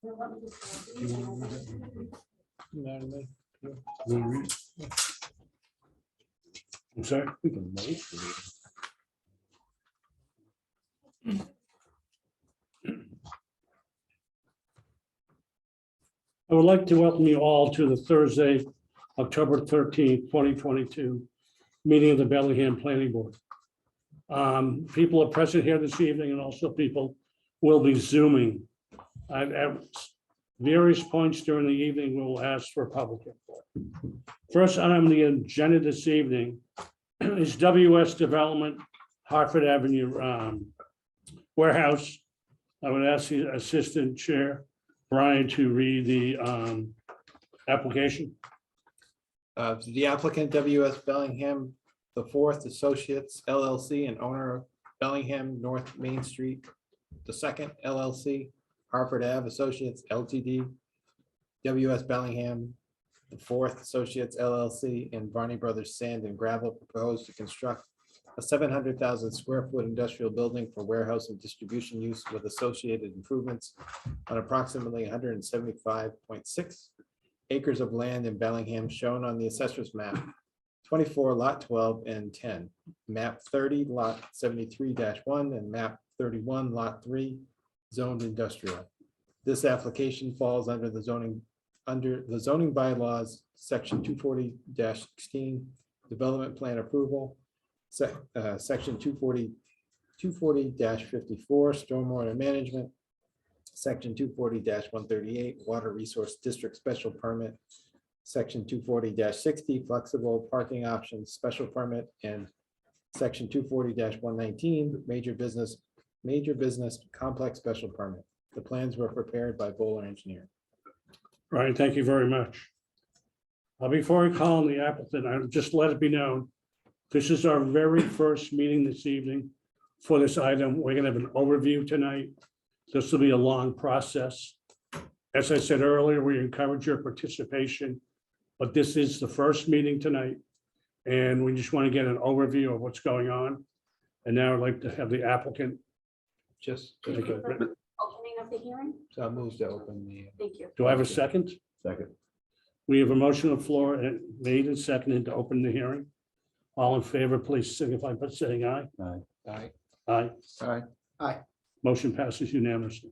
You want me to start You these? wanna read it? Natalie, You wanna read it? I'm sorry? we can wait for you. I would like to welcome you all to the Thursday, October 13th, 2022 meeting of the Bellingham Planning Board. People are present here this evening, and also people will be Zooming. At various points during the evening, we'll ask for public input. First on the agenda this evening is WS Development, Hartford Avenue Warehouse. I would ask the Assistant Chair, Brian, to read the application. The applicant WS Bellingham, the Fourth Associates LLC and owner of Bellingham North Main Street, the Second LLC, Hartford Ave Associates LTD, WS Bellingham, the Fourth Associates LLC, and Varney Brothers Sand and Gravel proposed to construct a 700,000 square foot industrial building for warehouse and distribution use with associated improvements on approximately 175.6 acres of land in Bellingham shown on the assessor's map 24 lot 12 and 10, map 30 lot 73-1 and map 31 lot 3 zoned industrial. This application falls under the zoning bylaws, section 240-16, development plan approval, section 240-54, stormwater management, section 240-138, water resource district special permit, section 240-60, flexible parking options special permit, and section 240-119, major business complex special permit. The plans were prepared by Bowler Engineering. Brian, thank you very much. Before I call on the applicant, I'll just let it be known, this is our very first meeting this evening for this item. We're gonna have an overview tonight. This will be a long process. As I said earlier, we encourage your participation, but this is the first meeting tonight. And we just want to get an overview of what's going on. And now I'd like to have the applicant Just, make a written. Opening of the hearing? so I move to open the. Thank you. Do I have a second? Second. We have a motion on the floor and made and seconded to open the hearing. All in favor, please signify by saying aye. Aye. Aye. Aye. Motion passes unanimously.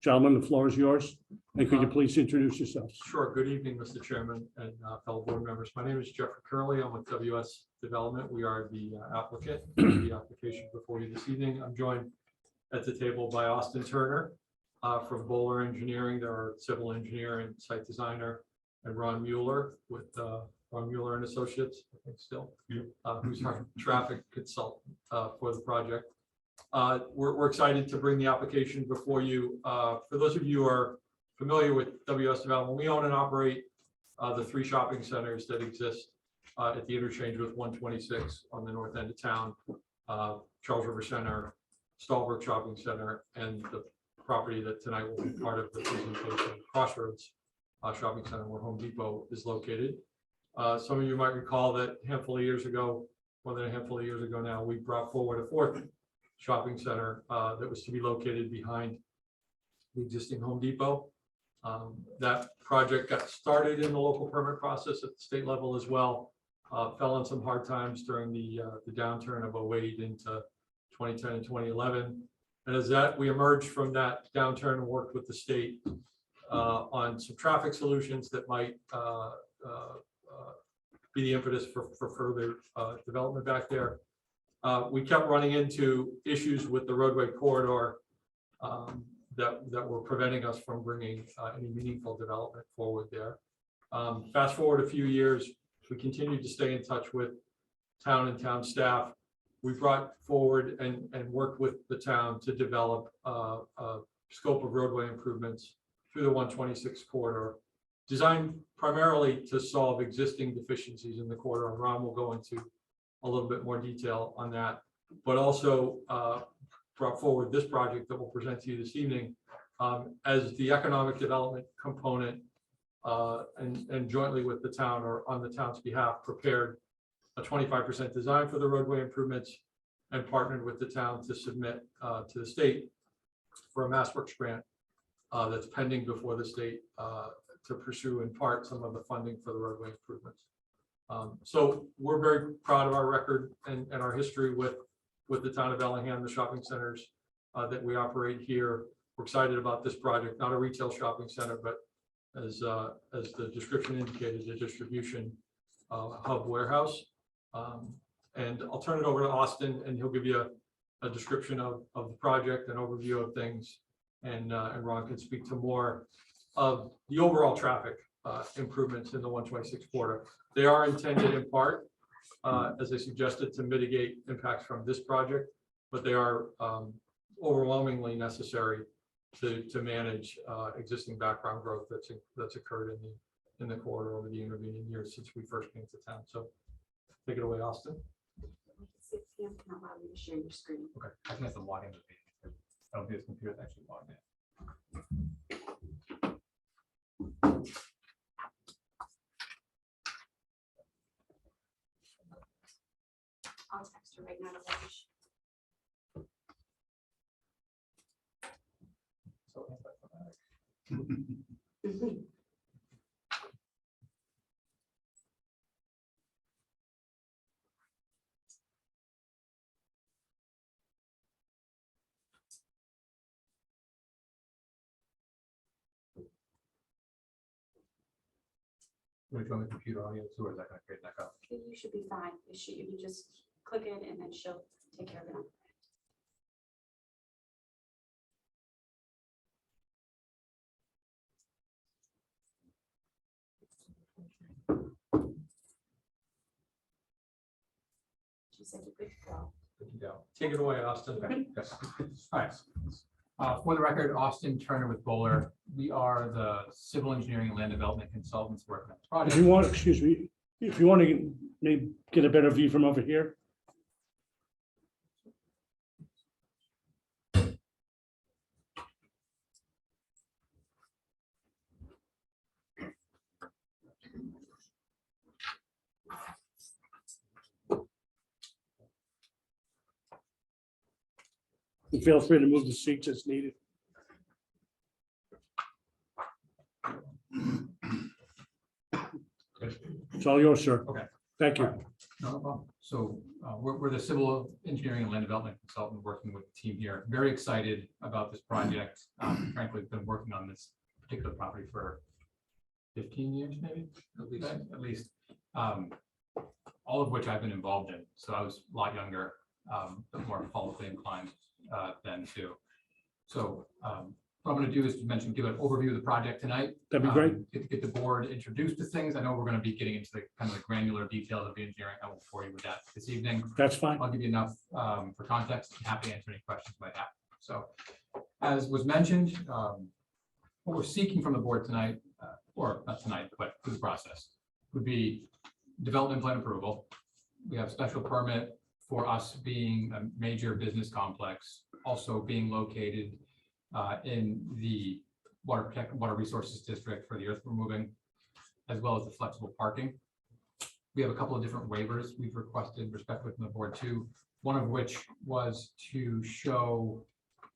Gentlemen, the floor is yours. And could you please introduce yourselves? Sure. Good evening, Mr. Chairman and fellow board members. My name is Jeffrey Curley. I'm with WS Development. We are the applicant. The application before you this evening. I'm joined at the table by Austin Turner from Bowler Engineering. They're our civil engineer and site designer, and Ron Mueller with Ron Mueller and Associates, I think still, who's our traffic consultant for the project. We're excited to bring the application before you. For those of you who are familiar with WS Development, we own and operate the 3 shopping centers that exist at the interchange with 126 on the north end of town, Charles River Center, Stallbrook Shopping Center, and the property that tonight will be part of the presentation, Crossroads Shopping Center, where Home Depot is located. Some of you might recall that a handful of years ago, more than a handful of years ago now, we brought forward a 4th shopping center that was to be located behind the existing Home Depot. That project got started in the local permit process at the state level as well. Fell on some hard times during the downturn of 08 into 2010 and 2011. And as we emerged from that downturn and worked with the state on some traffic solutions that might be the impetus for further development back there. We kept running into issues with the roadway corridor that were preventing us from bringing any meaningful development forward there. Fast forward a few years, we continued to stay in touch with town and town staff. We brought forward and worked with the town to develop a scope of roadway improvements through the 126 corridor, designed primarily to solve existing deficiencies in the corridor. And Ron will go into a little bit more detail on that, but also brought forward this project that we'll present to you this evening as the economic development component and jointly with the town or on the town's behalf prepared a 25% design for the roadway improvements and partnered with the town to submit to the state for a MassWorks grant that's pending before the state to pursue in part some of the funding for the roadway improvements. So we're very proud of our record and our history with the town of Bellingham, the shopping centers that we operate here. We're excited about this project, not a retail shopping center, but as the description indicated, a distribution hub warehouse. And I'll turn it over to Austin, and he'll give you a description of the project, an overview of things, and Ron can speak to more of the overall traffic improvements in the 126 corridor. They are intended in part, as I suggested, to mitigate impacts from this project, but they are overwhelmingly necessary to manage existing background growth that's occurred in the corridor over the intervening years since we first came to town. So take it away, Austin. See if you can allow me to share your screen. Okay, I think that's a login. I don't think this computer is actually logged in. I'll text her right now to let you. So do you want the computer audience, or is that going to create that up? You should be fine. You just click it and then she'll take care of it. She said you're good to go. Good to go. Take it away, Austin. Okay, yes. All right. For the record, Austin Turner with Bowler. We are the civil engineering and land development consultants working on this If project. you want, excuse me, if you want to maybe get a better view from over here. And feel free to move the seats as needed. It's all yours, sir. Okay. Thank you. No problem. So we're the civil engineering and land development consultant working with the team here. Very excited about this project. Frankly, been working on this particular property for 15 years, maybe at least. All of which I've been involved in. So I was a lot younger, but more politically inclined then too. So what I'm going to do is to give an overview of the project tonight. That'd be great. Get the board introduced to things. I know we're going to be getting into the kind of the granular details of the engineering. I won't bore you with that this evening. That's fine. I'll give you enough for context. I'm happy to answer any questions you might have. So as was mentioned, what we're seeking from the board tonight, or not tonight, but through the process, would be development plan approval. We have special permit for us being a major business complex, also being located in the water resources district for the earth removing, as well as the flexible parking. We have a couple of different waivers we've requested respectively from the board too, one of which was to show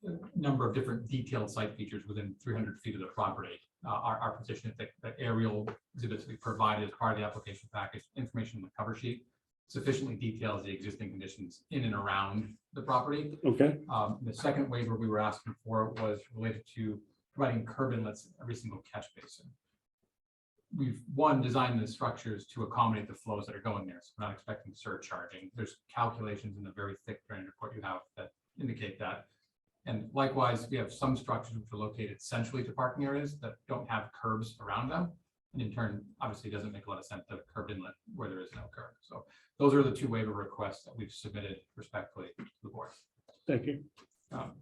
a number of different detailed site features within 300 feet of the property. Our position is that aerial exhibits we provided as part of the application package, information in the cover sheet, sufficiently details the existing conditions in and around the property. Okay, The second waiver we were asking for was related to providing curb inlets in every single catch basin. We've designed the structures to accommodate the flows that are going there, so we're not expecting surcharging. There's calculations in the very thick drainage report you have that indicate that. And likewise, we have some structures which are located centrally to parking areas that don't have curbs around them. And in turn, obviously, it doesn't make a lot of sense to have a curb inlet where there is no curb. So those are the two waiver requests that we've submitted respectfully to the board. thank you.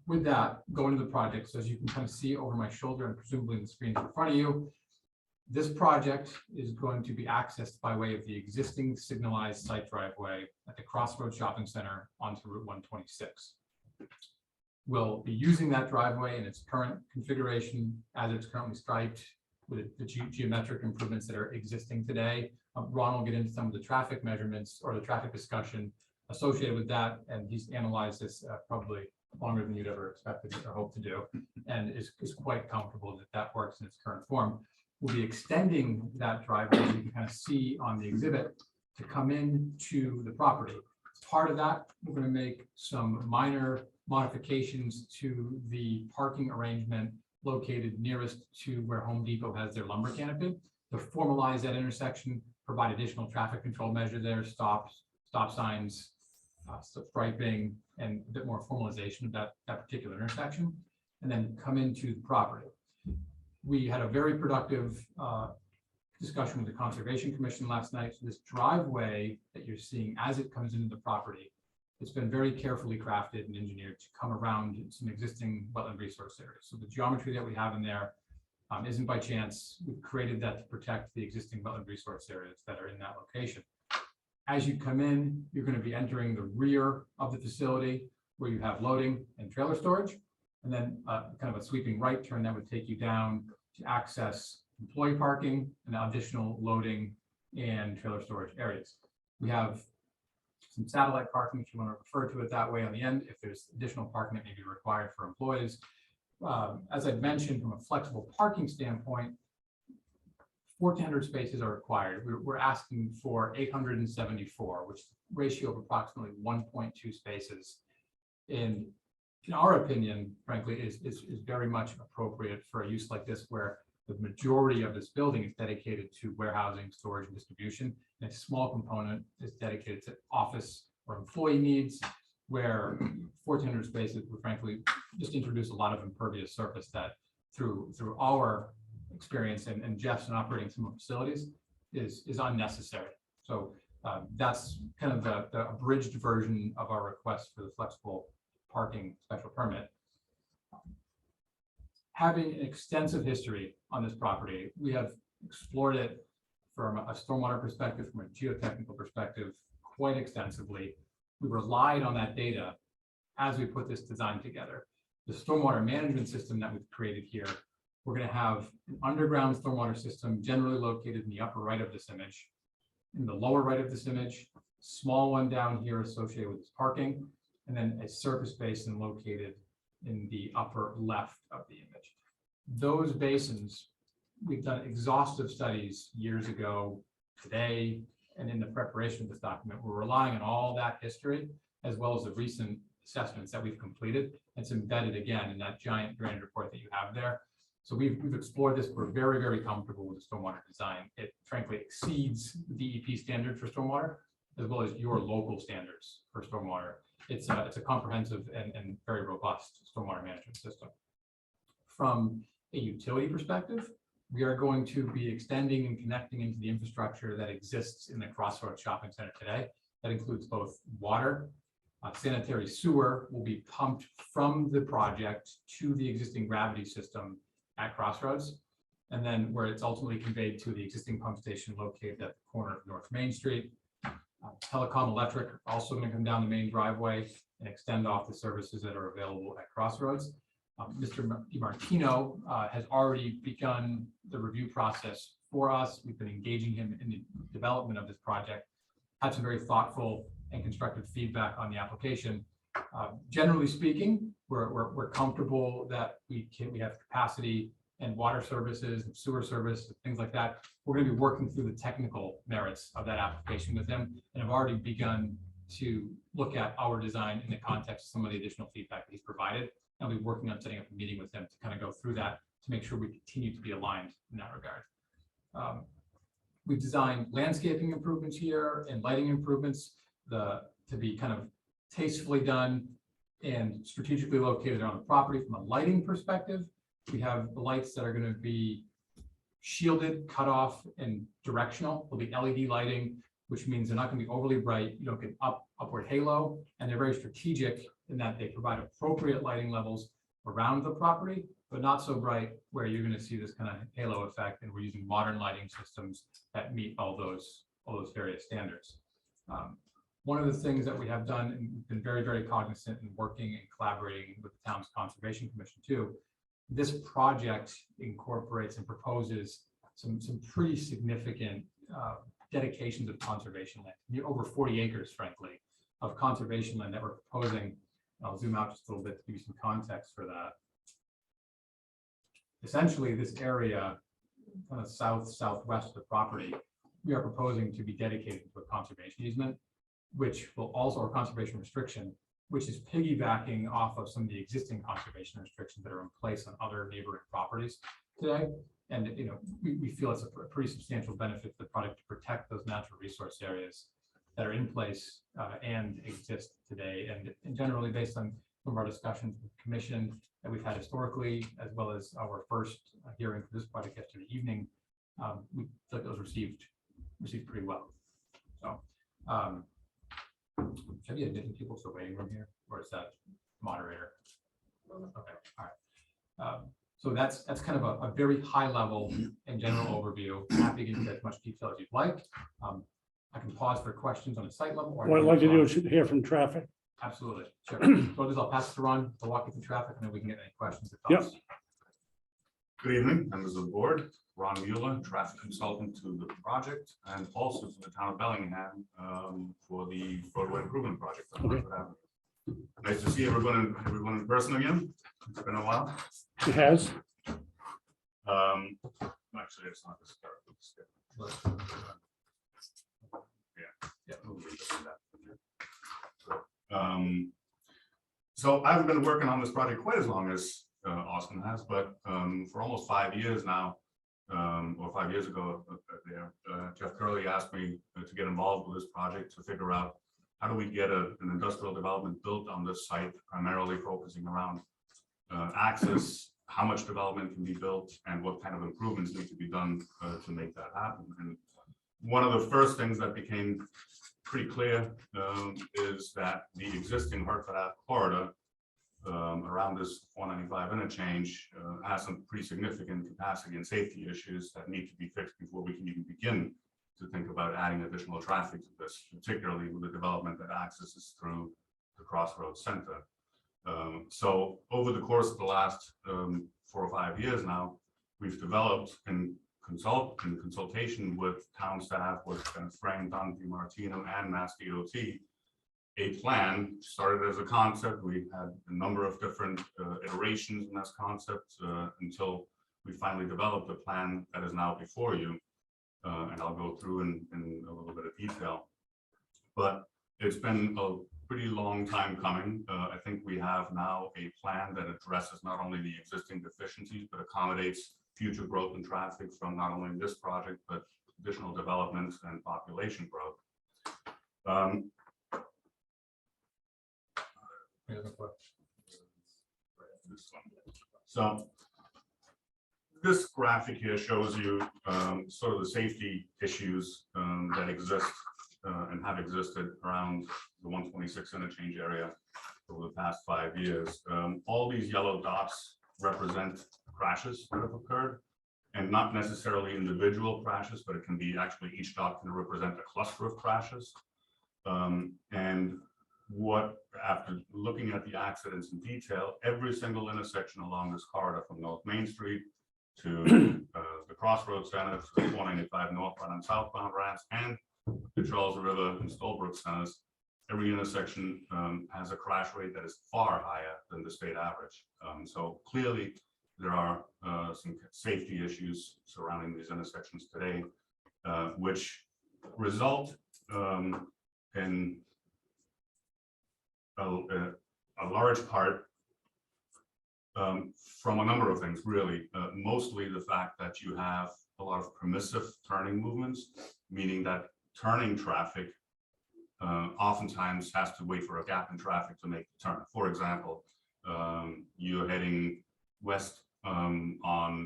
With that, going to the project, so as you can kind of see over my shoulder and presumably the screens in front of you, this project is going to be accessed by way of the existing signalized site driveway at the Crossroads Shopping Center onto Route 126. We'll be using that driveway in its current configuration as it's currently striped with the geometric improvements that are existing today. Ron will get into some of the traffic measurements or the traffic discussion associated with that, and he's analyzed this probably longer than you'd ever expected or hoped to do, and is quite comfortable that that works in its current form. We'll be extending that driveway, as you can kind of see on the exhibit, to come in to the property. Part of that, we're going to make some minor modifications to the parking arrangement located nearest to where Home Depot has their lumber canopy to formalize that intersection, provide additional traffic control measure there, stop signs, striping, and a bit more formalization of that particular intersection, and then come into the property. We had a very productive discussion with the Conservation Commission last night. So this driveway that you're seeing as it comes into the property, it's been very carefully crafted and engineered to come around some existing wetland resource areas. So the geometry that we have in there isn't by chance. We've created that to protect the existing wetland resource areas that are in that location. As you come in, you're going to be entering the rear of the facility where you have loading and trailer storage, and then kind of a sweeping right turn that would take you down to access employee parking and additional loading and trailer storage areas. We have some satellite parking, if you want to refer to it that way, on the end, if there's additional parking that may be required for employees. As I mentioned, from a flexible parking standpoint, 1,400 spaces are required. We're asking for 874, which is a ratio of approximately 1.2 spaces. In our opinion, frankly, is very much appropriate for a use like this, where the majority of this building is dedicated to warehousing, storage, and distribution. And a small component is dedicated to office or employee needs, where 1,400 spaces would frankly just introduce a lot of impervious surface that through our experience and Jeff's in operating some facilities is unnecessary. So that's kind of the abridged version of our request for the flexible parking special permit. Having an extensive history on this property, we have explored it from a stormwater perspective, from a geotechnical perspective, quite extensively. We relied on that data as we put this design together. The stormwater management system that we've created here, we're going to have an underground stormwater system generally located in the upper right of this image. In the lower right of this image, small one down here associated with this parking, and then a surface basin located in the upper left of the image. Those basins, we've done exhaustive studies years ago, today, and in the preparation of this document. We're relying on all that history, as well as the recent assessments that we've completed. It's embedded again in that giant drainage report that you have there. So we've explored this. We're very, very comfortable with the stormwater design. It frankly exceeds the DEP standard for stormwater, as well as your local standards for stormwater. It's a comprehensive and very robust stormwater management system. From a utility perspective, we are going to be extending and connecting into the infrastructure that exists in the Crossroads Shopping Center today. That includes both water, sanitary sewer will be pumped from the project to the existing gravity system at Crossroads, and then where it's ultimately conveyed to the existing pump station located at the corner of North Main Street. Telecom Electric also going to come down the main driveway and extend off the services that are available at Crossroads. Mr. DiMartino has already begun the review process for us. We've been engaging him in the development of this project, had some very thoughtful and constructive feedback on the application. Generally speaking, we're comfortable that we have capacity and water services and sewer service, things like that. We're going to be working through the technical merits of that application with him, and have already begun to look at our design in the context of some of the additional feedback that he's provided. I'll be working on setting up a meeting with them to kind of go through that to make sure we continue to be aligned in that regard. We've designed landscaping improvements here and lighting improvements to be kind of tastefully done and strategically located on the property. From a lighting perspective, we have the lights that are going to be shielded, cut off, and directional. There'll be LED lighting, which means they're not going to be overly bright. You don't get upward halo, and they're very strategic in that they provide appropriate lighting levels around the property, but not so bright where you're going to see this kind of halo effect. And we're using modern lighting systems that meet all those various standards. One of the things that we have done, and we've been very, very cognizant in working and collaborating with the town's Conservation Commission too, this project incorporates and proposes some pretty significant dedications of conservation land. Over 40 acres, frankly, of conservation land that we're proposing I'll zoom out just a little bit to give you some context for that. Essentially, this area, kind of southwest of the property, we are proposing to be dedicated to a conservation easement, which will also, or conservation restriction, which is piggybacking off of some of the existing conservation restrictions that are in place on other neighboring properties today. And, you know, we feel it's a pretty substantial benefit to the project to protect those natural resource areas that are in place and exist today. And generally, based on some of our discussions with the commission that we've had historically, as well as our first hearing for this project yesterday evening, we feel like it was received pretty well. So, have you admitted people to the waiting room here, or is that moderator? Okay, all right. So that's kind of a very high level and general overview. Happy to get into as much detail as you'd like. I can pause for questions on a site level. Or What I'd like to do is hear from traffic. Absolutely. Sure. So I'll pass it to Ron to walk you through traffic, and then we can get any questions or Yep. thoughts. Good evening, members of the board. Ron Mueller, traffic consultant to the project and also to the town of Bellingham for the roadway improvement project on Hartford Avenue. Nice to see everyone in person again. It's been a while. It has. Actually, it's not the start. We'll leave it at that. So I've been working on this project quite as long as Austin has, but for almost 5 years now, or 5 years ago, Jeff Curley asked me to get involved with this project to figure out how do we get an industrial development built on this site, primarily focusing around access, how much development can be built, and what kind of improvements need to be done to make that happen. And one of the first things that became pretty clear is that the existing Hartford Ave corridor around this 495 interchange has some pretty significant capacity and safety issues that need to be fixed before we can even begin to think about adding additional traffic to this, particularly with the development that accesses through the Crossroads Center. So over the course of the last 4 or 5 years now, we've developed in consultation with town staff, with Frank, Don DiMartino, and Mass DOT, a plan started as a concept. We had a number of different iterations in this concept until we finally developed a plan that is now before you. And I'll go through in a little bit of detail. But it's been a pretty long time coming. I think we have now a plan that addresses not only the existing deficiencies, but accommodates future growth in traffic from not only this project, but additional developments and population growth. So this graphic here shows you sort of the safety issues that exist and have existed around the 126 interchange area over the past 5 years. All these yellow dots represent crashes that have occurred, and not necessarily individual crashes, but it can be actually each dot can represent a cluster of crashes. And what, after looking at the accidents in detail, every single intersection along this corridor from North Main Street to the Crossroads Center, to the 495 northbound and southbound ramps, and the Charles River and Stolbrook centers, every intersection has a crash rate that is far higher than the state average. So clearly there are some safety issues surrounding these intersections today, which result in a large part from a number of things, really. Mostly the fact that you have a lot of permissive turning movements, meaning that turning traffic oftentimes has to wait for a gap in traffic to make the turn. For example, you're heading west on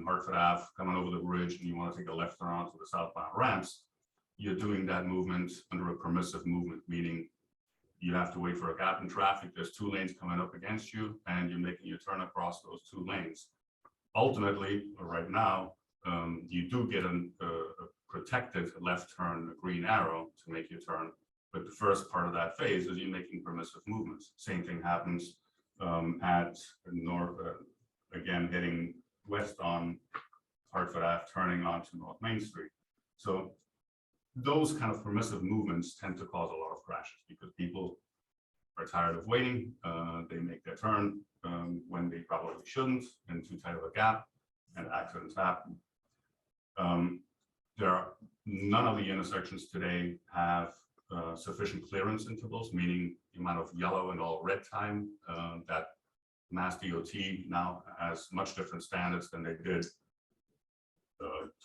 Hartford Ave, coming over the bridge, and you want to take a left turn onto the southbound ramps. You're doing that movement under a permissive movement, meaning you have to wait for a gap in traffic. There's 2 lanes coming up against you, and you're making your turn across those 2 lanes. Ultimately, right now, you do get a protected left turn, a green arrow to make your turn. But the first part of that phase is you making permissive movements. Same thing happens at north, again, heading west on Hartford Ave, turning onto North Main Street. So those kind of permissive movements tend to cause a lot of crashes because people are tired of waiting. they make their turn when they probably shouldn't, in too tight of a gap, and accidents happen. None of the intersections today have sufficient clearance intervals, meaning the amount of yellow and all red time that Mass DOT now has much different standards than they did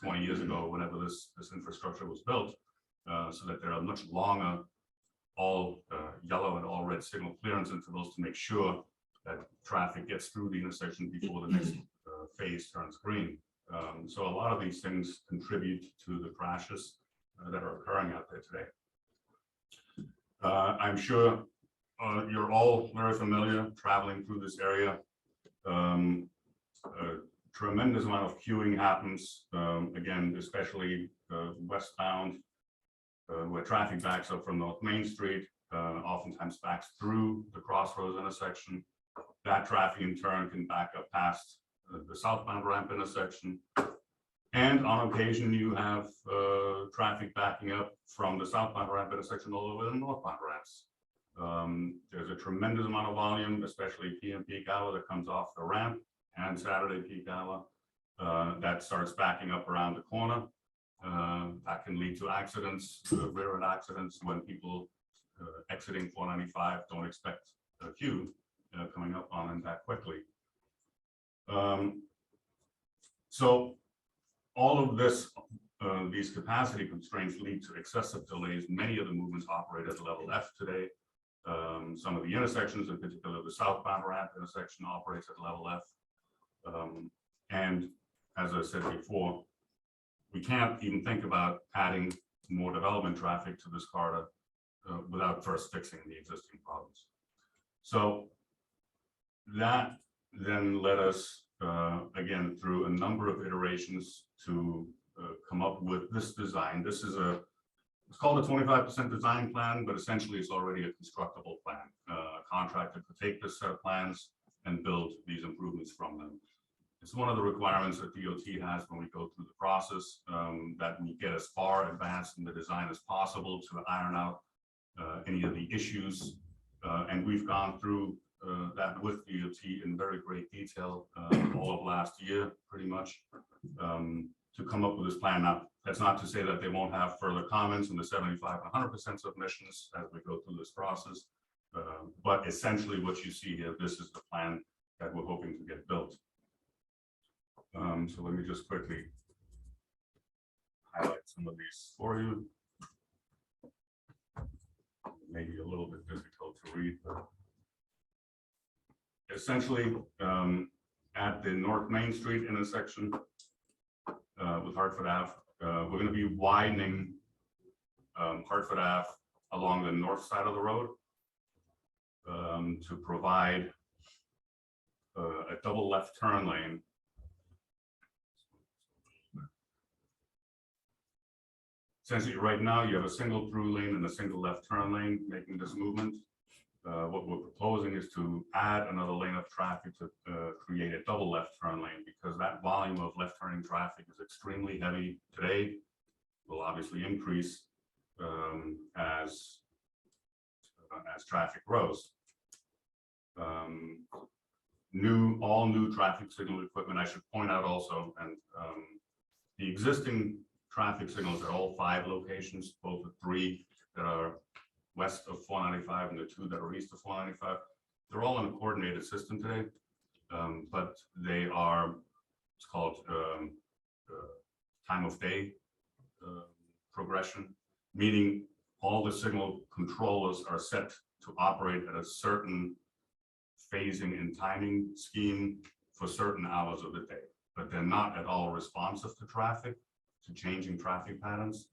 20 years ago, whenever this infrastructure was built, so that there are much longer all yellow and all red signal clearance intervals to make sure that traffic gets through the intersection before the next phase turns green. So a lot of these things contribute to the crashes that are occurring out there today. I'm sure you're all very familiar traveling through this area. A tremendous amount of queuing happens, again, especially westbound, where traffic backs up from North Main Street, oftentimes backs through the Crossroads intersection. That traffic in turn can back up past the southbound ramp intersection. And on occasion, you have traffic backing up from the southbound ramp intersection all over the northbound ramps. There's a tremendous amount of volume, especially PM peak hour, that comes off the ramp, and Saturday peak hour that starts backing up around the corner. That can lead to accidents, rear-end accidents, when people exiting 495 don't expect a queue coming up on them that quickly. So all of this, these capacity constraints lead to excessive delays. Many of the movements operate at level F today. Some of the intersections, in particular the southbound ramp intersection, operates at level F. And as I said before, we can't even think about adding more development traffic to this corridor without first fixing the existing problems. So that then led us, again, through a number of iterations to come up with this design. This is it's called a 25% design plan, but essentially it's already a constructible plan. A contractor could take this set of plans and build these improvements from them. It's one of the requirements that DOT has when we go through the process, that we get as far advanced in the design as possible to iron out any of the issues. And we've gone through that with DOT in very great detail all of last year, pretty much, to come up with this plan. Now, that's not to say that they won't have further comments on the 75 and 100% submissions as we go through this process. But essentially what you see here, this is the plan that we're hoping to get built. So let me just quickly highlight some of these for you. Maybe a little bit difficult to read, but essentially at the North Main Street intersection with Hartford Ave, we're going to be widening Hartford Ave along the north side of the road to provide a double left turn lane. Essentially, right now you have a single through lane and a single left turn lane making this movement. What we're proposing is to add another lane of traffic to create a double left turn lane, because that volume of left turning traffic is extremely heavy today. Will obviously increase as traffic grows. All new traffic signal equipment. I should point out also, and the existing traffic signals at all 5 locations, both the 3 that are west of 495 and the 2 that are east of 495. They're all in a coordinated system today, but they are, it's called time of day progression, meaning all the signal controllers are set to operate at a certain phasing and timing scheme for certain hours of the day, but they're not at all responsive to traffic, to changing traffic patterns.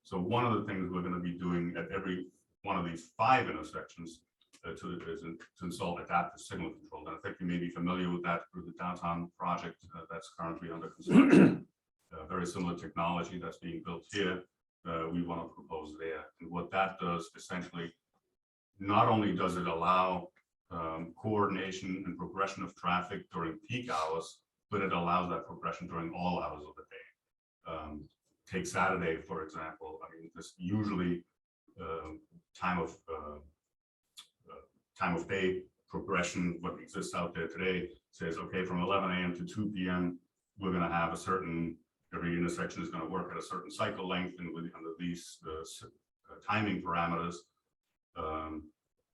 So one of the things we're going to be doing at every one of these 5 intersections to install adaptive signal control. And I think you may be familiar with that through the downtown project that's currently under construction. Very similar technology that's being built here. We want to propose there. And what that does essentially, not only does it allow coordination and progression of traffic during peak hours, but it allows that progression during all hours of the day. Take Saturday, for example. I mean, this usually time of day progression, what exists out there today says, okay, from 11 a.m. to 2 p.m., we're gonna have a certain, every intersection is gonna work at a certain cycle length and with under these timing parameters.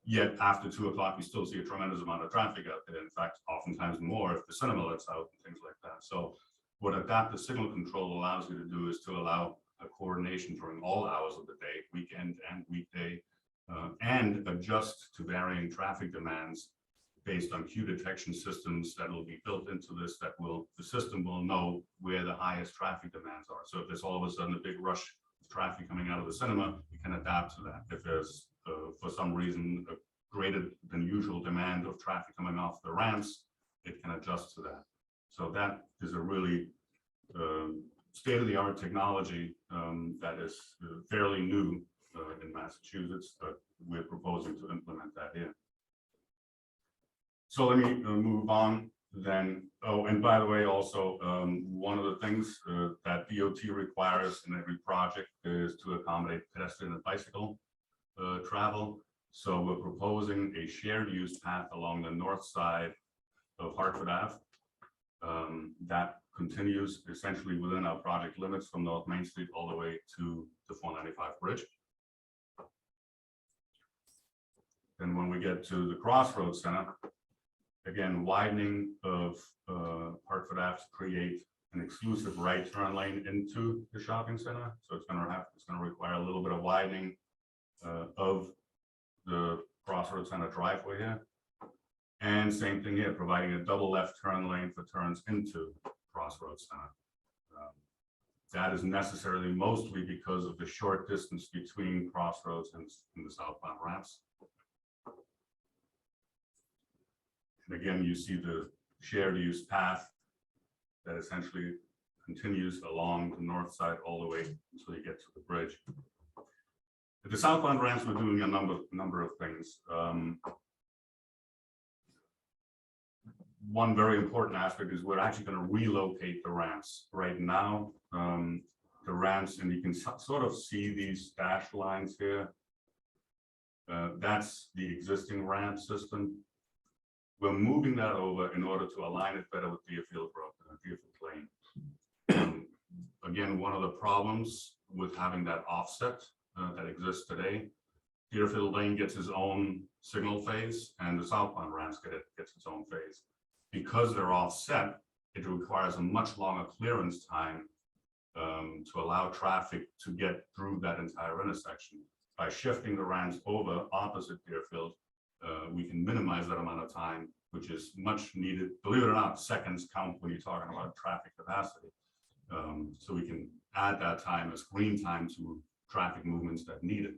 Yet after 2 o'clock, you still see a tremendous amount of traffic out there. In fact, oftentimes more if the cinema lets out and things like that. So what adaptive signal control allows you to do is to allow a coordination during all hours of the day, weekend and weekday, and adjust to varying traffic demands based on queue detection systems that will be built into this, that will, the system will know where the highest traffic demands are. So if there's all of a sudden a big rush of traffic coming out of the cinema, you can adapt to that. If there's for some reason a greater than usual demand of traffic coming off the ramps, it can adjust to that. So that is a really state-of-the-art technology that is fairly new in Massachusetts, but we're proposing to implement that here. So let me move on then. Oh, and by the way, also one of the things that DOT requires in every project is to accommodate pedestrian and bicycle travel. So we're proposing a shared use path along the north side of Hartford Ave. That continues essentially within our project limits from North Main Street all the way to the 495 bridge. Then when we get to the Crossroads Center, again, widening of Hartford Ave to create an exclusive right turn lane into the shopping center. So it's going to require a little bit of widening of the Crossroads Center driveway here. And same thing here, providing a double left turn lane for turns into Crossroads Center. That is necessarily mostly because of the short distance between Crossroads and the southbound ramps. And again, you see the shared use path that essentially continues along the north side all the way until you get to the bridge. At the southbound ramps, we're doing a number of things. One very important aspect is we're actually going to relocate the ramps. Right now, the ramps, and you can sort of see these dashed lines here. That's the existing ramp system. We're moving that over in order to align it better with Deerfield Road, Deerfield Lane. Again, one of the problems with having that offset that exists today, Deerfield Lane gets its own signal phase and the southbound ramps gets its own phase. Because they're offset, it requires a much longer clearance time to allow traffic to get through that entire intersection. By shifting the ramps over opposite Deerfield, we can minimize that amount of time, which is much needed. Believe it or not, seconds count when you're talking about traffic capacity. So we can add that time as green time to traffic movements that need it.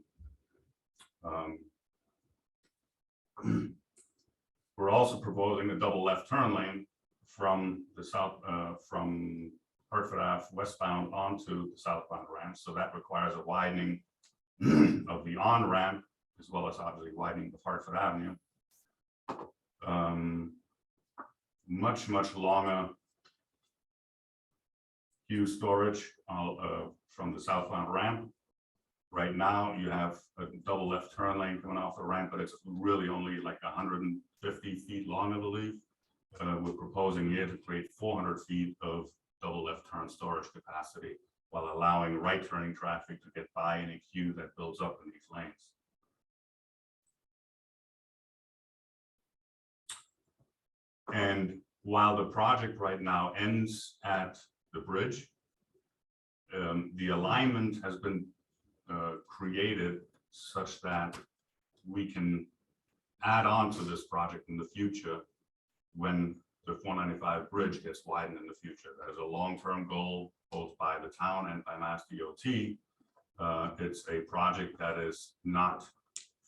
We're also proposing a double left turn lane from the south, from Hartford Ave westbound onto the southbound ramp. So that requires a widening of the on ramp, as well as obviously widening of Hartford Avenue. Much longer queue storage from the southbound ramp. Right now, you have a double left turn lane coming off the ramp, but it's really only like 150 feet long, I believe. We're proposing here to create 400 feet of double left turn storage capacity while allowing right turning traffic to get by in a queue that builds up in these lanes. And while the project right now ends at the bridge, the alignment has been created such that we can add on to this project in the future when the 495 bridge gets widened in the future. That is a long-term goal, both by the town and by Mass DOT. It's a project that is not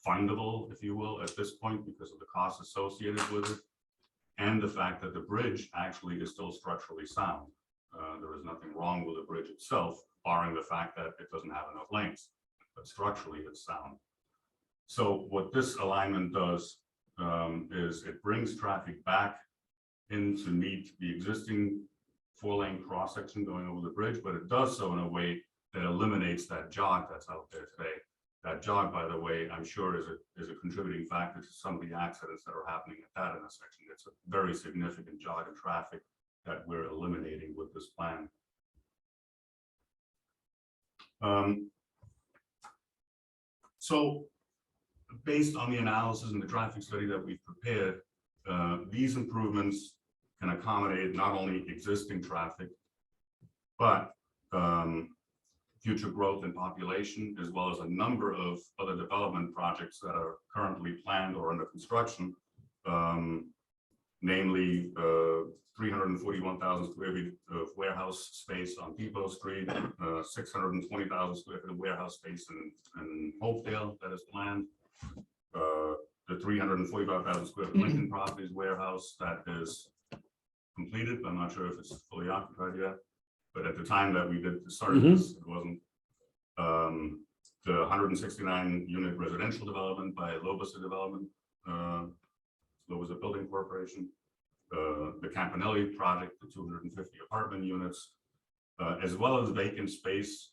fundable, if you will, at this point because of the costs associated with it and the fact that the bridge actually is still structurally sound. There is nothing wrong with the bridge itself, barring the fact that it doesn't have enough lanes, but structurally it's sound. So what this alignment does is it brings traffic back in to meet the existing 4-lane cross section going over the bridge, but it does so in a way that eliminates that jog that's out there today. That jog, by the way, I'm sure is a contributing factor to some of the accidents that are happening at that intersection. It's a very significant jog in traffic that we're eliminating with this plan. So based on the analysis and the traffic study that we've prepared, these improvements can accommodate not only existing traffic, but future growth in population, as well as a number of other development projects that are currently planned or under construction, namely 341,000 square feet of warehouse space on Depot Street, 620,000 square feet of warehouse space in Hopedale that is planned, the 345,000 square feet Lincoln Properties warehouse that is completed, but I'm not sure if it's fully occupied yet. But at the time that we did start this, it wasn't. The 169 unit residential development by Lobos Development, Lobos Building Corporation, the Campanelli project, the 250 apartment units, as well as vacant space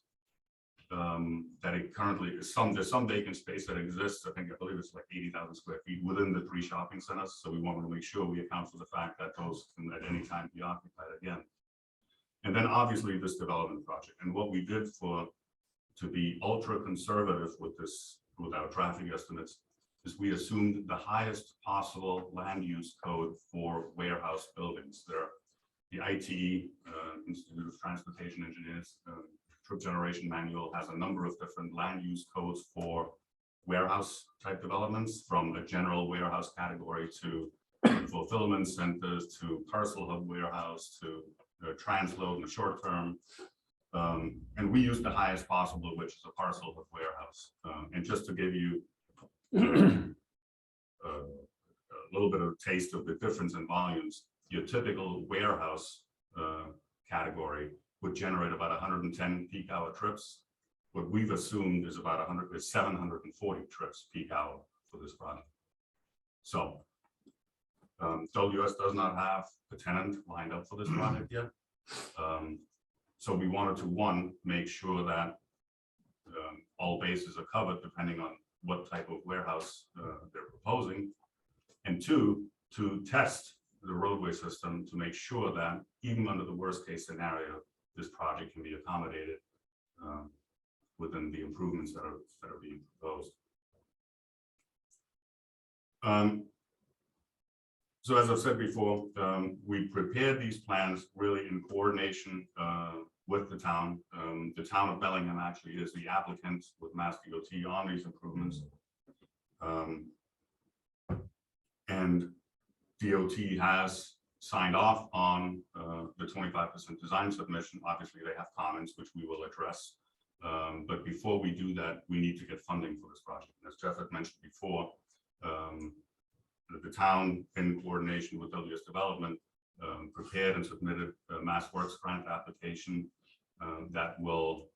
that it currently is there's some vacant space that exists. I believe it's like 80,000 square feet within the 3 shopping centers. So we wanted to make sure we account for the fact that those can at any time be occupied again. And then obviously this development project. And what we did to be ultra conservative with our traffic estimates is we assumed the highest possible land use code for warehouse buildings. The ITE, Institute of Transportation Engineers, Trip Generation Manual has a number of different land use codes for warehouse type developments, from a general warehouse category to fulfillment centers to parcel hub warehouse to transload in the short term. And we use the highest possible, which is a parcel hub warehouse. And just to give you a little bit of a taste of the difference in volumes, your typical warehouse category would generate about 110 peak hour trips. What we've assumed is about 740 trips peak hour for this project. So WS does not have a tenant lined up for this project yet. So we wanted to, one, make sure that all bases are covered depending on what type of warehouse they're proposing, and two, to test the roadway system to make sure that even under the worst case scenario, this project can be accommodated within the improvements that are being proposed. So as I've said before, we prepared these plans really in coordination with the town. The town of Bellingham actually is the applicant with Mass DOT on these improvements. And DOT has signed off on the 25% design submission. Obviously, they have comments, which we will address. But before we do that, we need to get funding for this project. As Jeff had mentioned before, the town, in coordination with WS Development, prepared and submitted a Mass Works grant application that will,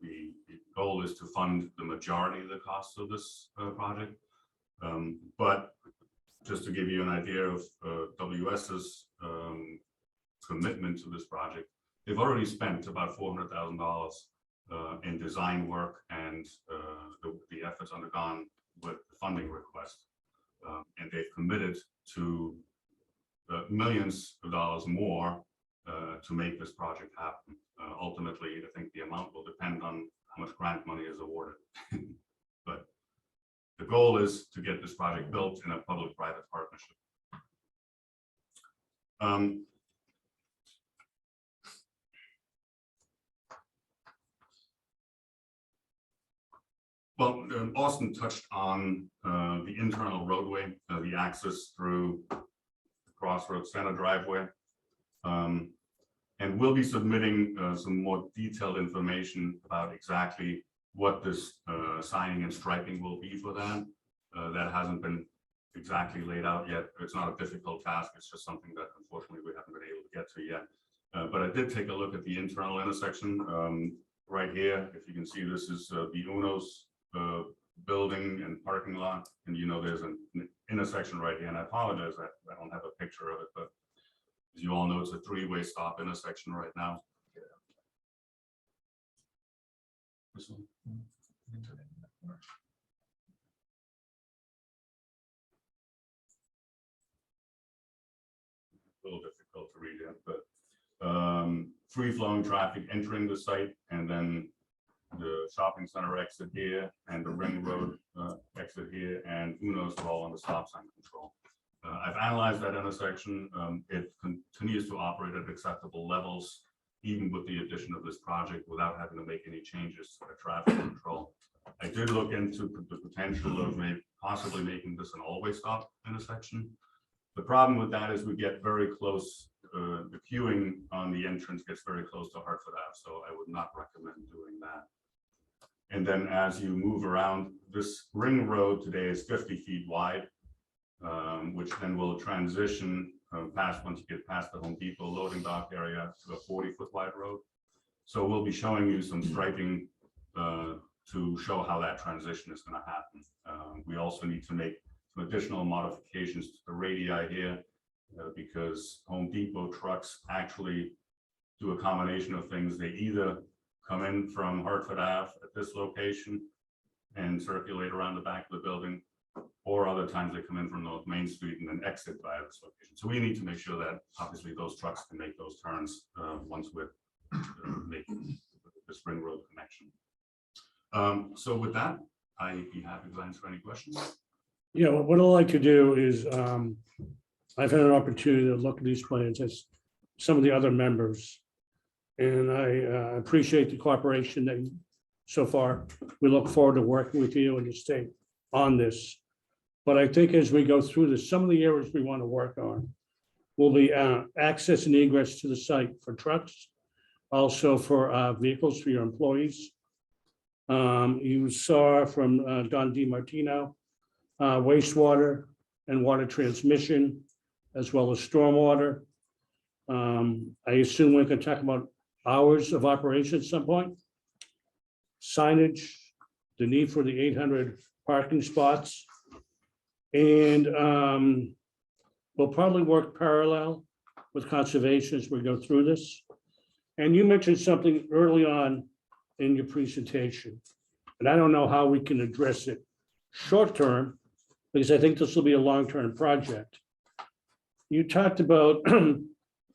the goal is to fund the majority of the costs of this project. But just to give you an idea of WS's commitment to this project, they've already spent about $400,000 in design work and the efforts undergone with the funding request. And they've committed to millions of dollars more to make this project happen. Ultimately, I think the amount will depend on how much grant money is awarded. But the goal is to get this project built in a public-private partnership. Well, Austin touched on the internal roadway, the access through the Crossroads Center driveway. And we'll be submitting some more detailed information about exactly what this signing and striping will be for that. That hasn't been exactly laid out yet. It's not a difficult task. It's just something that unfortunately we haven't been able to get to yet. But I did take a look at the internal intersection right here. If you can see, this is the Uno's building and parking lot. And you know, there's an intersection right here. And I apologize that I don't have a picture of it, but as you all know, it's a 3-way stop intersection right now. This one. A little difficult to read it, but free flowing traffic entering the site, and then the shopping center exit here and the ring road exit here, and Uno's are all on the stop sign control. I've analyzed that intersection. It continues to operate at acceptable levels, even with the addition of this project, without having to make any changes to the traffic control. I did look into the potential of possibly making this an always stop intersection. The problem with that is we get very close, the queuing on the entrance gets very close to Hartford Ave, so I would not recommend doing that. And then as you move around, this ring road today is 50 feet wide, which then will transition past, once you get past the Home Depot loading dock area, to a 40-foot wide road. So we'll be showing you some striping to show how that transition is going to happen. We also need to make some additional modifications to the radii here because Home Depot trucks actually do a combination of things. They either come in from Hartford Ave at this location and circulate around the back of the building, or other times they come in from North Main Street and then exit via this location. So we need to make sure that obviously those trucks can make those turns once we're making this ring road connection. So with that, I'd be happy to answer any questions. Yeah, what I'd like to do is, I've had an opportunity to look at these plans as some of the other members. And I appreciate the cooperation that so far. We look forward to working with you and the state on this. But I think as we go through this, some of the areas we want to work on will be access and egress to the site for trucks, also for vehicles for your employees. You saw from Don DiMartino, wastewater and water transmission, as well as stormwater. I assume we can talk about hours of operation at some point. Signage, the need for the 800 parking spots. And we'll probably work parallel with conservation as we go through this. And you mentioned something early on in your presentation, and I don't know how we can address it short term, because I think this will be a long-term project. You talked about the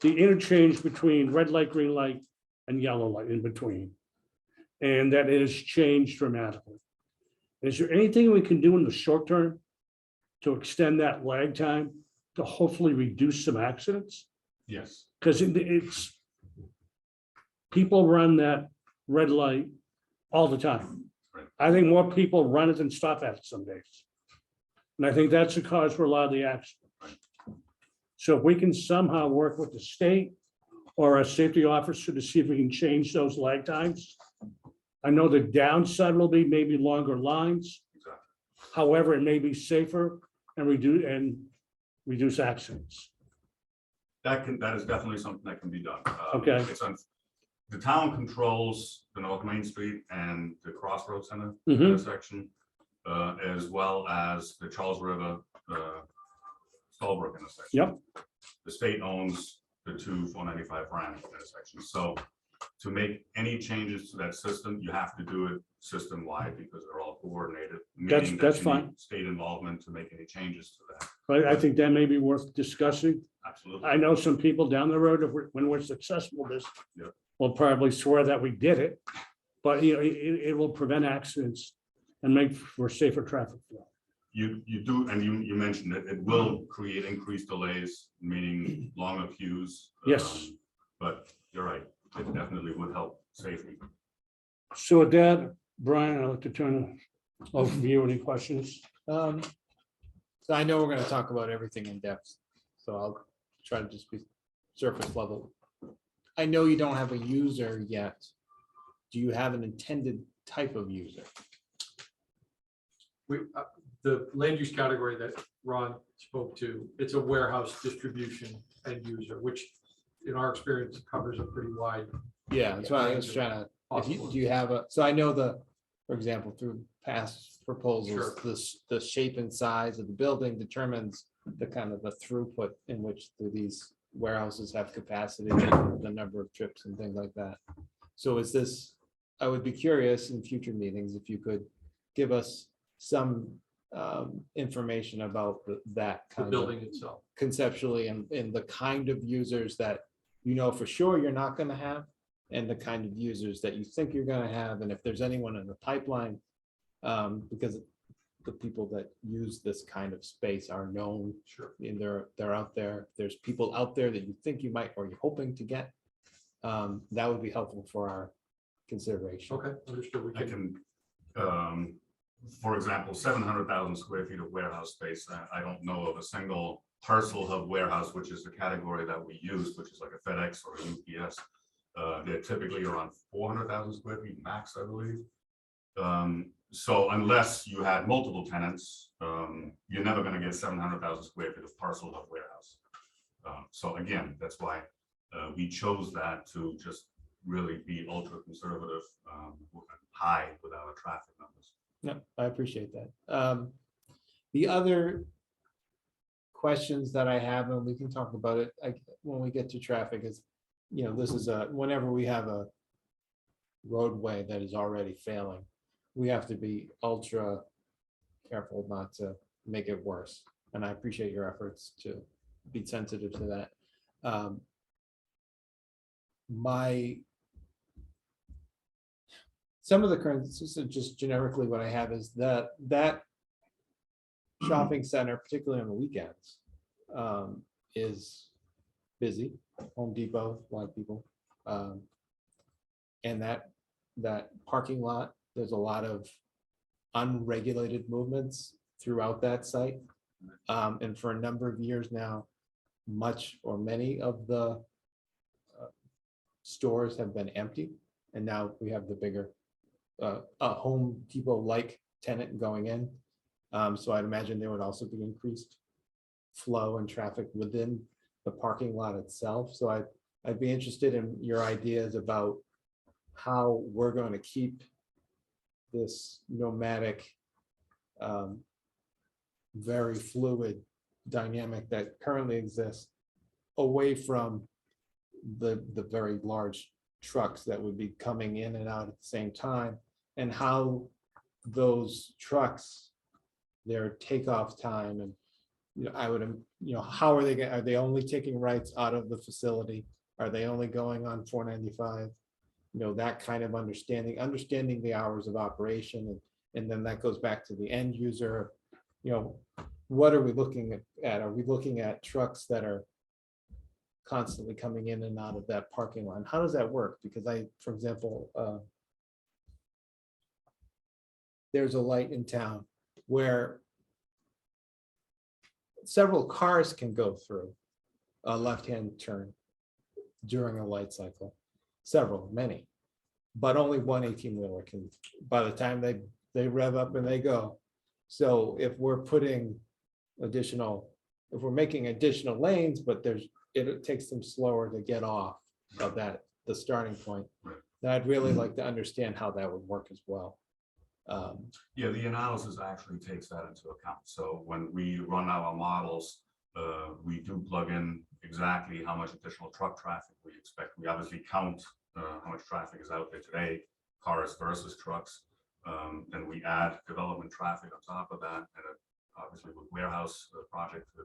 interchange between red light, green light, and yellow light in between, and that it has changed dramatically. Is there anything we can do in the short term to extend that lag time to hopefully reduce some accidents? Yes. Because it's, people run that red light all the time. Right. I think more people run it than stop at it some days. And I think that's the cause for a lot of the accidents. So if we can somehow work with the state or a safety officer to see if we can change those lag times. I know the downside will be maybe longer lines. Exactly. However, it may be safer and reduce accidents. That is definitely something that can be done. Okay. The town controls the North Main Street and the Crossroads Center Mhm. intersection, as well as the Charles River, Stallbrook intersection. Yep. The state owns the two 495 Ramps intersections. So to make any changes to that system, you have to do it system-wide because they're all coordinated. meaning that That's you need fine. State involvement to make any changes to that. But I think that may be worth discussing. Absolutely. I know some people down the road, when we're successful with this, Yep. will probably swear that we did it. But you know, it will prevent accidents and make for safer traffic flow. You do, and you mentioned it, it will create increased delays, meaning longer queues. Yes. But you're right, it definitely would help safety. So with that, Brian, I'd like to turn over to you. Any questions? So I know we're gonna talk about everything in depth, so I'll try to just be surface level. I know you don't have a user yet. Do you have an intended type of user? The land use category that Ron spoke to, it's a warehouse distribution end user, which in our experience covers a pretty wide. Yeah, that's why I was trying to, do you have a, so I know for example, through past proposals, the shape and size of the building determines the kind of the throughput in which these warehouses have capacity, the number of trips and things like that. So is this, I would be curious in future meetings if you could give us some information about that The kind of building itself. conceptually and the kind of users that you know for sure you're not going to have, and the kind of users that you think you're going to have, and if there's anyone in the pipeline, because the people that use this kind of space are known, Sure. and they're out there. There's people out there that you think you might or you're hoping to get. That would be helpful for our consideration. Okay, understood. We I can, can, for example, 700,000 square feet of warehouse space. I don't know of a single parcel hub warehouse, which is the category that we use, which is like a FedEx or a UPS. They're typically around 400,000 square feet max, I believe. So unless you had multiple tenants, you're never going to get 700,000 square feet of parcel hub warehouse. So again, that's why we chose that to just really be ultra conservative, high with our traffic numbers. Yeah, I appreciate that. The other questions that I have, and we can talk about it when we get to traffic, is, you know, this is whenever we have a roadway that is already failing, we have to be ultra careful not to make it worse. And I appreciate your efforts to be sensitive to that. Some of the current, just generically what I have is that shopping center, particularly on the weekends, is busy. Home Depot, a lot of people. And that parking lot, there's a lot of unregulated movements throughout that site. And for a number of years now, much or many of the stores have been empty. And now we have the bigger Home Depot-like tenant going in. So I'd imagine there would also be increased flow and traffic within the parking lot itself. So I'd be interested in your ideas about how we're going to keep this nomadic, very fluid dynamic that currently exists away from the very large trucks that would be coming in and out at the same time, and how those trucks, their takeoff time, and I would, how are they only taking rights out of the facility? Are they only going on 495? That kind of understanding the hours of operation, and then that goes back to the end user. What are we looking at? Are we looking at trucks that are constantly coming in and out of that parking lot? How does that work? Because for example, there's a light in town where several cars can go through a left-hand turn during a light cycle. Many, but only one 18-wheeler can, by the time they rev up and they go. So if we're making additional lanes, but it takes them slower to get off of the starting point. I'd really like to understand how that would work as well. Yeah, the analysis actually takes that into account. So when we run our models, we do plug in exactly how much additional truck traffic we expect. We obviously count how much traffic is out there today, cars versus trucks. And we add development traffic on top of that. And obviously with warehouse project, a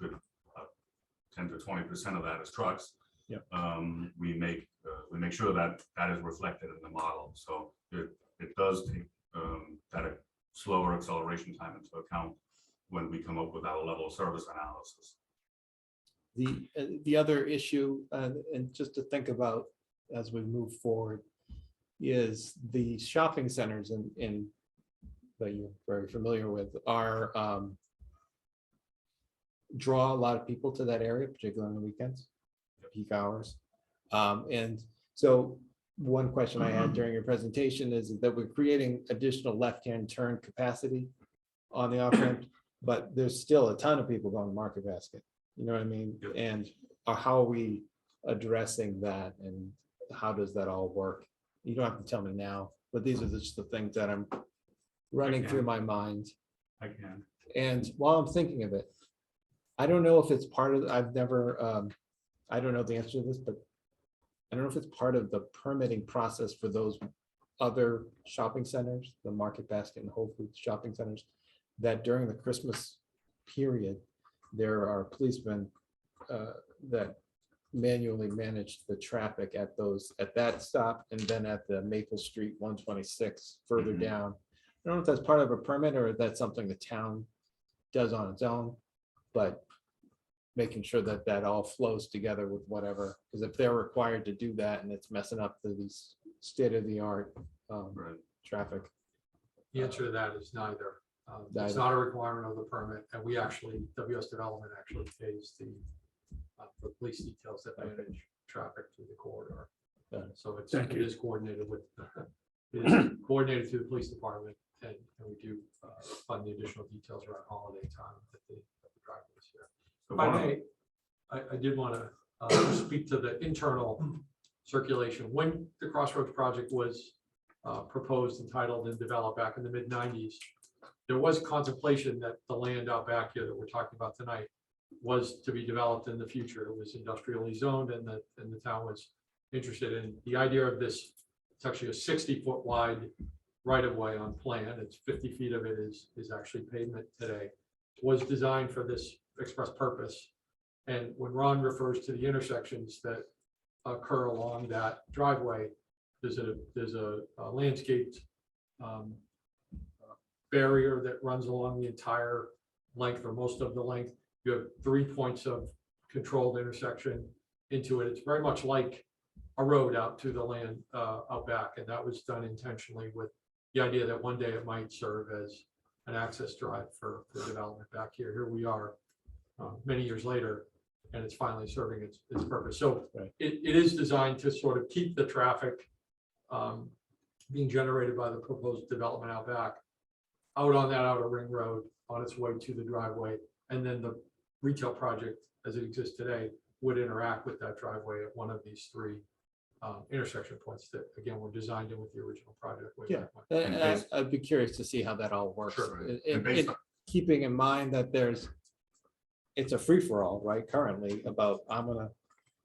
good 10 to 20% of that is trucks. Yep. We make sure that is reflected in the model. So it does take that slower acceleration time into account when we come up with our level of service analysis. The other issue, and just to think about as we move forward, is the shopping centers in that you're very familiar with are draw a lot of people to that area, particularly on the weekends, peak hours. And so one question I had during your presentation is that we're creating additional left-hand turn capacity on the off-ramp, but there's still a ton of people going to Market Basket. You know what I mean? Yep. And how are we addressing that, and how does that all work? You don't have to tell me now, but these are just the things that I'm running through my mind. I can. And while I'm thinking of it, I don't know if it's part of, I don't know the answer to this, but I don't know if it's part of the permitting process for those other shopping centers, the Market Basket and Whole Foods shopping centers, that during the Christmas period, there are policemen that manually manage the traffic at that stop and then at the Maple Street 126 further Mhm. down. I don't know if that's part of a permit or if that's something the town does on its own, but making sure that that all flows together with whatever, because if they're required to do that and it's messing up these state-of-the-art Right. traffic. The answer to that is neither. It's Neither. not a requirement of the permit, and we actually, WS Development actually pays the police details that manage traffic through the corridor. Got So it Thank you. is coordinated with, it is coordinated through the police department, and we do fund the additional details around holiday time at the driveways here. So If I one of- may, I did want to speak to the internal circulation. When the Crossroads project was proposed, entitled, and developed back in the mid-90s, there was contemplation that the land out back here that we're talking about tonight was to be developed in the future. It was industrially zoned, and the town was interested in the idea of this. It's actually a 60-foot wide right-of-way on plan. It's 50 feet of it is actually pavement today. Was designed for this express purpose. And when Ron refers to the intersections that occur along that driveway, there's a landscaped barrier that runs along the entire length or most of the length. You have 3 points of controlled intersection into it. It's very much like a road out to the land out back, and that was done intentionally with the idea that one day it might serve as an access drive for development back here. Here we are many years later, and it's finally serving its purpose. So Right. it is designed to sort of keep the traffic being generated by the proposed development out back, out on that outer ring road on its way to the driveway. And then the retail project as it exists today would interact with that driveway at one of these three intersection points that, again, were designed in with the original project. way Yeah. back when. And I'd be curious to see how that all works. Sure. Right. And And based and keeping in mind that it's a free-for-all, right, currently about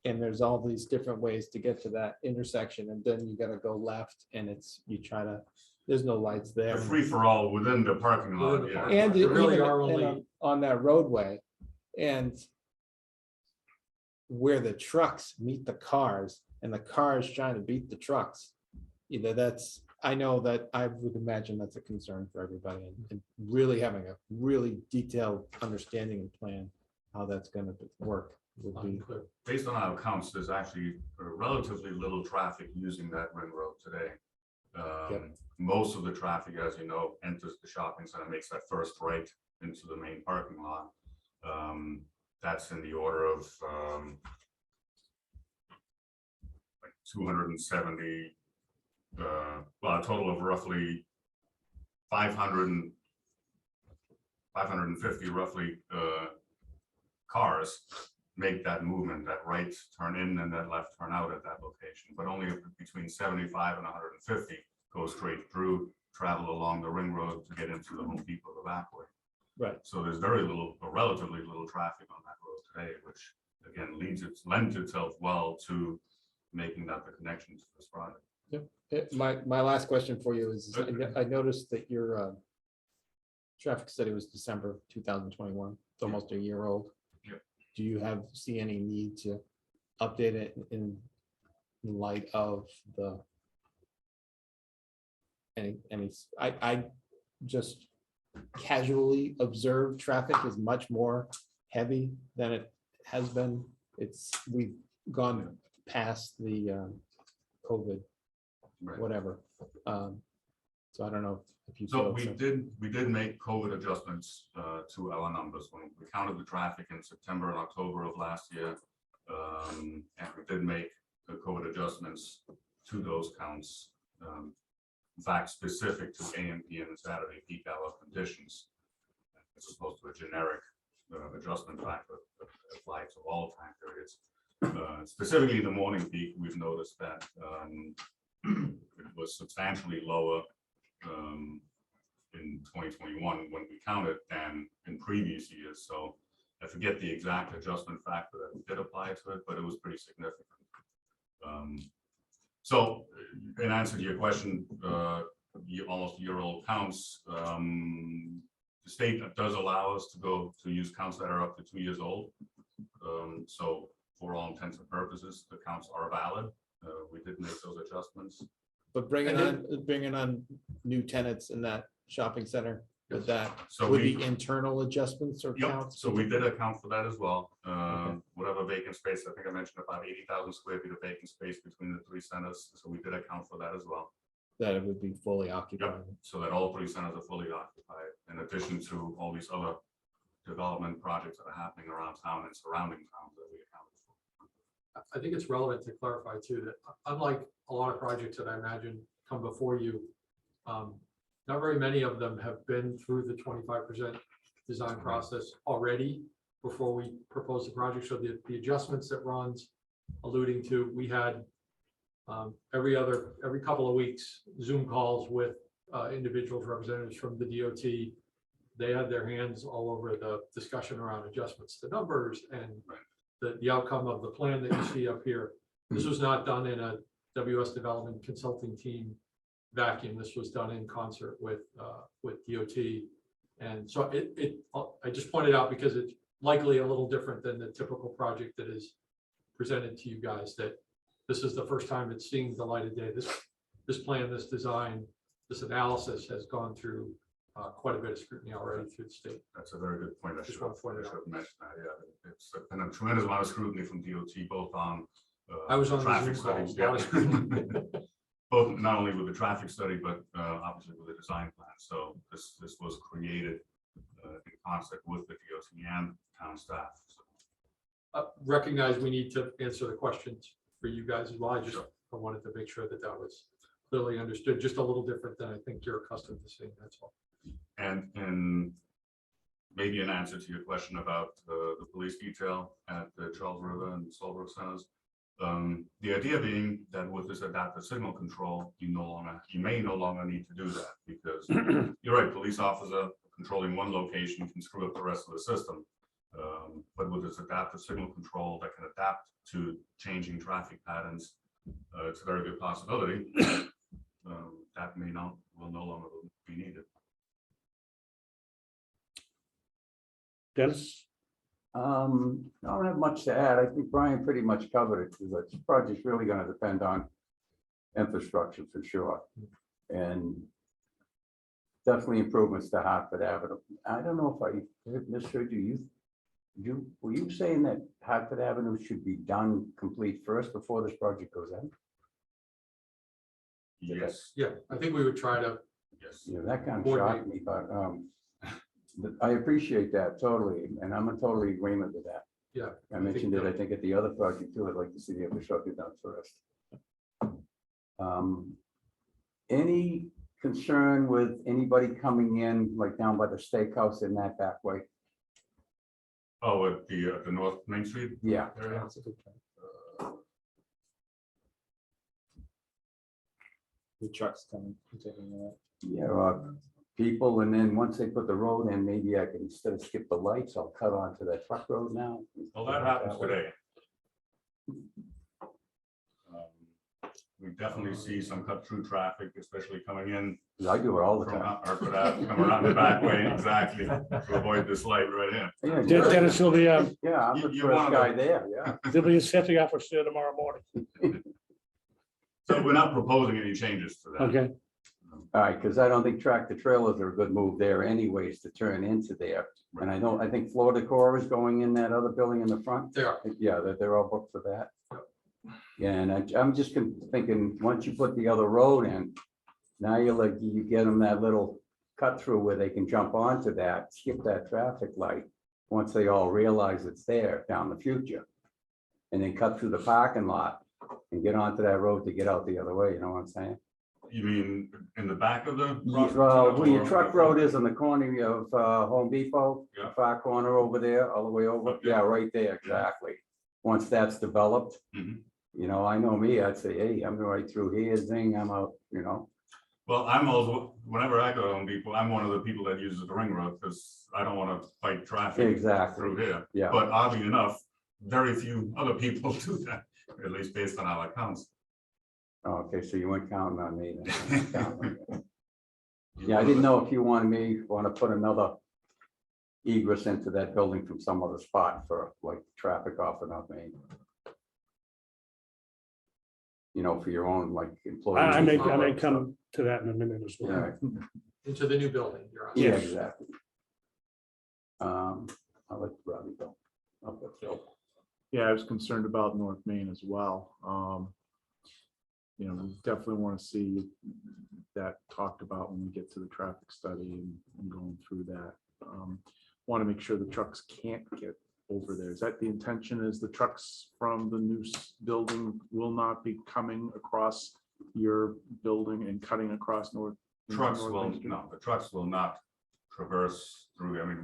and there's all these different ways to get to that intersection, and then you gotta go left, and there's no lights A there. free-for-all within the parking lot, Within the yeah. parking And There really even are and only- on that roadway, and where the trucks meet the cars, and the cars trying to beat the trucks, I know that I would imagine that's a concern for everybody, and really having a really detailed understanding and plan how that's gonna work would be. Unclear. Based on our accounts, there's actually relatively little traffic using that ring road today. Most of the traffic, as you know, enters the shopping center, makes that first right into the main parking lot. That's in the order of like 270, well, a total of roughly 550 roughly cars make that movement, that right turn in and that left turn out at that location, but only between 75 and 150 go straight through, travel along the ring road to get into the Home Depot the back way. Right. So there's very little, or relatively little traffic on that road today, which again lends itself well to making that the connection to this project. My last question for you is, I noticed that your traffic study was December 2021. It's almost a year old. Yep. Do you see any need to update it in light of I just casually observed traffic is much more heavy than it has been. We've gone past the COVID, Right. whatever. So I don't know if you. So feel we it's did make COVID adjustments to our numbers when we counted the traffic in September and October of last year. And we did make the COVID adjustments to those counts. In fact, specific to AM, PM, and Saturday peak hour conditions, as opposed to a generic adjustment factor that applied to all time periods. Specifically the morning peak, we've noticed that it was substantially lower in 2021 when we counted than in previous years. So I forget the exact adjustment factor that we did apply to it, but it was pretty significant. So in answer to your question, almost year-old counts, the state does allow us to use counts that are up to 2 years old. So for all intents and purposes, the counts are valid. We did make those adjustments. But bringing on new tenants in that shopping center with that, So with we, the internal adjustments or yep, counts? so we did account for that as well. Whatever vacant space, I think I mentioned about 80,000 square feet of vacant space between the 3 centers. So we did account for that as well. That it would be fully occupied. So that all 3 centers are fully occupied, in addition to all these other development projects that are happening around town and surrounding towns that we accounted for. I think it's relevant to clarify too, that unlike a lot of projects that I imagine come before you, not very many of them have been through the 25% design process already before we propose the project. So the adjustments that Ron's alluding to, we had every couple of weeks, Zoom calls with individuals, representatives from the DOT. They had their hands all over the discussion around adjustments to numbers and the outcome of the plan that you see up here. This was not done in a WS development consulting team vacuum. This was done in concert with DOT. And so I just pointed out because it's likely a little different than the typical project that is presented to you guys, that this is the first time it's seeing the light of day. This plan, this design, this analysis has gone through quite a bit of scrutiny already through the state. That's a very good point. I Just should want to point have it out. mentioned that. Yeah, it's been a tremendous amount of scrutiny from DOT, both on I was on the traffic Zoom calls, studies. a lot of scrutiny. Both not only with the traffic study, but obviously with the design plan. So this was created in concert with the DOT and town staff. So, Recognize we need to answer the questions for you guys as well. I wanted to make sure that was clearly understood, just a little different than I think you're accustomed to seeing, that's all. and maybe an answer to your question about the police detail at the Charles River and Solbrook centers. The idea being that with this adaptive signal control, you may no longer need to do that, because you're right, police officer controlling one location can screw up the rest of the system. But with this adaptive signal control that can adapt to changing traffic patterns, it's a very good possibility that will no longer be needed. Dennis? I don't have much to add. I think Brian pretty much covered it, because this project's really gonna depend on infrastructure for sure. And definitely improvements to Hartford Avenue. I don't know if I misheard you. Were you saying that Hartford Avenue should be done complete first before this project goes in? Yes, Yeah, I think we would try to, yes. Yeah, that kind of shocked me, but I appreciate that totally, and I'm in totally agreement with that. yeah. I mentioned it, I think, at the other project too. I'd like to see the infrastructure done first. Any concern with anybody coming in, like down by the steakhouse in that back way? Oh, at the North Main Street Yeah, area. The trucks coming, taking that. yeah, people, and then once they put the road in, maybe I can, instead of skip the lights, I'll cut onto that truck road now. Well, that happens today. We definitely see some cut through traffic, especially coming in I do it all the from time. Hartford Ave, come around the back way, exactly, to avoid this light right here. Yeah, Dennis, will be, yeah, I'm the You first wanna- guy there, yeah. there'll be a setting up for sale tomorrow morning. So we're not proposing any changes to that. Okay, All right, because I don't think tractor trailers are a good move there anyways to turn into there. And I think Florida Core is going in that other building in the front. They are. Yeah, they're all booked for that. Yeah, and I'm just thinking, once you put the other road in, now you get them that little cut through where they can jump onto that, skip that traffic light, once they all realize it's there down the future. And then cut through the parking lot and get onto that road to get out the other way, you know what I'm saying? You mean in the back of the? Well, where your or- truck road is on the corner of Home Depot, Yeah. far corner over there, all the way over, Okay. yeah, right there, exactly. Once that's developed, Mhm. you know, I know me, I'd say, hey, I'm right through here, zing, I'm out, you know. Well, I'm also, whenever I go to Home Depot, I'm one of the people that uses the ring road because I don't want to fight traffic Exactly. through here. Yeah. But oddly enough, very few other people do that, at least based on our accounts. Oh, okay, so you weren't counting on me then. Yeah, I didn't know if you want to put another egress into that building from some other spot for like traffic off and on Main. You know, for your own like employees. I may come to that in a minute as Yeah, well. right. Into the new building, you're on. Yeah, Yes. exactly. I'll let Robbie go. I'll let Phil. Yeah, I was concerned about North Main as well. You know, we definitely want to see that talked about when we get to the traffic study and going through that. Want to make sure the trucks can't get over there. Is that the intention, is the trucks from the new building will not be coming across your building and cutting across North? Trucks North will, Main Street? no, the trucks will not traverse through, I mean,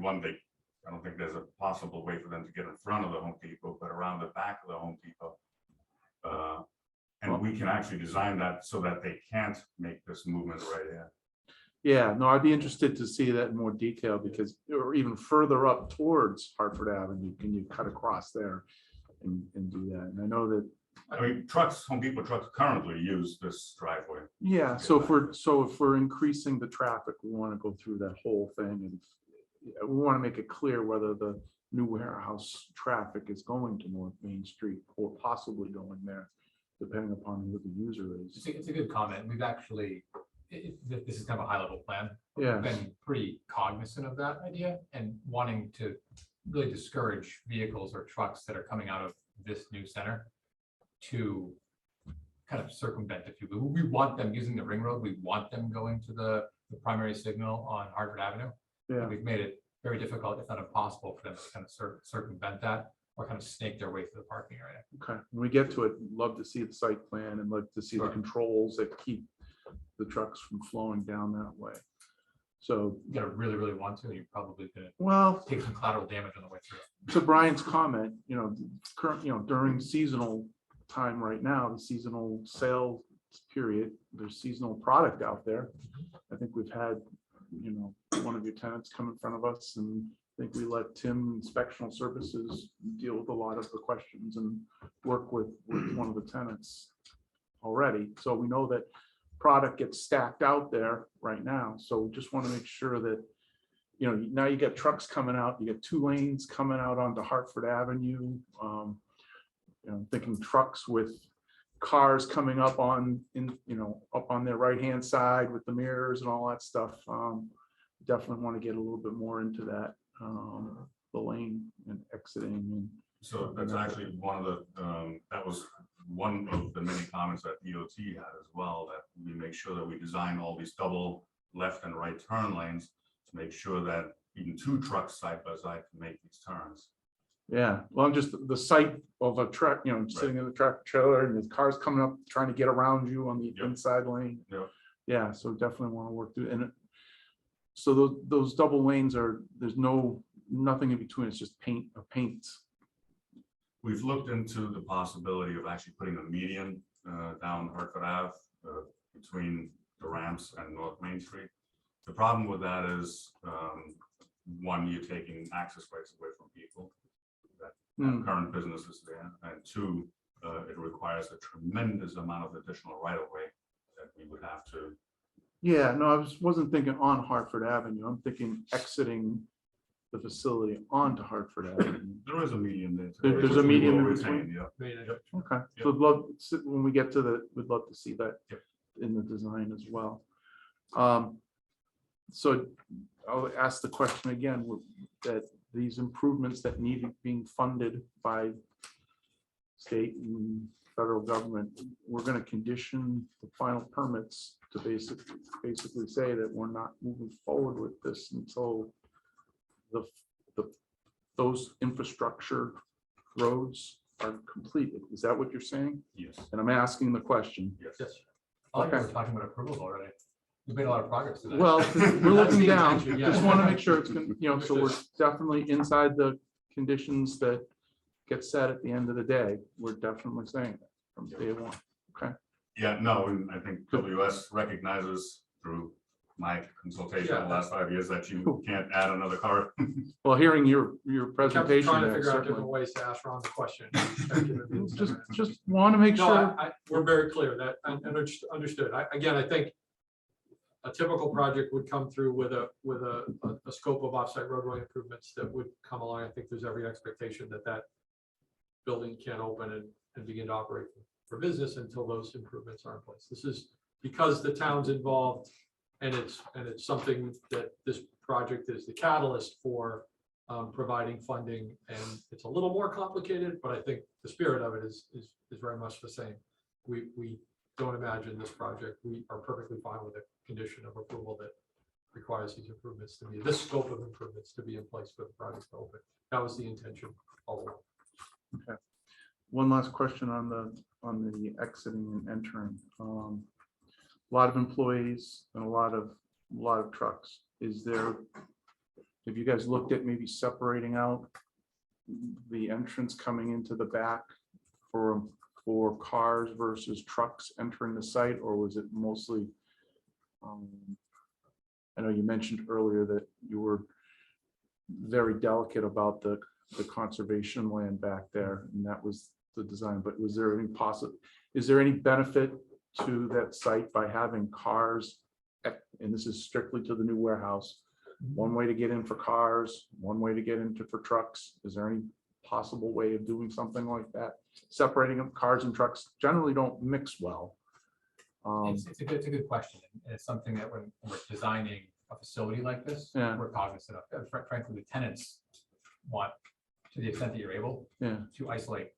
I don't think there's a possible way for them to get in front of the Home Depot, but around the back of the Home Depot. And we can actually design that so that they can't make this movement right here. Yeah, no, I'd be interested to see that in more detail because, or even further up towards Hartford Avenue, can you cut across there and do that? And I know that, I mean, trucks, Home Depot trucks currently use this driveway. yeah, so if we're increasing the traffic, we want to go through that whole thing and we want to make it clear whether the new warehouse traffic is going to North Main Street or possibly going there, depending upon who the user is. It's a good comment. We've actually, this is kind of a high level plan. Yeah. We've been pretty cognizant of that idea and wanting to really discourage vehicles or trucks that are coming out of this new center to kind of circumvent, if you will. We want them using the ring road. We want them going to the primary signal on Hartford Avenue. Yeah, We've made it very difficult, if not impossible, for them to kind of circumvent that or kind of snake their way through the parking area. okay. When we get to it, love to see the site plan and love to see the Sure. controls that keep the trucks from flowing down that way. So, You gotta really, really want to, you're probably gonna well, take some collateral damage on the way through. to Brian's comment, you know, current, you know, during seasonal time right now, the seasonal sales period, there's seasonal product out there. I think we've had, you know, one of your tenants come in front of us and I think we let Tim Inspectional Services deal with a lot of the questions and work with one of the tenants already. So we know that product gets stacked out there right now. So we just want to make sure that, you know, now you get trucks coming out, you get 2 lanes coming out onto Hartford Avenue. You know, thinking trucks with cars coming up on up on their right-hand side with the mirrors and all that stuff. Definitely want to get a little bit more into that, the lane and exiting and. So that's actually one of the, that was one of the many comments that DOT had as well, that we make sure that we design all these double left and right turn lanes to make sure that even 2 trucks side by side can make these turns. Yeah, well, I'm just the sight of a truck, you know, sitting in the tractor trailer and the cars coming up, trying to get around you on the Yep. inside lane. Yep. Yeah, so definitely want to work through and so those double lanes are, there's nothing in between. It's just paint. We've looked into the possibility of actually putting a median down Hartford Ave between the ramps and North Main Street. The problem with that is, one, you're taking access rights away from people that have current businesses there, and 2, it requires a tremendous amount of additional right of way that we would have to. Yeah, no, I wasn't thinking on Hartford Avenue. I'm thinking exiting the facility onto Hartford Avenue. There is a median there. There's a median in between. between? Yeah. Okay, Yep. so when we get to we'd love to see that Yep. in the design as well. So I'll ask the question again, that these improvements that need being funded by state and federal government, we're going to condition the final permits to basically say that we're not moving forward with this until those infrastructure roads are completed. Is that what you're saying? Yes. And I'm asking the question. Yes. Yes. I like Okay. we're talking about approvals already. We've made a lot of progress today. Well, we're looking down, That's the intention, yeah. just want to make sure it's, so we're definitely inside the conditions that get set at the end of the day. We're definitely saying that from day one. Yeah, no, and I think WS recognizes through my consultation in the last 5 years that you can't add another car. Well, hearing your Kept presentation. trying to there, figure out certainly- different ways to ask Ron the question. Just want to make No, sure. we're very clear that, and understood. Again, I think a typical project would come through with a scope of offsite roadway improvements that would come along. I think there's every expectation that that building can't open and begin to operate for business until those improvements are in place. This is because the town's involved, and it's something that this project is the catalyst for providing funding, and it's a little more complicated, but I think the spirit of it is very much the same. We don't imagine this project. We are perfectly fine with a condition of approval that requires these improvements to be, this scope of improvements to be in place for the project to open. That was the intention all along. Okay. One last question on the exiting and entering. A lot of employees and a lot of trucks. Have you guys looked at maybe separating out the entrance coming into the back for cars versus trucks entering the site, or was it mostly? I know you mentioned earlier that you were very delicate about the conservation land back there, and that was the design, but is there any benefit to that site by having cars, and this is strictly to the new warehouse, one way to get in for cars, one way to get into for trucks? Is there any possible way of doing something like that? Separating up cars and trucks generally don't mix well. It's a good question. And it's something that when we're designing a facility like this, Yeah. we're cognizant of. Frankly, the tenants want, to the extent that you're able, Yeah. to isolate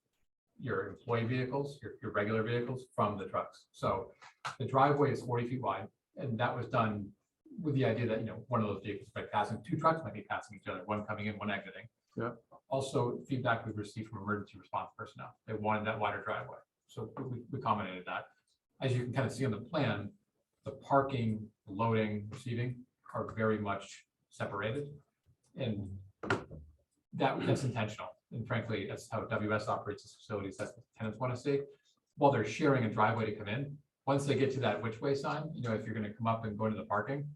your employee vehicles, your regular vehicles from the trucks. So the driveway is 40 feet wide, and that was done with the idea that, one of those vehicles might be passing, two trucks might be passing each other, one coming in, one exiting. Yeah. Also, feedback we've received from emergency response personnel. They wanted that wider driveway. So we accommodated that. As you can kind of see on the plan, the parking, loading, receiving are very much separated. And that's intentional. And frankly, that's how WS operates its facilities. That's what tenants want to see. While they're sharing a driveway to come in, once they get to that which way sign, if you're going to come up and go into the parking,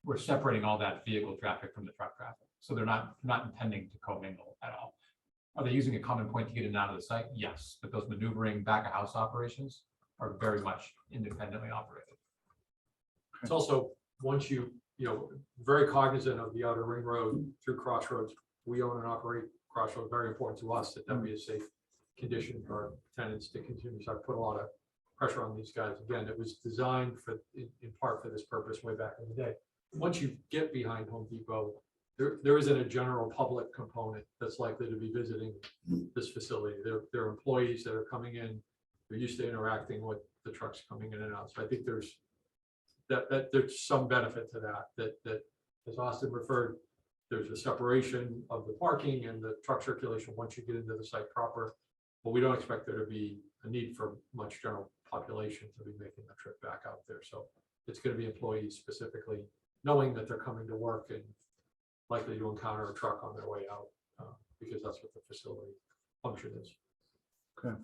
we're separating all that vehicle traffic from the truck traffic. So they're not intending to commingle at all. Are they using a common point to get in and out of the site? Yes, but those maneuvering back of house operations are very much independently operated. It's also, once very cognizant of the outer ring road through Crossroads. We own and operate Crossroads, very important to us that be a safe condition for our tenants to continue. So I put a lot of pressure on these guys. Again, it was designed in part for this purpose way back in the day. Once you get behind Home Depot, there isn't a general public component that's likely to be visiting this facility. There are employees that are coming in. They're used to interacting with the trucks coming in and out. So I think there's some benefit to that as Austin referred, there's a separation of the parking and the truck circulation once you get into the site proper. But we don't expect there to be a need for much general population to be making the trip back out there. So it's going to be employees specifically knowing that they're coming to work and likely to encounter a truck on their way out because that's what the facility function is. Okay.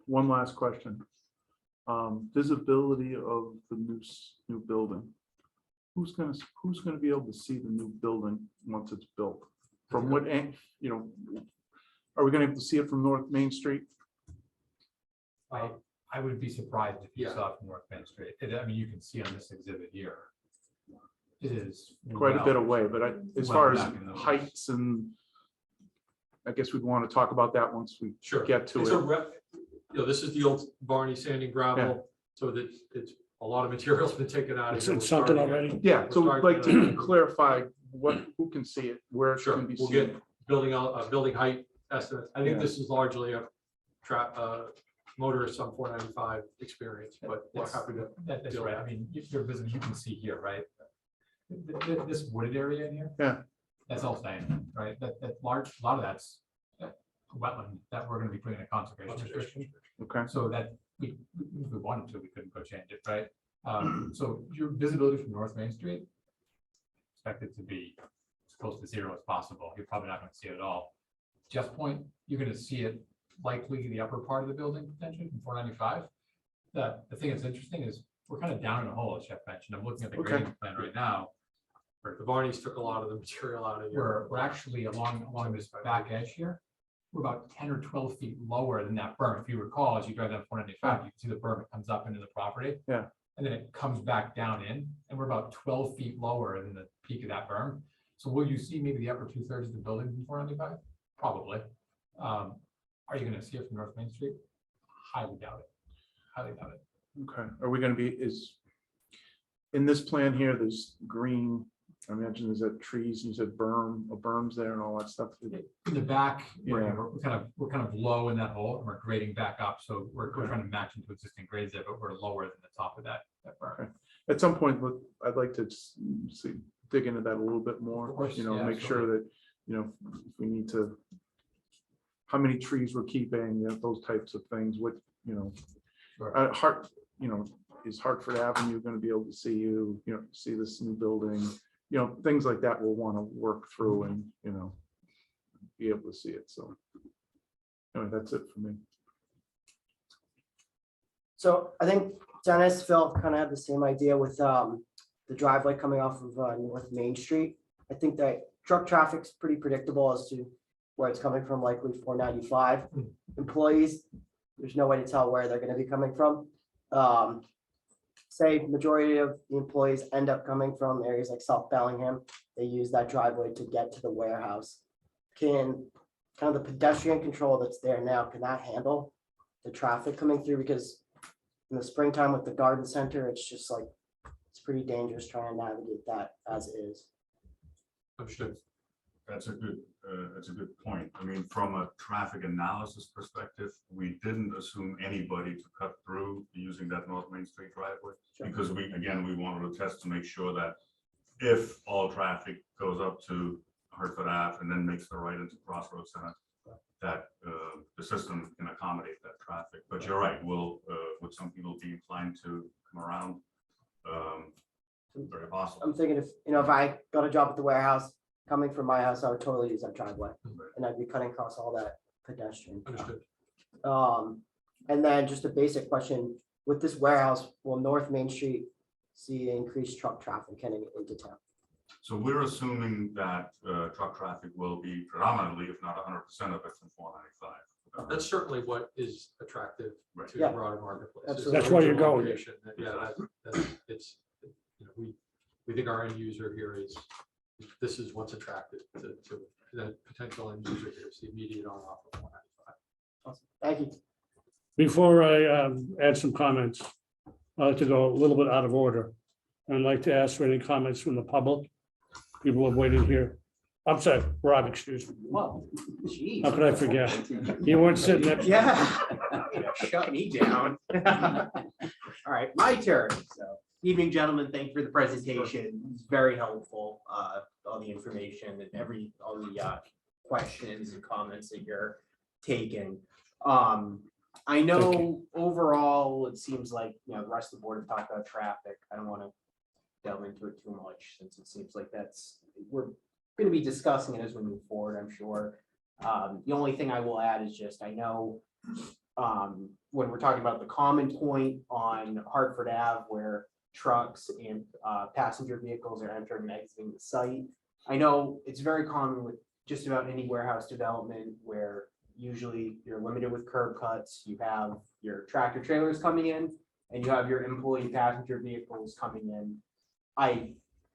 One last question. Visibility of the new building. Who's gonna be able to see the new building once it's built? From what end, are we gonna be able to see it from North Main Street? I would be surprised if you Yeah. saw it from North Main Street. You can see on this exhibit here. It is Quite a bit away, but as far as back in the woods. heights and I guess we'd want to talk about that once we Sure. get to It's it. this is the old Barney sanding gravel, so that it's a lot of material's been taken out. It's sunken already. Yeah, so We're we'd like starting to clarify who can see it, where it Sure, can be we'll seen. get building height estimates. I think Yeah. this is largely a motorist on 495 experience, but we're happy to. That's deal right. with I mean, you're visible, you can see here, right? This wooded area in here. Yeah. That's all staying, right? That large, a lot of that's wetland that we're gonna be putting in a conservation restriction. Okay, So that if we wanted to, we couldn't go change it, right? So your visibility from North Main Street expected to be as close to zero as possible. You're probably not gonna see it at all. Just Point, you're gonna see it likely the upper part of the building potentially from 495. The thing that's interesting is we're kind of down in a hole, as Jeff mentioned. I'm looking at the Okay. grading plan right now. The Barneys took a lot of the material out of here. We're actually along this back edge here. We're about 10 or 12 feet lower than that berm. If you recall, as you drive down 495, you can see the berm, it comes up into the property. Yeah. And then it comes back down in, and we're about 12 feet lower than the peak of that berm. So will you see maybe the upper 2/3 of the building from 495? Probably. Are you gonna see it from North Main Street? Highly doubt it. Highly doubt it. Okay, are we gonna be, in this plan here, there's green, I imagine there's that trees, you said berms there and all that stuff. In the back, Yeah. we're kind of low in that hole, and we're grading back up, so we're Okay. trying to match into existing grades there, but we're lower than the top of that berm. Okay. At some point, I'd like to dig into that a little bit more, Of course, yeah, make sure that, if we need to, how many trees we're keeping, those types of things, what, Sure. is Hartford Avenue gonna be able to see see this new building? Things like that we'll wanna work through and, be able to see it, so. Anyway, that's it for me. So I think Dennis, Phil kind of had the same idea with the driveway coming off of North Main Street. I think that truck traffic's pretty predictable as to where it's coming from, likely 495. Employees, there's no way to tell where they're going to be coming from. Say majority of the employees end up coming from areas like South Bellingham. They use that driveway to get to the warehouse. Can kind of the pedestrian control that's there now, can that handle the traffic coming through? Because in the springtime with the garden center, it's just like, it's pretty dangerous trying to navigate that as is. Understood. That's a good point. I mean, from a traffic analysis perspective, we didn't assume anybody to cut through using that North Main Street driveway. Sure. Because we wanted to test to make sure that if all traffic goes up to Hartford Ave and then makes the right into Crossroads Center, that the system can accommodate that traffic. But you're right, would some people be inclined to come around? Very possible. I'm thinking if I got a job at the warehouse, coming from my house, I would totally use that driveway. And I'd be cutting across all that pedestrian. Understood. And then just a basic question, with this warehouse, will North Main Street see increased truck traffic heading into town? So we're assuming that truck traffic will be predominantly, if not 100% of it, from 495. That's certainly what is attractive Right. to Yeah. the broader marketplace. Absolutely. That's why you're going. Location. Yeah, it's, we think our end user here this is what's attractive to the potential end user here, it's the immediate on off of 195. Awesome. Thank you. Before I add some comments, I'd like to go a little bit out of order. I'd like to ask for any comments from the public. People have waited here. I'm sorry, Rob, excuse me. Whoa, geez. How could I forget? You weren't sitting next. Yeah. Shut me down. All right, my turn. So, evening, gentlemen. Thank you for the presentation. It's very helpful. All the information and all the questions and comments that you're taking. I know overall, it seems like, the rest of the board have talked about traffic. I don't want to delve into it too much since it seems like we're going to be discussing it as we move forward, I'm sure. The only thing I will add is just, I know when we're talking about the common point on Hartford Ave where trucks and passenger vehicles are entering and exiting the site. I know it's very common with just about any warehouse development where usually you're limited with curb cuts, you have your tractor trailers coming in, and you have your employee passenger vehicles coming in. I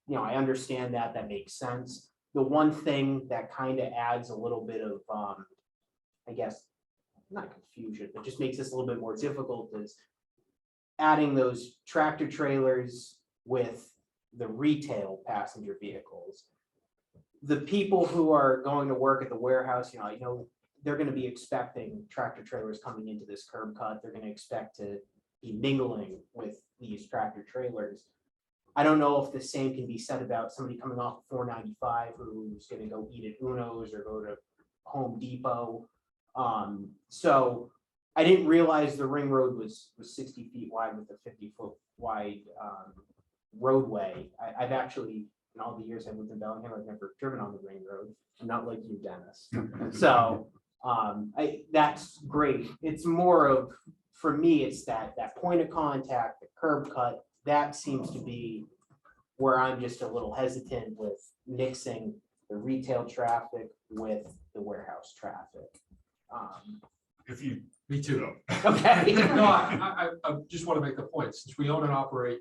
understand that makes sense. The one thing that kind of adds a little bit of, I guess, not confusion, but just makes this a little bit more difficult is adding those tractor trailers with the retail passenger vehicles. The people who are going to work at the warehouse, I know they're going to be expecting tractor trailers coming into this curb cut. They're going to expect to be mingling with these tractor trailers. I don't know if the same can be said about somebody coming off of 495 who's going to go eat at Uno's or go to Home Depot. So I didn't realize the ring road was 60 feet wide with a 50-foot wide roadway. I've actually, in all the years I've lived in Bellingham, I've never driven on the ring road. I'm not like you, Dennis. So that's great. It's more of for me, it's that point of contact, the curb cut, that seems to be where I'm just a little hesitant with mixing the retail traffic with the warehouse traffic. If you, Me too. Okay. No, I just want to make the point, since we own and operate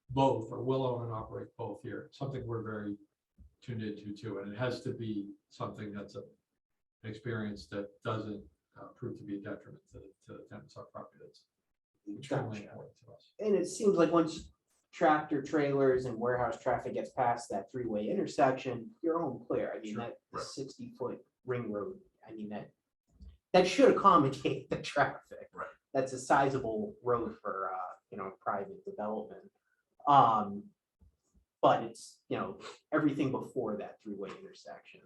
both, or will own and operate both here, something we're very tuned into too, and it has to be something that's an experience that doesn't prove to be a detriment to the tenants of our property. That's extremely Gotcha. important to us. And it seems like once tractor trailers and warehouse traffic gets past that three-way intersection, you're home clear. I mean, Sure, that right. 60-foot ring road, I mean, that should accommodate the traffic. Right. That's a sizable road for, private development. But it's, everything before that three-way intersection.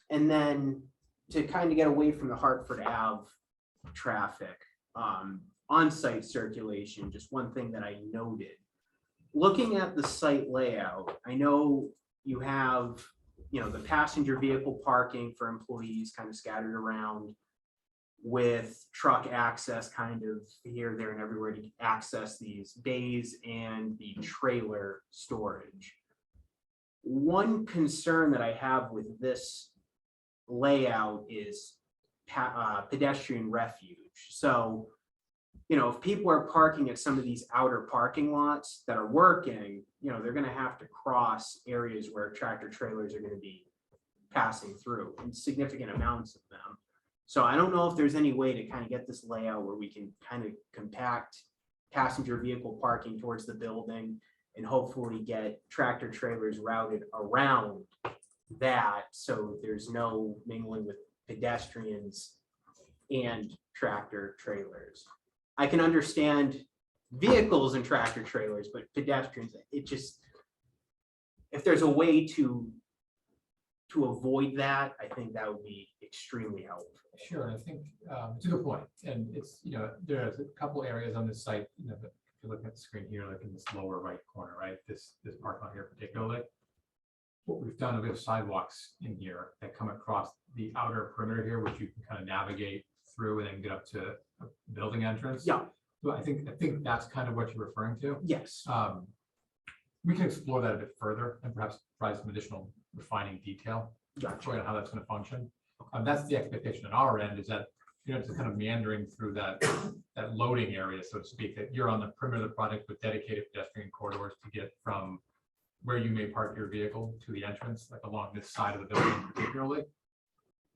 And then to kind of get away from the Hartford Ave traffic, on-site circulation, just one thing that I noted. Looking at the site layout, I know you have, the passenger vehicle parking for employees kind of scattered around with truck access kind of here, there, and everywhere to access these bays and the trailer storage. One concern that I have with this layout is pedestrian refuge. So, if people are parking at some of these outer parking lots that are working, they're going to have to cross areas where tractor trailers are going to be passing through, and significant amounts of them. So I don't know if there's any way to kind of get this layout where we can kind of compact passenger vehicle parking towards the building and hopefully get tractor trailers routed around that, so there's no mingling with pedestrians and tractor trailers. I can understand vehicles and tractor trailers, but pedestrians, it just, if there's a way to avoid that, I think that would be extremely helpful. Sure, I think it's a good point, and it's, there's a couple areas on this site, if you're looking at the screen here, like in this lower right corner, right, this parking lot here particularly. What we've done, we have sidewalks in here that come across the outer perimeter here, which you can kind of navigate through and then get up to a building entrance. Yeah. So I think that's kind of what you're referring to. Yes. We can explore that a bit further and perhaps provide some additional refining detail Gotcha. on how that's going to function. That's the expectation on our end, is that it's kind of meandering through that loading area, so to speak, that you're on the perimeter of the project with dedicated pedestrian corridors to get from where you may park your vehicle to the entrance, like along this side of the building particularly.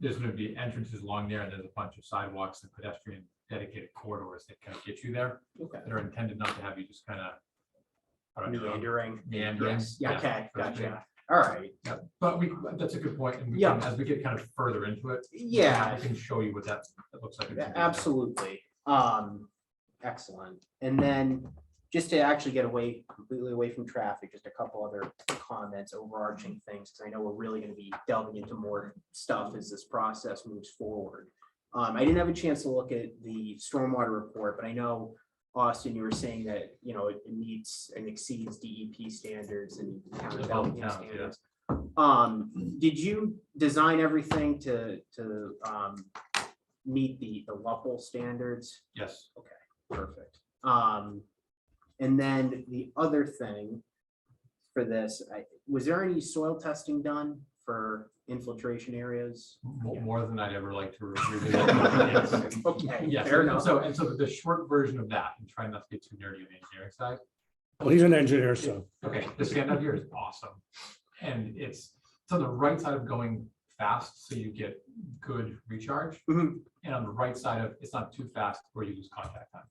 There's going to be entrances along there, and there's a bunch of sidewalks and pedestrian dedicated corridors that kind of get you there, Okay. that are intended not to have you just kind of Meandering. meandering. Yes. Yeah, okay, so to speak. gotcha. All right. Yeah, but that's a good point, and we Yeah. can, as we get kind of further into it, Yeah. I can show you what that looks like. in some detail. Absolutely. Excellent. And then just to actually get completely away from traffic, just a couple other comments, overarching things, because I know we're really going to be delving into more stuff as this process moves forward. I didn't have a chance to look at the stormwater report, but I know, Austin, you were saying that, it meets and exceeds DEP standards and town The development town, yeah. standards. Did you design everything to meet the LUPL standards? Yes. Perfect. And then the other thing for this, was there any soil testing done for infiltration areas? More than I'd ever like to revisit. Yes. Okay, Yes, fair and enough. so the short version of that, and trying not to get too nerdy on the engineering side. Well, he's an engineer, so. Okay, the standout here is awesome. And it's on the right side of going fast, so you get good recharge. Mhm. And on the right side of, it's not too fast where you lose contact time.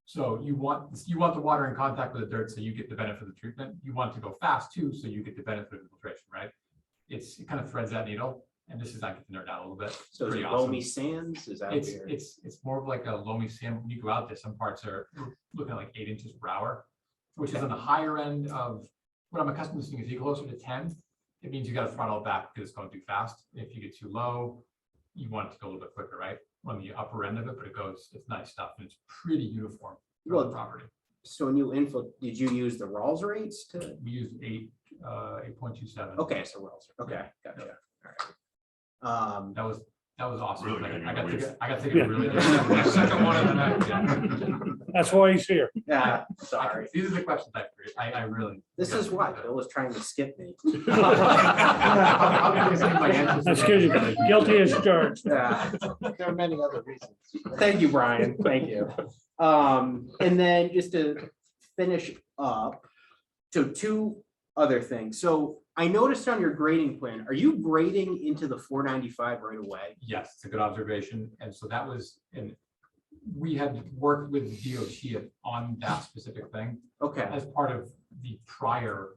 So you want the water in contact with the dirt, so you get the benefit of the treatment. You want it to go fast too, so you get the benefit of infiltration, right? It kind of threads that needle, and this is, I get to nerd out a little bit. So is Pretty it awesome. loamy sands? Is that It's weird? it's more of like a loamy sand. When you go out there, some parts are looking at like 8 inches per hour, which is on the higher end of what I'm accustomed to seeing. If you go closer to 10, it means you got to throttle back because it's going too fast. If you get too low, you want it to go a little bit quicker, right? On the upper end of it, but it's nice stuff, and it's pretty uniform throughout the property. So when you did you use the Rawls rates to? We used 8.27. Okay, so Rawls, okay, gotcha. All right. That That was awesome. Really Like, good I got to memories. get, I got to get a really good second one of the night. Yeah. That's why he's here. Yeah, sorry. These are the questions I really. This is why Bill was trying to skip me. Excuse me, guilty as charged. Yeah. There are many other reasons. Thank you, Brian. Thank you. And then just to finish up, so two other things. So I noticed on your grading plan, are you grading into the 495 right away? Yes, it's a good observation. And so that was, and we had worked with DOT on that specific thing Okay, as part of the prior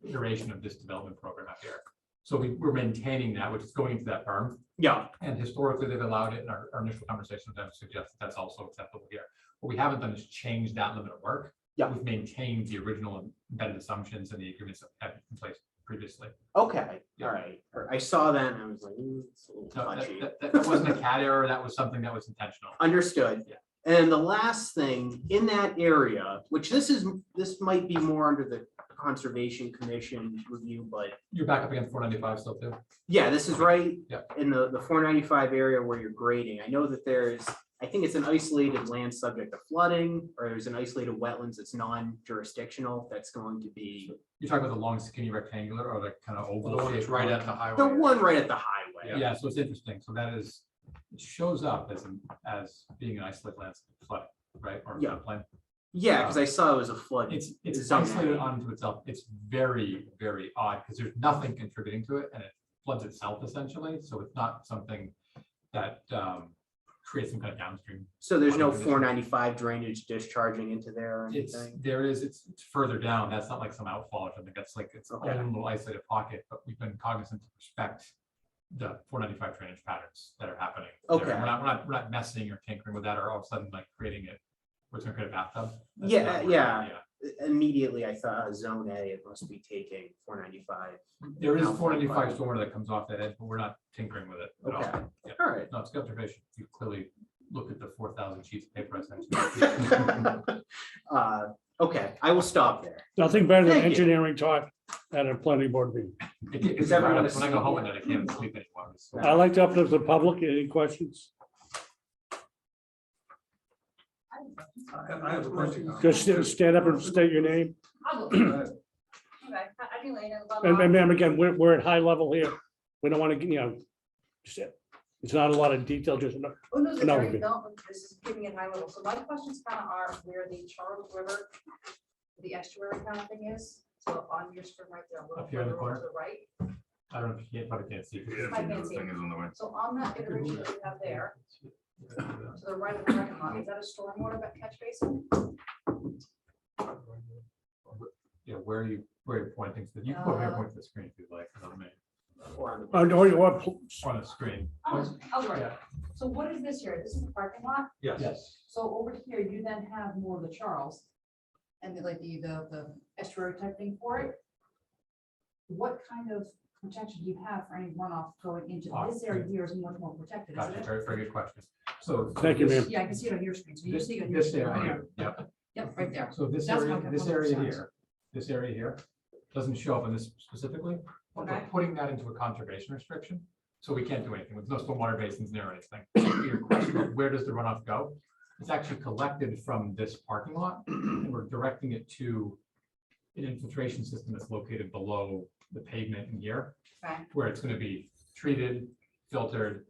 iteration of this development program up here. So we're maintaining that, which is going into that berm. yeah, And historically, they've allowed it, and our initial conversation with them suggests that that's also acceptable here. What we haven't done is change that limit of work. Yeah. We've maintained the original embedded assumptions and the agreements that have been in place previously. okay, Yeah. all right. I saw that and I was like, it's a little No, touchy. that wasn't a CAD error, that was something that was intentional. Understood. Yeah. And the last thing, in that area, which this might be more under the Conservation Commission review, but You're back up against 495 still too? yeah, this is right Yeah. in the 495 area where you're grading. I know that there's, I think it's an isolated land subject to flooding, or there's an isolated wetlands that's non-jurisdictional, that's going to be You're talking about the long skinny rectangular or the kind of oval? The one that's shaped right one? at the highway. the one right at the highway. Yeah, so it's interesting. So that is, it shows up as being an isolated landscape flooding, right? Or Yeah. floodplain. Yeah, because I saw it was a flood. It's zone. isolated onto itself. It's very, very odd because there's nothing contributing to it and it floods itself essentially. So it's not something that creates some kind of downstream. So there's no condition. 495 drainage discharging into there or It's, anything? it's further down. That's not like some outfall or something. That's like its Okay. own little isolated pocket, but we've been cognizant to respect the 495 drainage patterns that are happening. there. Okay. We're not messing or tinkering with that or all of a sudden like creating it. We're gonna create a bathtub. That's Yeah, not what we're yeah. doing, Immediately, I thought zone A, it must be taking 495. There is Outfall 495 pipe. stormwater that comes off that edge, but we're not tinkering with it at all. Okay, Yeah. all right. No, it's a good observation. You clearly look at the 4,000 sheets of paper I sent you. Okay, I will stop there. Nothing better than Thank you. engineering talk at a planning board meeting. It gets Does me everyone fired up. When I go see- home at night, I can't sleep anymore. So- I'd like to open up to the public. Any questions? I have a question. Just stand up and state your name. Okay, I can lay it. And ma'am, again, we're at high level here. We don't want to, it's not a lot of detail, just, Oh, no, No, sorry, okay. no, this is giving it high level. So my questions kind of are where the Charles River, the estuary kind of thing is. So on your screen right there, a little Up here in the further over corner? to the right. I don't know if you can't, probably can't see. Yeah, I can't the see. thing is on the way. So on that iteration that we have there, to the right of the parking lot, is that a stormwater catch basin? Yeah, where are you pointing to? You can go here and point to the screen if you'd like. I don't know. Or on the- On the screen. Oh, right. So what is this here? This is the parking lot? Yes. So over here, you then have more of the Charles and the estuary type thing for it. What kind of protection do you have for any runoff going into this area here is much more protected, isn't Gotcha. it? Very, very good question. So. Thank you, ma'am. Yeah, I can see it on your screen. So you This see it on your this screen. area right here, yep. Yep, right there. So this That's area, my this couple of area concerns. here, this area here, doesn't show up on this specifically. But we're Okay. putting that into a conservation restriction, so we can't do anything. There's no stormwater basins there or anything. Your question of where does the runoff go? It's actually collected from this parking lot, and we're directing it to an infiltration system that's located below the pavement in here, Okay. where it's gonna be treated, filtered,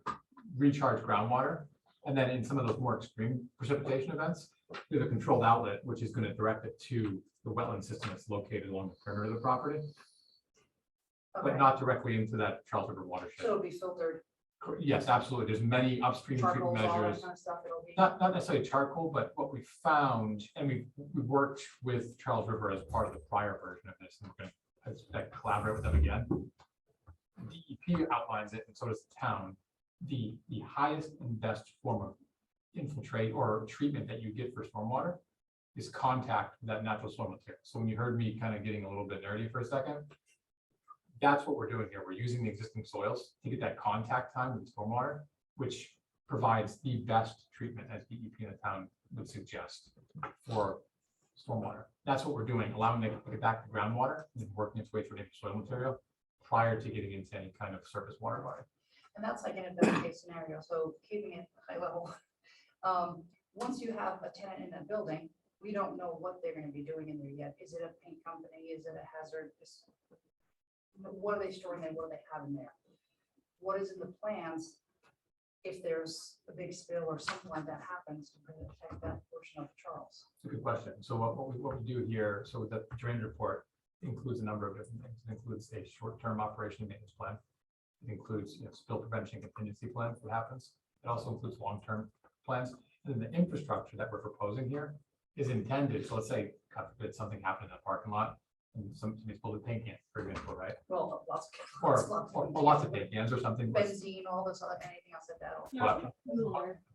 recharge groundwater. And then in some of those more extreme precipitation events, we have a controlled outlet, which is gonna direct it to the wetland system that's located along the perimeter of the property, but Okay. not directly into that Charles River So watershed. it'll be filtered, Yes, absolutely. There's many upstream treatment charcoal, all that measures. kind of stuff. It'll be. Not necessarily charcoal, but what we found, and we worked with Charles River as part of the prior version of this, and we're gonna I suspect collaborate with them again. DEP outlines it, and so does the town. The highest and best form of infiltrate or treatment that you get for stormwater is contact with that natural soil material. So when you heard me kind of getting a little bit nerdy for a second, that's what we're doing here. We're using the existing soils to get that contact time with stormwater, which provides the best treatment as DEP in the town would suggest for stormwater. That's what we're doing, allowing it to get back to groundwater and working its way through native soil material prior to getting into any kind of surface water body. And that's like in a best case scenario, so keeping it high level. Once you have a tenant in that building, we don't know what they're gonna be doing in there yet. Is it a paint company? Is it a hazard? What are they storing there? What do they have in there? What is in the plans if there's a big spill or something like that happens to protect that portion of Charles? It's a good question. So what we do here, so the drainage report includes a number of different things. It includes a short-term operation and maintenance plan. It includes, spill prevention contingency plan if it happens. It also includes long-term plans. And then the infrastructure that we're proposing here is intended, so let's say, God forbid, something happened in a parking lot and somebody's pulled a paint can, for example, right? Well, lots Or of lots of paint cans or something. benzene, all this other, anything else like that. But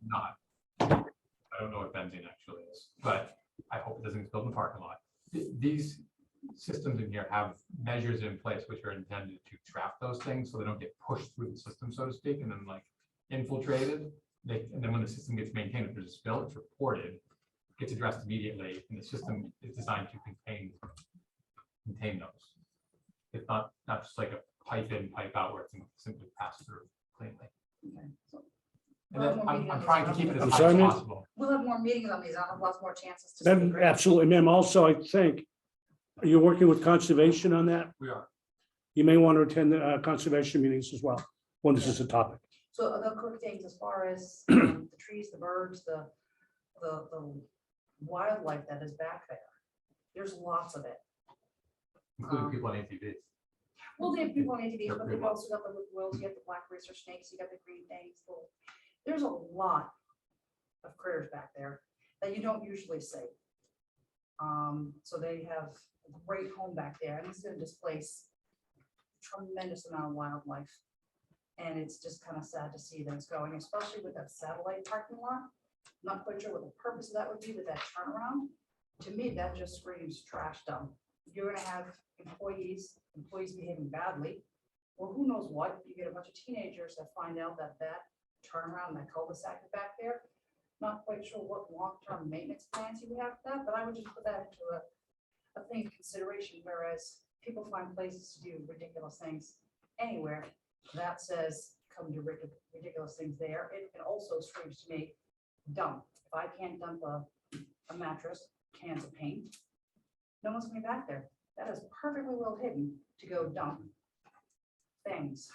not. I don't know what benzene actually is, but I hope it doesn't spill in the parking lot. These systems in here have measures in place which are intended to trap those things so they don't get pushed through the system, so to speak, and then like infiltrated. And then when the system gets maintained, if there's a spill, it's reported, gets addressed immediately, and the system is designed to contain those. It's not just like a pipe in, pipe out where it's simply passed through cleanly. Okay, so And then I'm trying to keep it as I'm high sorry, as ma'am? possible. we'll have more meetings on these. I'll have lots more chances to Then, speak. right? absolutely, ma'am. Also, I think you're working with conservation on that. We are. You may want to attend the conservation meetings as well, when this is a topic. So the quick things as far as the trees, the birds, the wildlife that is back there. There's lots of it. Including people on ATVs. Well, they have people on ATVs, They're but pretty they've also got the whippoorwills, you got the black racer snakes, you got the green things. There's a lot of critters back there that you don't usually see. So they have a great home back there, and it's gonna displace tremendous amount of wildlife. And it's just kind of sad to see that it's going, especially with that satellite parking lot. Not quite sure what the purpose of that would be with that turnaround. To me, that just screams trash dump. You're gonna have employees behaving badly, or who knows what, you get a bunch of teenagers that find out that turnaround, that cul-de-sac is back there. Not quite sure what long-term maintenance plans you have for that, but I would just put that into a thing of consideration, whereas people find places to do ridiculous things anywhere. That says, come do ridiculous things there. It also screams to me, dump. If I can't dump a mattress, cans of paint, no one's gonna be back there. That is perfectly well hidden to go dump things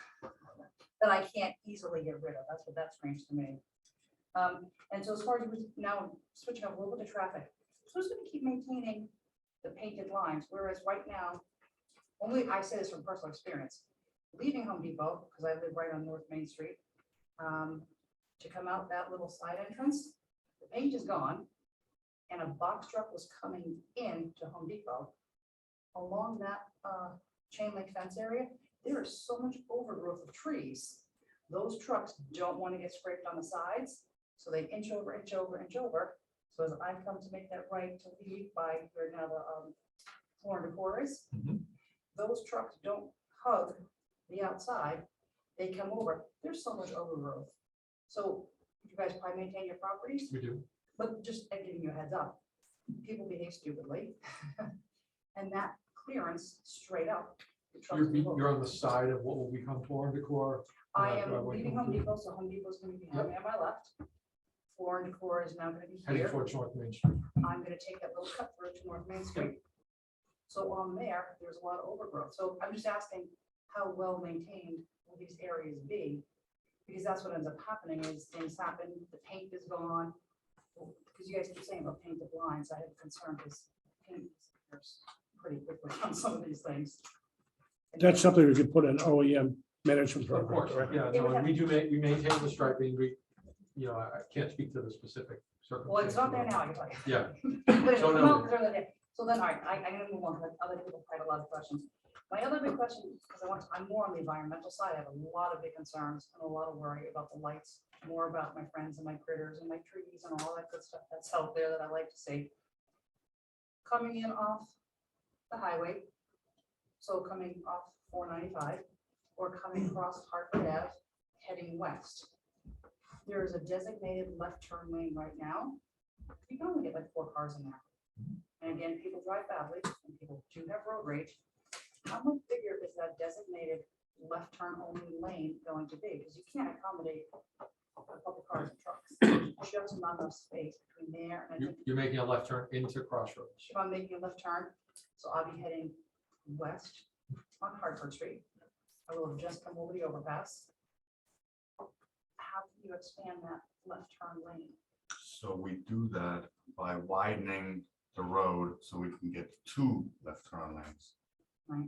that I can't easily get rid of. That's what that screams to me. And so as far as now switching up a little bit of traffic, so who's gonna keep maintaining the painted lines? Whereas right now, only I say this from personal experience, leaving Home Depot, because I live right on North Main Street, to come out that little side entrance, the paint is gone. And a box truck was coming in to Home Depot along that chain link fence area. There is so much overgrowth of trees. Those trucks don't want to get scraped on the sides, so they inch over, inch over, inch over. So as I come to make that right to leave by where now the floor and decor is, those trucks don't hug the outside. They come over. There's so much overgrowth. So you guys probably maintain your properties. We do. But just giving you a heads up, people behave stupidly. And that clearance straight up. the trucks will go. You're on the side of what will become Floor and Decor. I am driveway leaving comes Home in. Depot, so Home Depot's gonna be behind me on my left. Floor and Decor is now gonna be Heading here. towards North Main Street. I'm gonna take that little cut through to North Main Street. So on there's a lot of overgrowth. So I'm just asking, how well maintained will these areas be? Because that's what ends up happening is things happen, the paint is gone. Because you guys keep saying about painted lines, I have a concern because paint disappears pretty quickly on some of these things. That's something we could put in OEM management Of program. course, correct? yeah, It would no, have- we maintain the striping, I can't speak to the specific circumstances. Well, it's not there now, I can tell you. Yeah, But it's So come no. out, they're there. So then, all right, I'm gonna move on, because other people had a lot of questions. My other big question, because I'm more on the environmental side, I have a lot of big concerns and a lot of worry about the lights, more about my friends and my critters and my trees and all that good stuff that's out there that I like to see. Coming in off the highway, so coming off 495, or coming across Hartford Ave, heading west. There is a designated left turn lane right now. You can only get like 4 cars in there. And again, people drive badly and people do have road rage. How much bigger is that designated left turn only lane going to be? Because you can't accommodate a couple cars and trucks. Just not enough space between there and I think You're making a left turn into Crossroads. if I'm making a left turn, so I'll be heading west on Hartford Street. I will have just come over the overpass. How can you expand that left turn lane? So we do that by widening the road so we can get 2 left turn lanes. Right?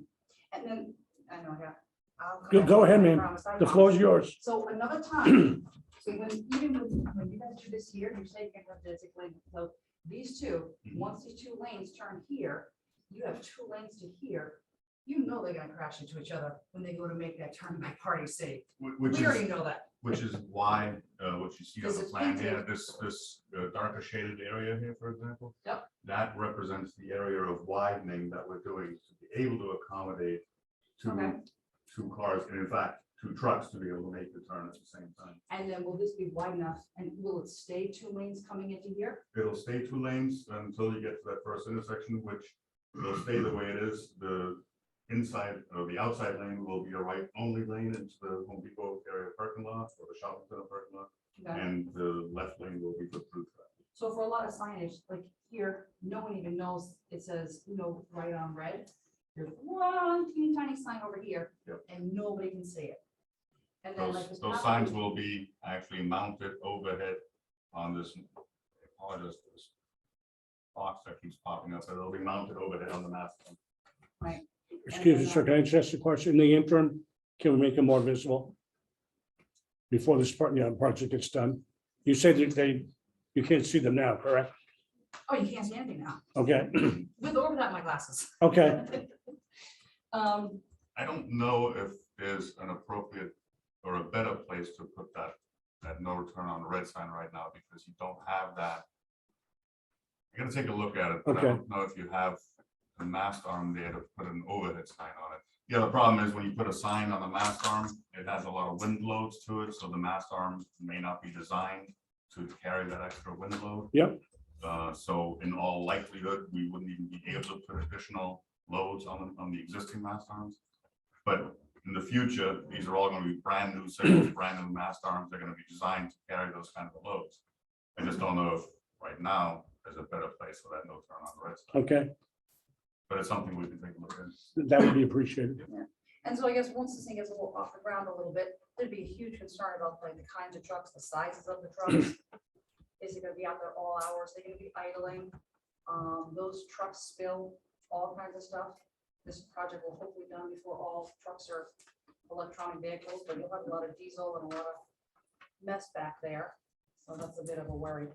And then, I know, yeah. I'll come Go back go to ahead, that, I ma'am. promise, I The floor is promise. yours. So another time, so when you guys do this here, you say you can have designated, so these two, Mhm. once these 2 lanes turn here, you have 2 lanes to here. You know they're gonna crash into each other when they go to make that turn by Party City. Which We already is, know that. which is why, what you see on This the is plan here, painted. this darker shaded area here, for example. Yep. That represents the area of widening that we're doing to be able to accommodate Okay. two cars, and in fact, 2 trucks to be able to make the turn at the same time. And then will this be wide enough and will it stay 2 lanes coming into here? It'll stay 2 lanes until you get to that first intersection, which will stay the way it is. The inside or the outside lane will be a right only lane into the Home Depot area parking lot or the shopping center parking lot. Okay. And the left lane will be for through traffic. So for a lot of signage, like here, no one even knows it says, right on red. There's one teeny tiny sign over here. Yep. And nobody can see it. And then like this. Those signs will be actually mounted overhead on this. I apologize for this box that keeps popping up, but it'll be mounted overhead on the mast. Right. Excuse me, sir, can I just ask a question? In the interim, can we make them more visible? Before this project gets done? You said that you can't see them now, correct? Oh, you can't see anything now. Okay, With or without my glasses. okay. I don't know if there's an appropriate or a better place to put that no return on the red sign right now, because you don't have that. I gotta take a look at it, but I Okay. don't know if you have the mast arm there to put an overhead sign on it. The other problem is when you put a sign on the mast arm, it has a lot of wind loads to it, so the mast arm may not be designed to carry that extra wind load. Yep. So in all likelihood, we wouldn't even be able to put additional loads on the existing mast arms. But in the future, these are all going to be brand new sails, brand new mast arms. They're going to be designed to carry those kind of loads. I just don't know if right now there's a better place for that no turn on the red sign. Okay, But it's something we can take a look at. that would be appreciated. And so I guess once this thing gets a little off the ground a little bit, there'd be a huge concern about like the kinds of trucks, the sizes of the trucks. Is it gonna be out there all hours? They're gonna be idling. Those trucks spill all kinds of stuff. This project will hopefully be done before all trucks are electronic vehicles, but you'll have a lot of diesel and a lot of mess back there. So that's a bit of a worry.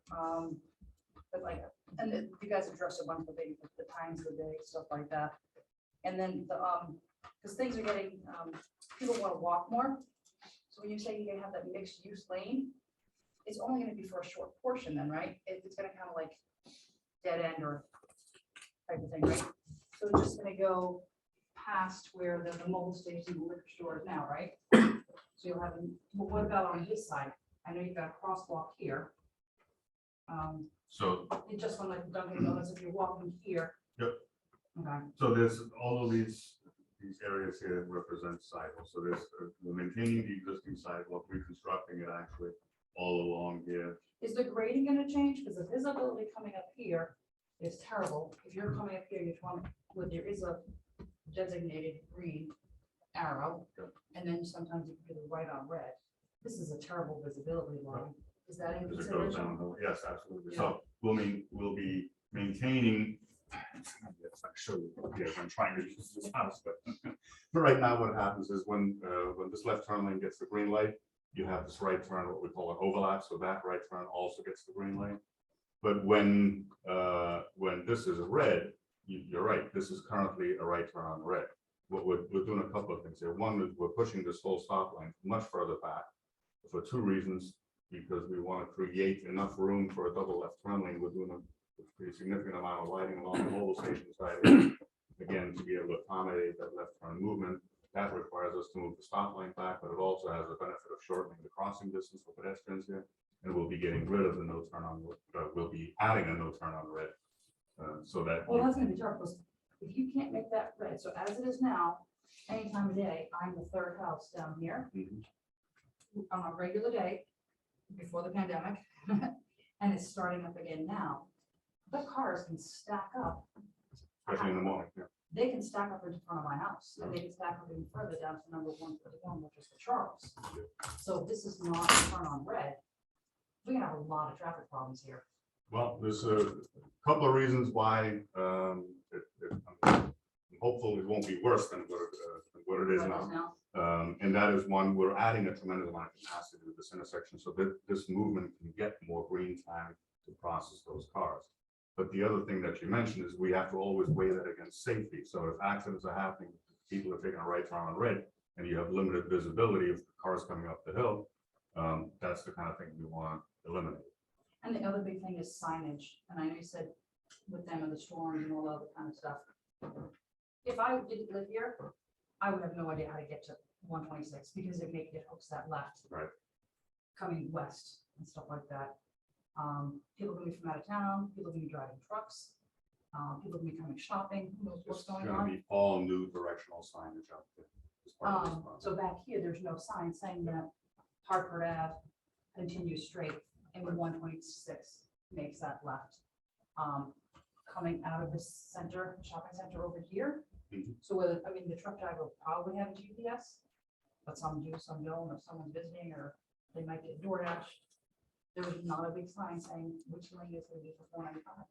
But like, and then you guys addressed a bunch of the times of the day, stuff like that. And then the, because things are getting, people want to walk more. So when you say you're gonna have that mixed use lane, it's only gonna be for a short portion then, right? It's gonna kind of like dead end or type of thing, right? So it's just gonna go past where the mobile station, the liquor store is now, right? So you'll have, well, what about on his side? I know you've got a crosswalk here. So, You just want like Dunkin' Donuts, if you're walking here. Yep. Okay. so there's all of these areas here represent sidewalks. So there's we're maintaining the existing sidewalk, reconstructing it actually all along here. Is the grading gonna change? Because the visibility coming up here is terrible. If you're coming up here, you're trying, well, there is a designated green arrow. And then sometimes you can do the right on red. This is a terrible visibility line. Is that in As it goes consideration? downhill, yes, absolutely. So we'll be maintaining. Yes, I show you, yes, I'm trying to use this house, but right now what happens is when this left turn lane gets the green light, you have this right turn, what we call an overlap, so that right turn also gets the green light. But when this is red, you're right, this is currently a right turn on red. What we're doing a couple of things here. One is we're pushing this whole stop line much further back for 2 reasons. Because we want to create enough room for a double left turn lane. We're doing a pretty significant amount of lighting along the mobile station side. Again, to be able to accommodate that left turn movement, that requires us to move the stop line back, but it also has the benefit of shortening the crossing distance for pedestrians here. And we'll be getting rid of the no turn on, we'll be adding a no turn on red. So that, Well, that's gonna be tough, because if you can't make that red, so as it is now, any time of day, I'm the third house down here Mhm. on a regular day before the pandemic. And it's starting up again now. The cars can stack up. Especially in the morning, yeah. They can stack up in front of my house, and they can stack up even further down to number 141, which is the Charles. So if this is not turn on red, we have a lot of traffic problems here. Well, there's a couple of reasons why, I'm hopeful it won't be worse than what it is Right now. now. And that is one, we're adding a tremendous amount of capacity to this intersection, so that this movement can get more green time to process those cars. But the other thing that you mentioned is we have to always weigh that against safety. So if accidents are happening, people are taking a right turn on red, and you have limited visibility of cars coming up the hill, that's the kind of thing we want to eliminate. And the other big thing is signage, and I know you said with them and the storms and all that kind of stuff. If I didn't live here, I would have no idea how to get to 126 because it hooks that left. Right. Coming west and stuff like that. People gonna be from out of town, people gonna be driving trucks, people gonna be coming shopping, who knows what's It's going gonna on. be all new directional signage out there as part of this project. So back here, there's no sign saying that Hartford Ave continues straight and 126 makes that left. Coming out of the center, shopping center over here. Mhm. So whether, I mean, the truck driver will probably have a GPS, but some do, some don't, or someone's visiting, or they might get DoorDash. There is not a big sign saying which lane is going to be for 495.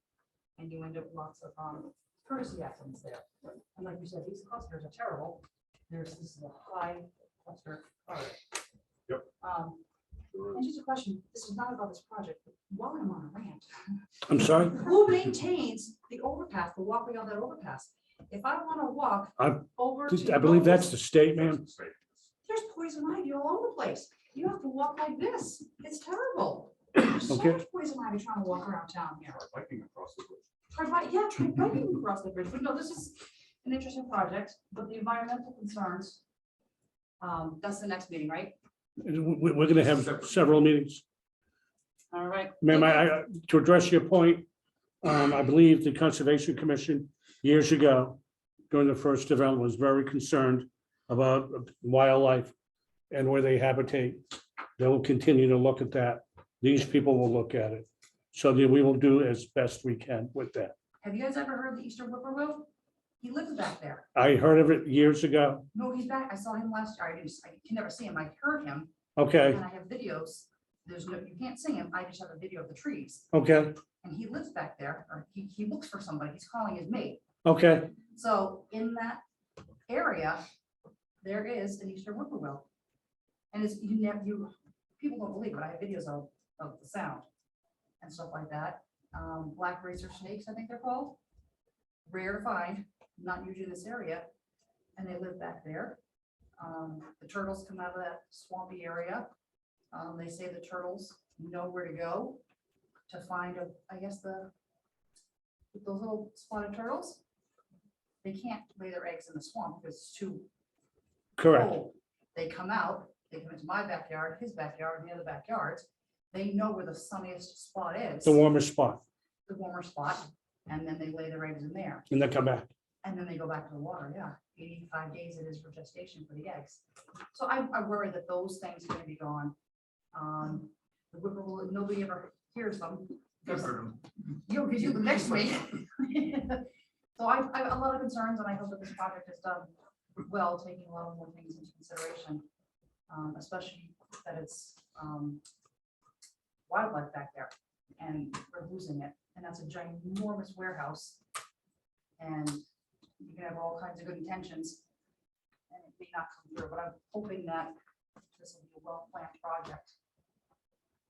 And you end up with lots of courtesy accidents there. And like you said, these clusters are terrible. This is a high cluster. Yep. And just a question, this is not about this project, but while I'm on a rant, I'm sorry? who maintains the overpass, the walkway on that overpass? If I want to walk over to. I believe that's the Lowe's, state, ma'am. there's poison ivy all over the place. You have to walk like this. It's terrible. There's so Okay. much poison ivy trying to walk around town here. Biking across the bridge. Try biking across the bridge. But no, this is an interesting project, but the environmental concerns. That's the next meeting, right? We're gonna have several meetings. All right. Ma'am, to address your point, I believe the Conservation Commission years ago, during the first development, was very concerned about wildlife and where they habitate. They will continue to look at that. These people will look at it. So that we will do as best we can with that. Have you guys ever heard the Eastern Whippoorwill? He lives back there. I heard of it years ago. No, he's back. I saw him last year. I can never see him. I heard him Okay, and I have videos. There's no, you can't see him. I just have a video of the trees. okay, And he lives back there, or he looks for somebody. He's calling his mate. okay. So in that area, there is an Eastern Whippoorwill. And it's, people don't believe it. I have videos of the sound and stuff like that. Black racer snakes, I think they're called. Rare to find, not usually in this area, and they live back there. The turtles come out of that swampy area. They say the turtles know where to go to find, I guess, those little spotted turtles. They can't lay their eggs in the swamp because it's too Correct. cold. They come out, they come into my backyard, his backyard, and the other backyards. They know where the sunniest spot is, The warmer spot, the warmer spot, and then they lay their eggs in there. and then come back. And then they go back to the water, yeah. 85 days it is for gestation for the eggs. So I worry that those things are gonna be gone. The whippoorwill, nobody ever hears them. Because you live next to me. So I have a lot of concerns, and I hope that this project is done well, taking a lot of more things into consideration. Especially that it's wildlife back there, and we're losing it. And that's a ginormous warehouse. And you can have all kinds of good intentions, and it may not come through, but I'm hoping that this will be a well-planned project.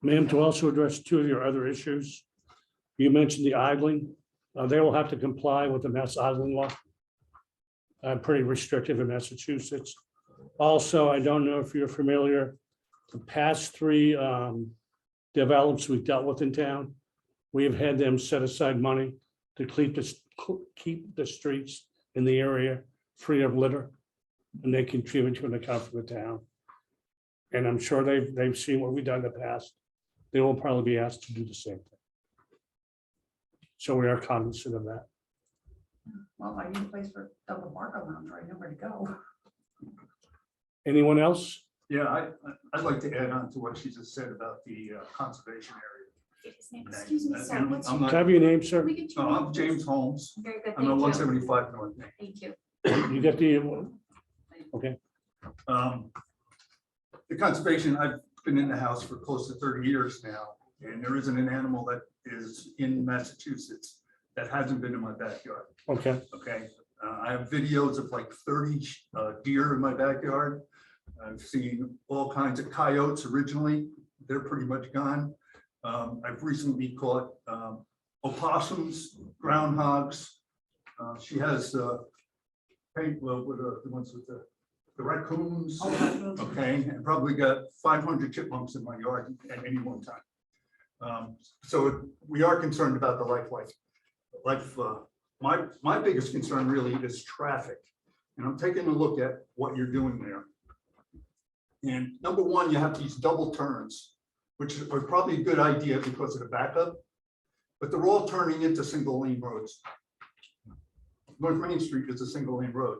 Ma'am, to also address two of your other issues, you mentioned the idling. They will have to comply with the Mass idling law. Pretty restrictive in Massachusetts. Also, I don't know if you're familiar, the past three developments we've dealt with in town, we have had them set aside money to keep the streets in the area free of litter, and they contribute to an account for the town. And I'm sure they've seen what we've done in the past. They will probably be asked to do the same thing. So we are cognizant of that. Well, if I need a place for double market lounge, I know where to go. Anyone else? Yeah, I'd like to add on to what she just said about the conservation area. Excuse me, sir, what's I'm your? Can I have your name, sir? Can we get your No, name, I'm please? James Holmes. Very good, I'm at thank you. 175 North Main. Thank you. You get the, okay, The conservation, I've been in the house for close to 30 years now, and there isn't an animal that is in Massachusetts that hasn't been in my backyard, okay. okay? I have videos of like 30 deer in my backyard. I've seen all kinds of coyotes originally. They're pretty much gone. I've recently caught opossums, groundhogs. She has well, with the ones with the raccoons. Oh, raccoons. Okay, and probably got 500 chipmunks in my yard at any one time. So we are concerned about the life. My biggest concern really is traffic. And I'm taking a look at what you're doing there. And number one, you have these double turns, which are probably a good idea because of the backup, but they're all turning into single lane roads. North Main Street is a single lane road.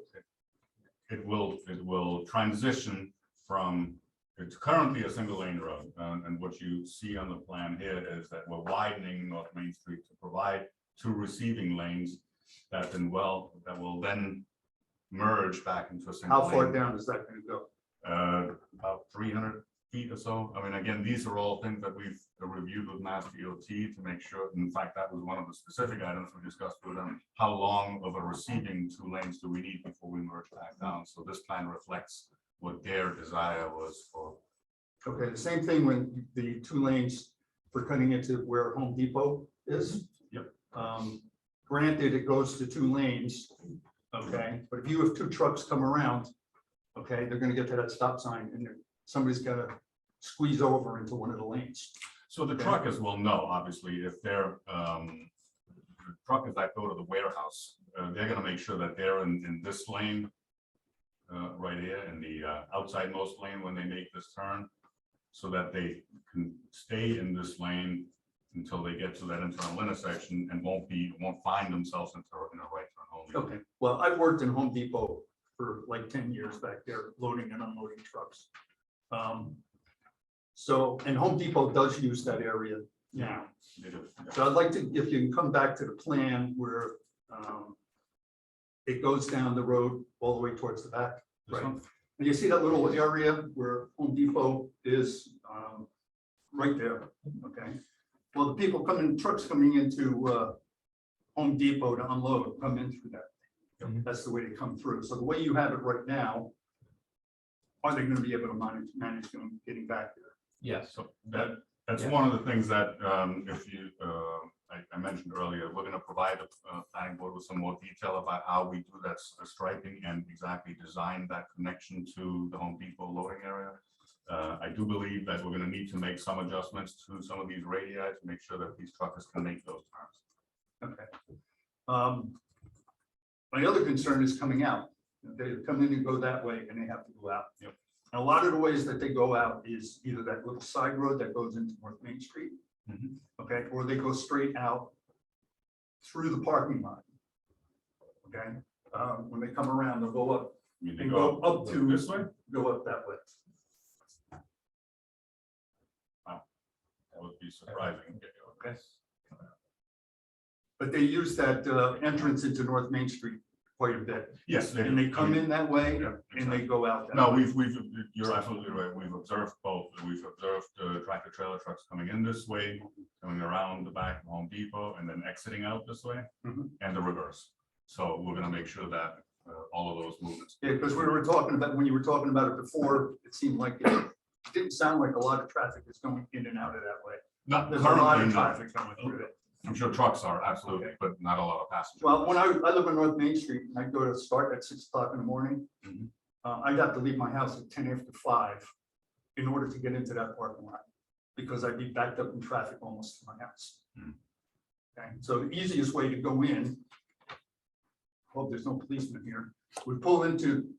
It will transition from, it's currently a single lane road. And what you see on the plan here is that we're widening North Main Street to provide two receiving lanes that will then merge back into a single How far lane. down is that going to go? About 300 feet or so. I mean, again, these are all things that we've reviewed with Mass DOT to make sure. In fact, that was one of the specific items we discussed with them. How long of a receiving two lanes do we need before we merge back down? So this plan reflects what their desire was for. Okay, the same thing when the two lanes for cutting into where Home Depot is. Yep. Granted, it goes to two lanes, okay, but if you have two trucks come around, okay, they're gonna get to that stop sign and somebody's gotta squeeze over into one of the lanes. So the truckers will know, obviously, if they're, the truckers that go to the warehouse, they're gonna make sure that they're in this lane right here, in the outsidemost lane when they make this turn, so that they can stay in this lane until they get to that internal intersection and won't find themselves in a right turn only. Okay, well, I've worked in Home Depot for like 10 years back there, loading and unloading trucks. So, and Home Depot does use that area now. They do, yeah. So I'd like to, if you can come back to the plan where it goes down the road all the way towards the back. This Right. one? And you see that little area where Home Depot is right there, okay? Well, the people coming, trucks coming into Home Depot to unload, come in through that. That's the way they come through. So the way you have it right now, are they gonna be able to manage them getting back there? Yes. So that's Yeah. one of the things that, if you, I mentioned earlier, we're gonna provide a planning board with some more detail about how we do that striping and exactly design that connection to the Home Depot loading area. I do believe that we're gonna need to make some adjustments to some of these radii to make sure that these truckers can make those turns. Okay. My other concern is coming out. They come in and go that way and they have to go out. Yep. And a lot of the ways that they go out is either that little side road that goes into North Main Street. Mhm. Okay, or they go straight out through the parking lot. Okay, when they come around, they'll go up, I mean, they and go go up to, this way, go up that way. that would be surprising. Okay. But they use that entrance into North Main Street quite a bit. Yes. And they come in that way Yeah, and they go out. that No, way. you're absolutely right. We've observed both. We've observed tractor trailer trucks coming in this way, coming around the back of Home Depot and then exiting out this way, Mhm. and the reverse. So we're gonna make sure that all of those movements. Yeah, because we were talking about, when you were talking about it before, it seemed like it didn't sound like a lot of traffic is going in and out of that way. Not There's a lot currently, of no. traffic going through it. I'm sure trucks are absolutely, Okay. but not a lot of passengers. Well, when I live on North Main Street, and I go to start at 6 o'clock in the morning. Mhm. I'd have to leave my house at 10 after 5 in order to get into that parking lot, because I'd be backed up in traffic almost to my house. Mhm. Okay, so the easiest way to go in, hope there's no policeman here, we pull into,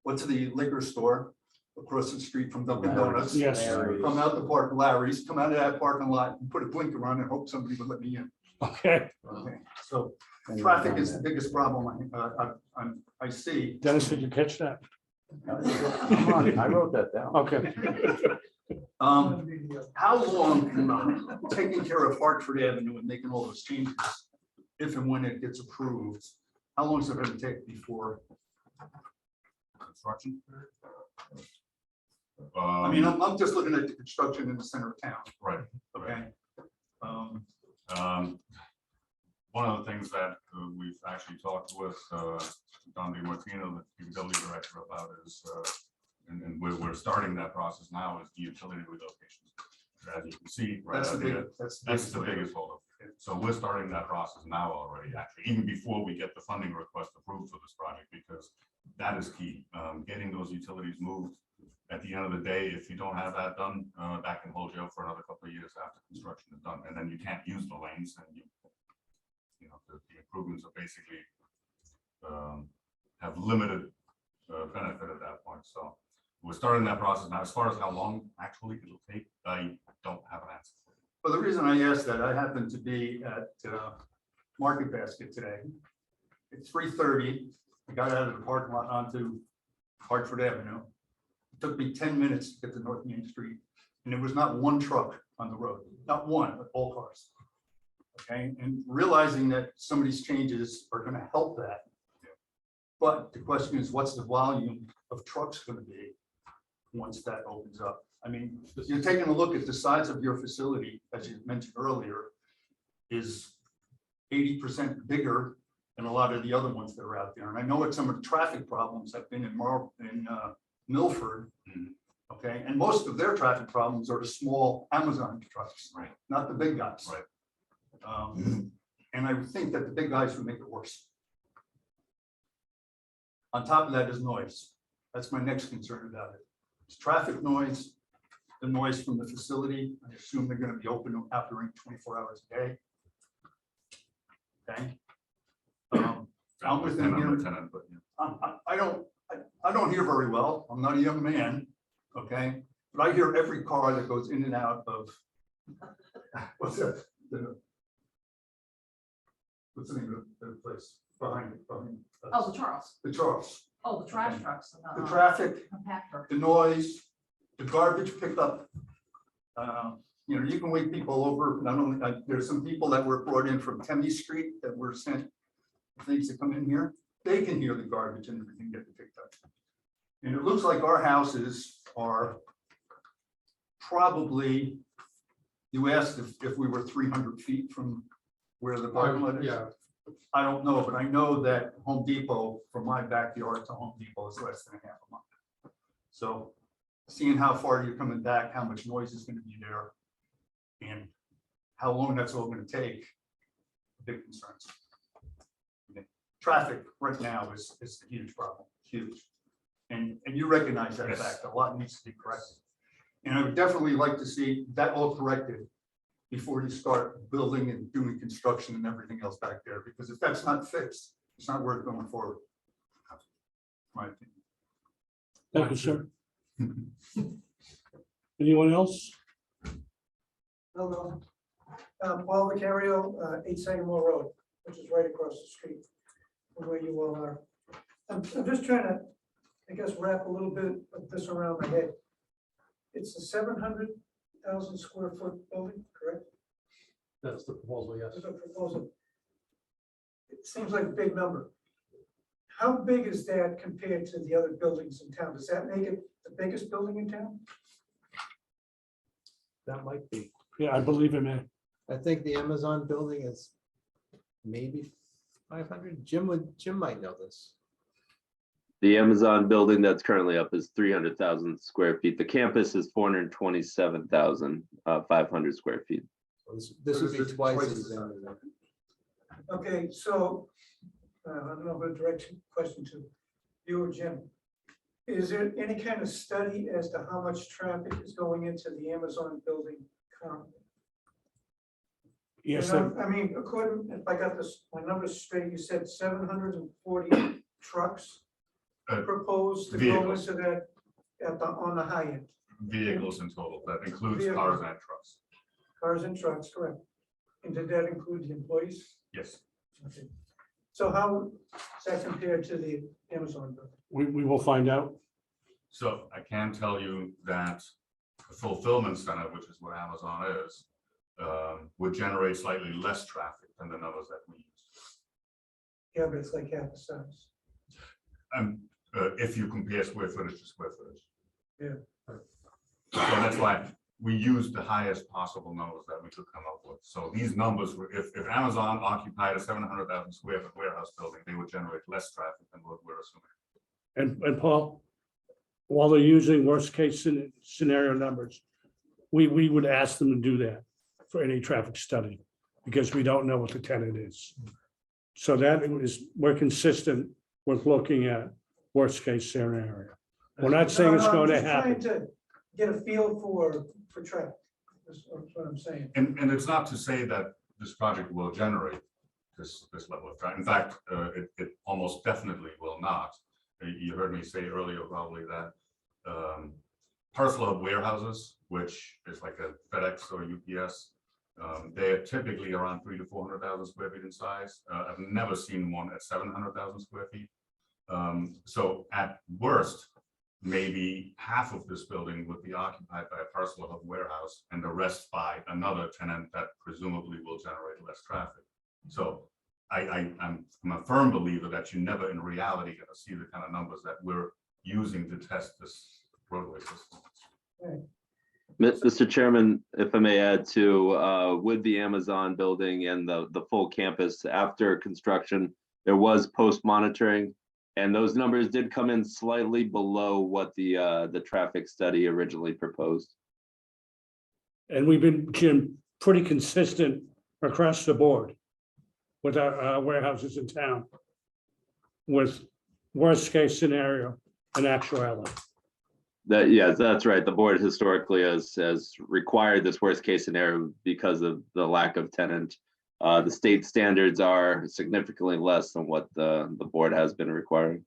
what's the liquor store across the street from Dunkin' Donuts. Yes. Come out the park, Larry's, come out of that parking lot and put a blinker on and hope somebody would let me in. Okay, Okay, so traffic is the biggest problem I see. Dennis, did you catch that? I wrote that down. Okay. How long can taking care of Hartford Avenue and making all those changes, if and when it gets approved, how long is it going to take before? Construction. I mean, I'm just looking at the construction in the center of town. Right. Okay. One of the things that we've actually talked with Don DiMartino, the utility director, about is, and we're starting that process now, is the utility relocation. As you can see, right That's the out big, here, that's the biggest holdup. So we're starting that process now already, actually, even before we get the funding request approved for this project, because that is key. Getting those utilities moved. At the end of the day, if you don't have that done, that can hold you up for another couple of years after construction is done, and then you can't use the lanes, and you know, the improvements are basically have limited benefit at that point. So we're starting that process now. As far as how long actually it'll take, I don't have an answer for you. well, the reason I asked that, I happened to be at Market Basket today. At 3:30, I got out of the parking lot onto Hartford Avenue. It took me 10 minutes to get to North Main Street, and there was not one truck on the road, not one, but all cars. Okay, and realizing that some of these changes are going to help that. But the question is, what's the volume of trucks going to be once that opens up? I mean, you're taking a look at the size of your facility, as you mentioned earlier, is 80% bigger than a lot of the other ones that are out there. And I know what some of the traffic problems have been in Milford. Okay, and most of their traffic problems are the small Amazon trucks, Right. not the big guys. Right. And I would think that the big guys would make it worse. On top of that is noise. That's my next concern about it. It's traffic noise, the noise from the facility. I assume they're going to be open operating 24 hours a day. Okay. I'm within here. Tenant, but yeah. I don't hear very well. I'm not a young man. Okay, but I hear every car that goes in and out of what's that? What's the name of the place behind it? Oh, the Charles. The Charles. Oh, the trash Okay. trucks. The traffic, Compactor. the noise, the garbage pickup. You know, you can wake people over. Not only there's some people that were brought in from Temmie Street that were sent things to come in here. They can hear the garbage and everything getting picked up. And it looks like our houses are probably. You asked if we were 300 feet from where the parking lot is. Yeah, I don't know, but I know that Home Depot, from my backyard to Home Depot, is less than a half a mile. So seeing how far you're coming back, how much noise is going to be there, and how long that's all going to take, big concerns. Traffic right now is a huge problem, huge. And you recognize that Yes. fact. A lot needs to be corrected. And I would definitely like to see that all corrected before you start building and doing construction and everything else back there, because if that's not fixed, it's not worth going forward. My opinion. Thank you, sir. Anyone else? Hello. Paul Vicario, 8 Sagamore Road, which is right across the street from where you all are. I'm just trying to, I guess, wrap a little bit of this around my head. It's a 700,000 square foot building, correct? that's the proposal, yes. That's a proposal. It seems like a big number. How big is that compared to the other buildings in town? Does that make it the biggest building in town? That might be. Yeah, I believe it, man. I think the Amazon building is maybe 500. Jim might know this. The Amazon building that's currently up is 300,000 square feet. The campus is 427,500 square feet. This would be twice as. Okay, so I don't know, but a direct question to you or Jim. Is there any kind of study as to how much traffic is going into the Amazon building currently? Yes, And sir. I mean, according, if I got this, my numbers straight, you said 740 trucks proposed to go Vehicles. into that on the high end, Vehicles in total, that includes Vehicles. cars and trucks. cars and trucks, correct? And did that include the employees? Yes. Okay. So how does that compare to the Amazon building? We will find out. So I can tell you that the fulfillment center, which is what Amazon is, would generate slightly less traffic than the numbers that we use. Yeah, but it's like half the size. If you compare square footage to square footage. Yeah. So that's why we used the highest possible numbers that we could come up with. So these numbers were, if Amazon occupied a 700,000 square foot warehouse building, they would generate less traffic than what we're assuming. And Paul, while they're using worst case scenario numbers, we would ask them to do that for any traffic study, because we don't know what the tenant is. So that is, we're consistent with looking at worst case scenario. We're not saying it's No, I'm going to just trying happen. to get a feel for traffic. That's what I'm saying. And it's not to say that this project will generate this level of traffic. In fact, it almost definitely will not. You heard me say earlier probably that parcel of warehouses, which is like a FedEx or UPS, they're typically around 300,000 to 400,000 square feet in size. I've never seen one at 700,000 square feet. So at worst, maybe half of this building would be occupied by a parcel of warehouse and the rest by another tenant that presumably will generate less traffic. So I'm a firm believer that you never in reality going to see the kind of numbers that we're using to test this roadway system. Mr. Chairman, if I may add to, with the Amazon building and the full campus after construction, there was post monitoring. And those numbers did come in slightly below what the traffic study originally proposed. And we've been, Jim, pretty consistent across the board with our warehouses in town, with worst case scenario and actuality. Yes, that's right. The board historically has required this worst case scenario because of the lack of tenant. The state standards are significantly less than what the board has been requiring.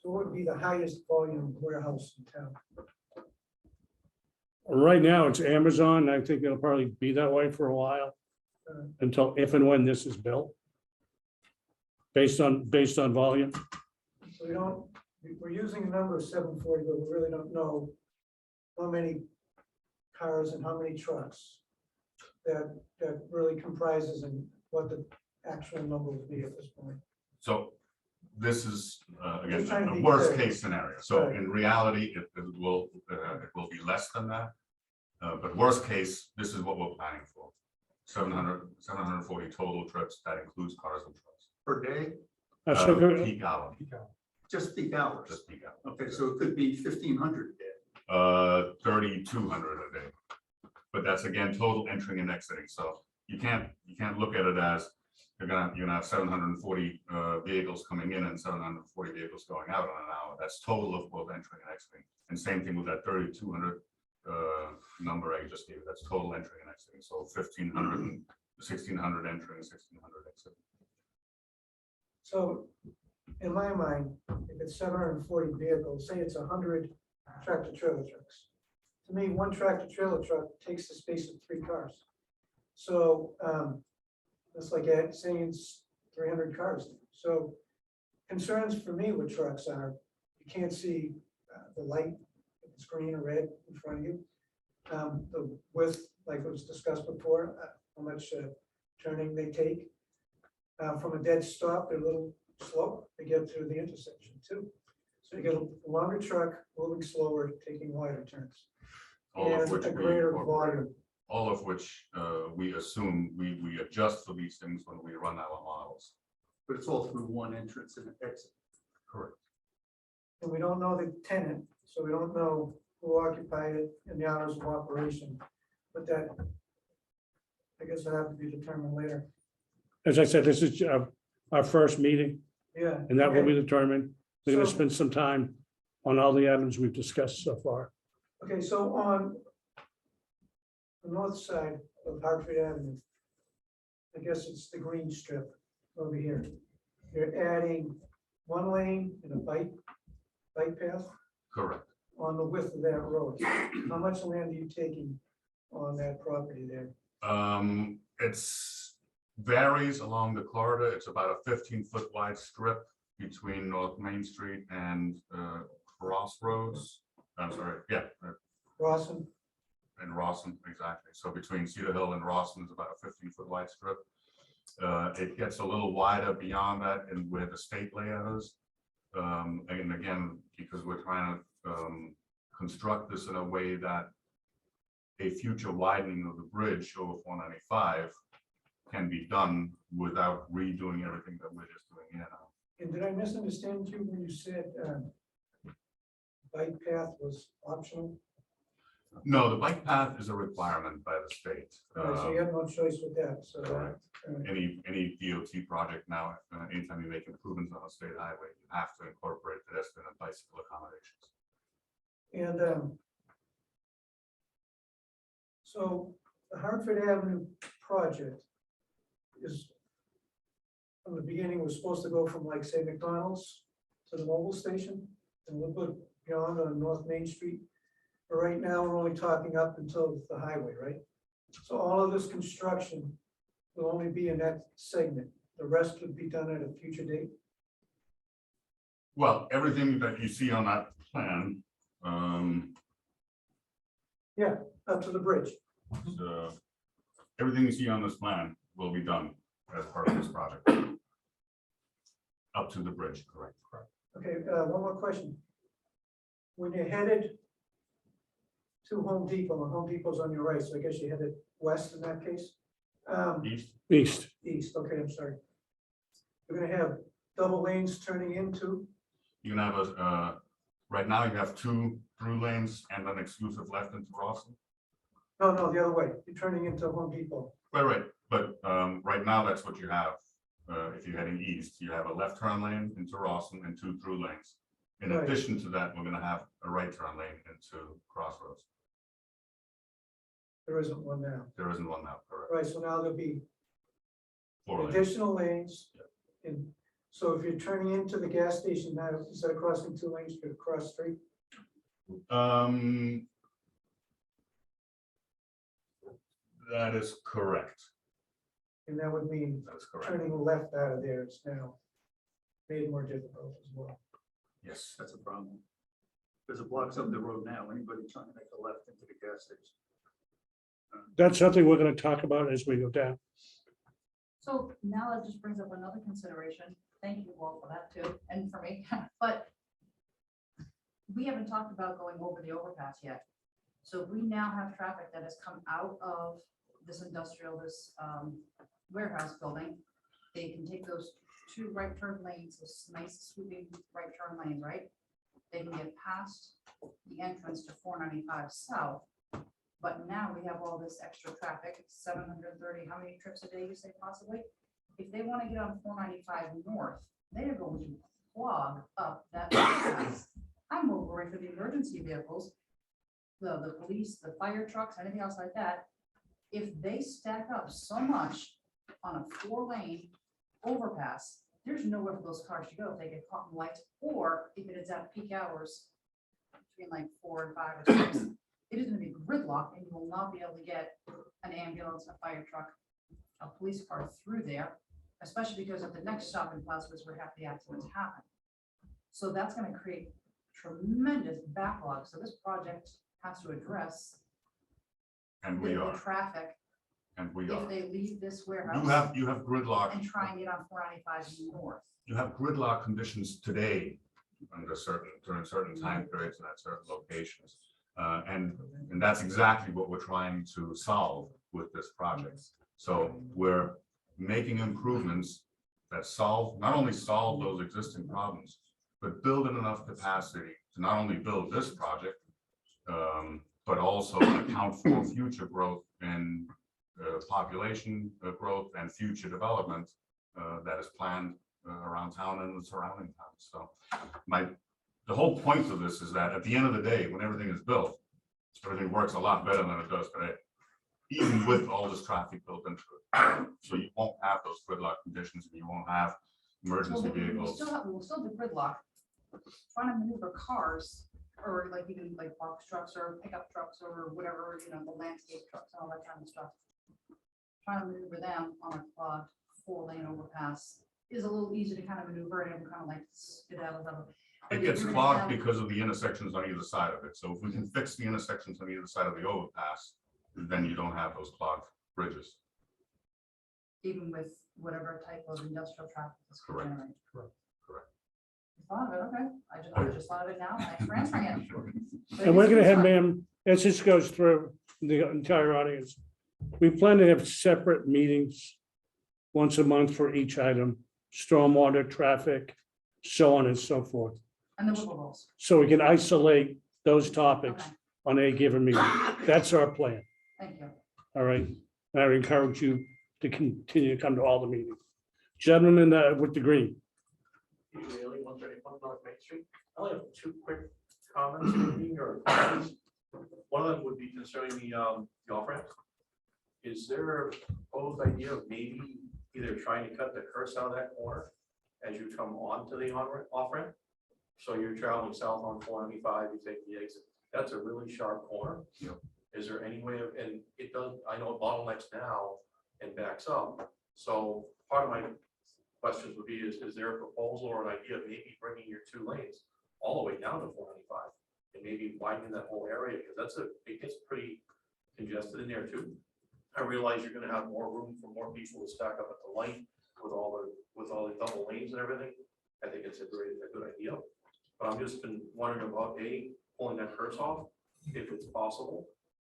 So what would be the highest volume warehouse in town? Right now, it's Amazon. I think it'll probably be that way for a while, until if and when this is built. Based on volume. So we're using a number of 740, but we really don't know how many cars and how many trucks that really comprises and what the actual number will be at this point. So this is, Just trying again, to a be worst clear. case scenario. So Right. in reality, it will be less than that. But worst case, this is what we're planning for. 740 total trips. That includes cars and trucks. Per day, Peak hour, just peak hours. just peak hour. Okay, so it could be 1,500 a day. 3,200 a day. But that's again, total entering and exiting. So you can't look at it as you're gonna have 740 vehicles coming in and 740 vehicles going out on an hour. That's total of both entering and exiting. And same thing with that 3,200 number I just gave. That's total entering and exiting. So 1,500 and 1,600 entering, 1,600 exiting. So in my mind, if it's 740 vehicles, say it's 100 tractor trailer trucks. To me, one tractor trailer truck takes the space of 3 cars. So that's like saying it's 300 cars. So concerns for me with trucks are, you can't see the light, if it's green or red in front of you. The width, like was discussed before, how much turning they take. From a dead stop, they're a little slow to get through the intersection too. So you get a longer truck moving slower, taking wider turns. All of And which a we greater incorporate. volume. All of which we assume we adjust for these things when we run our models. But it's all through one entrance and exit. Correct. And we don't know the tenant, so we don't know who occupied it and the hours of operation. But that, I guess that have to be determined later. As I said, this is our first meeting, Yeah. and that will okay. be determined. We're gonna So- spend some time on all the items we've discussed so far. Okay, so on the north side of Hartford Avenue, I guess it's the green strip over here. You're adding 1 lane and a bike path Correct. on the width of that road. How much land are you taking on that property there? It's varies along the corridor. It's about a 15-foot wide strip between North Main Street and Crossroads, I'm sorry, yeah, Rawson, and Rawson, exactly. So between Cedar Hill and Rawson is about a 15-foot wide strip. It gets a little wider beyond that and where the state layout is. And again, because we're trying to construct this in a way that a future widening of the bridge over 495 can be done without redoing everything that we're just doing here now. and did I misunderstand you when you said bike path was optional? No, the bike path is a requirement by the state. All right, so you have no choice with that, so. Correct. Any DOT project now, anytime you make improvements on a state highway, you have to incorporate pedestrian and bicycle accommodations. And so the Hartford Avenue project is, from the beginning, was supposed to go from like, say, McDonald's to the mobile station and a little bit beyond on North Main Street. But right now, we're only talking up until the highway, right? So all of this construction will only be in that segment. The rest would be done at a future date. Well, everything that you see on that plan, Up to the bridge. everything you see on this plan will be done as part of this project. Up to the bridge, correct. Okay, one more question. When you're headed to Home Depot, and Home Depot's on your right, so I guess you're headed west in that case? East, East. East, okay, I'm sorry. We're gonna have double lanes turning into, you can have a, right now you have 2 through lanes and an exclusive left into Rawson. no, the other way, you're turning into Home Depot. Right, but right now that's what you have. If you're heading east, you have a left turn lane into Rawson and 2 through lanes. In Right. addition to that, we're gonna have a right turn lane into Crossroads. There isn't one now. There isn't one now, correct? Right, so now there'll be 4 lanes. additional lanes. And so if you're turning into the gas station now, instead of crossing 2 lanes, you could cross 3. That is correct. And that would mean That's correct. turning left out of there is now made more difficult as well. Yes. That's a problem. Because it blocks up the road now, anybody trying to make a left into the gas station. That's something we're gonna talk about as we go down. So now that just brings up another consideration. Thank you all for that too, and for me, but we haven't talked about going over the overpass yet. So we now have traffic that has come out of this industrial, this warehouse building. They can take those 2 right turn lanes, those nice sweeping right turn lanes, right? They can get past the entrance to 495 south. But now we have all this extra traffic, 730, how many trips a day you say possibly? If they want to get on 495 north, they are going to clog up that overpass. I'm more worried for the emergency vehicles, the police, the fire trucks, anything else like that. If they stack up so much on a 4-lane overpass, there's nowhere for those cars to go if they get caught in lights, or if it is at peak hours between like 4 and 5 or 6. It is going to be gridlock, and you will not be able to get an ambulance, a fire truck, a police car through there, especially because at the next shopping plaza is where half the accidents happen. So that's going to create tremendous backlog. So this project has to address And we the are, traffic and we if are. they leave this warehouse You have gridlock. and try and get on 495 north. You have gridlock conditions today during certain time periods and at certain locations. And that's exactly what we're trying to solve with this project. So we're making improvements that not only solve those existing problems, but build in enough capacity to not only build this project, but also account for future growth and population growth and future development that is planned around town and the surrounding towns. So the whole point of this is that at the end of the day, when everything is built, everything works a lot better than it does today, even with all this traffic built into it. So you won't have those gridlock conditions, and you won't have emergency vehicles. We will still do gridlock, trying to maneuver cars, or like even like box trucks or pickup trucks or whatever, the landscape trucks and all that kind of stuff. Trying to maneuver them on a clogged 4-lane overpass is a little easier to kind of maneuver and kind of like skedaddle. It gets clogged because of the intersections on either side of it. So if we can fix the intersections on either side of the overpass, then you don't have those clogged bridges. Even with whatever type of industrial traffic is Correct. generated. Correct. You thought of it, okay. I just thought of it now. Thanks for answering it. But And we're it's gonna have, concern. ma'am, as this goes through the entire audience, we plan to have separate meetings once a month for each item, stormwater, traffic, so on and so forth. And the wiggle rules. So we can isolate those topics Okay, on a given meeting. That's our plan. thank you. All right. And I encourage you to continue to come to all the meetings. Gentlemen with the green. Really, 131 North Main Street. I only have two quick comments, maybe, or questions. One of them would be concerning the off-ramp. Is there a proposed idea of maybe either trying to cut the curse out of that corner as you come onto the off-ramp? So you're traveling south on 495, you take the exit. That's a really sharp corner. Yep. Is there any way of, and it does, I know it bottlenecks now and backs up. So part of my questions would be, is there a proposal or an idea of maybe bringing your 2 lanes all the way down to 495 and maybe widening that whole area? Because it gets pretty congested in there too. I realize you're gonna have more room for more people to stack up at the light with all the double lanes and everything. I think it's a good idea. But I've just been wondering about pulling that curse off, if it's possible.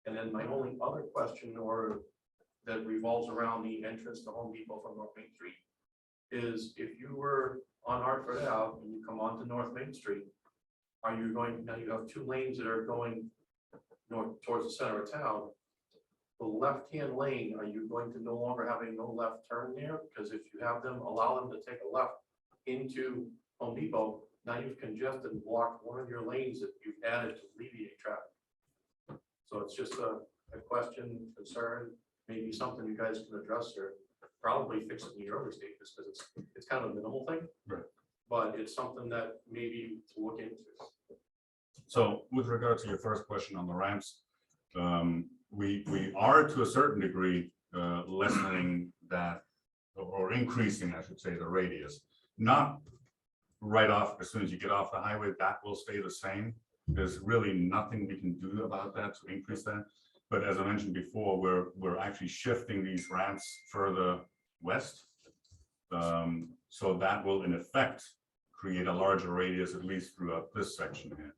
And then my only other question that revolves around the entrance to Home Depot from North Main Street is, if you were on Hartford Ave and you come onto North Main Street, are you going, now you have 2 lanes that are going north towards the center of town. The left-hand lane, are you going to no longer have a no left turn there? Because if you have them, allow them to take a left into Home Depot, now you've congested and blocked one of your lanes that you've added to alleviate traffic. So it's just a question, concern, maybe something you guys can address or probably fix it in the early stages, because it's kind of a minimal thing. Right. But it's something that maybe to look into. So with regard to your first question on the ramps, we are to a certain degree lessening that or increasing, I should say, the radius. Not right off as soon as you get off the highway, that will stay the same. There's really nothing we can do about that to increase that. But as I mentioned before, we're actually shifting these ramps further west. So that will in effect create a larger radius, at least throughout this section here.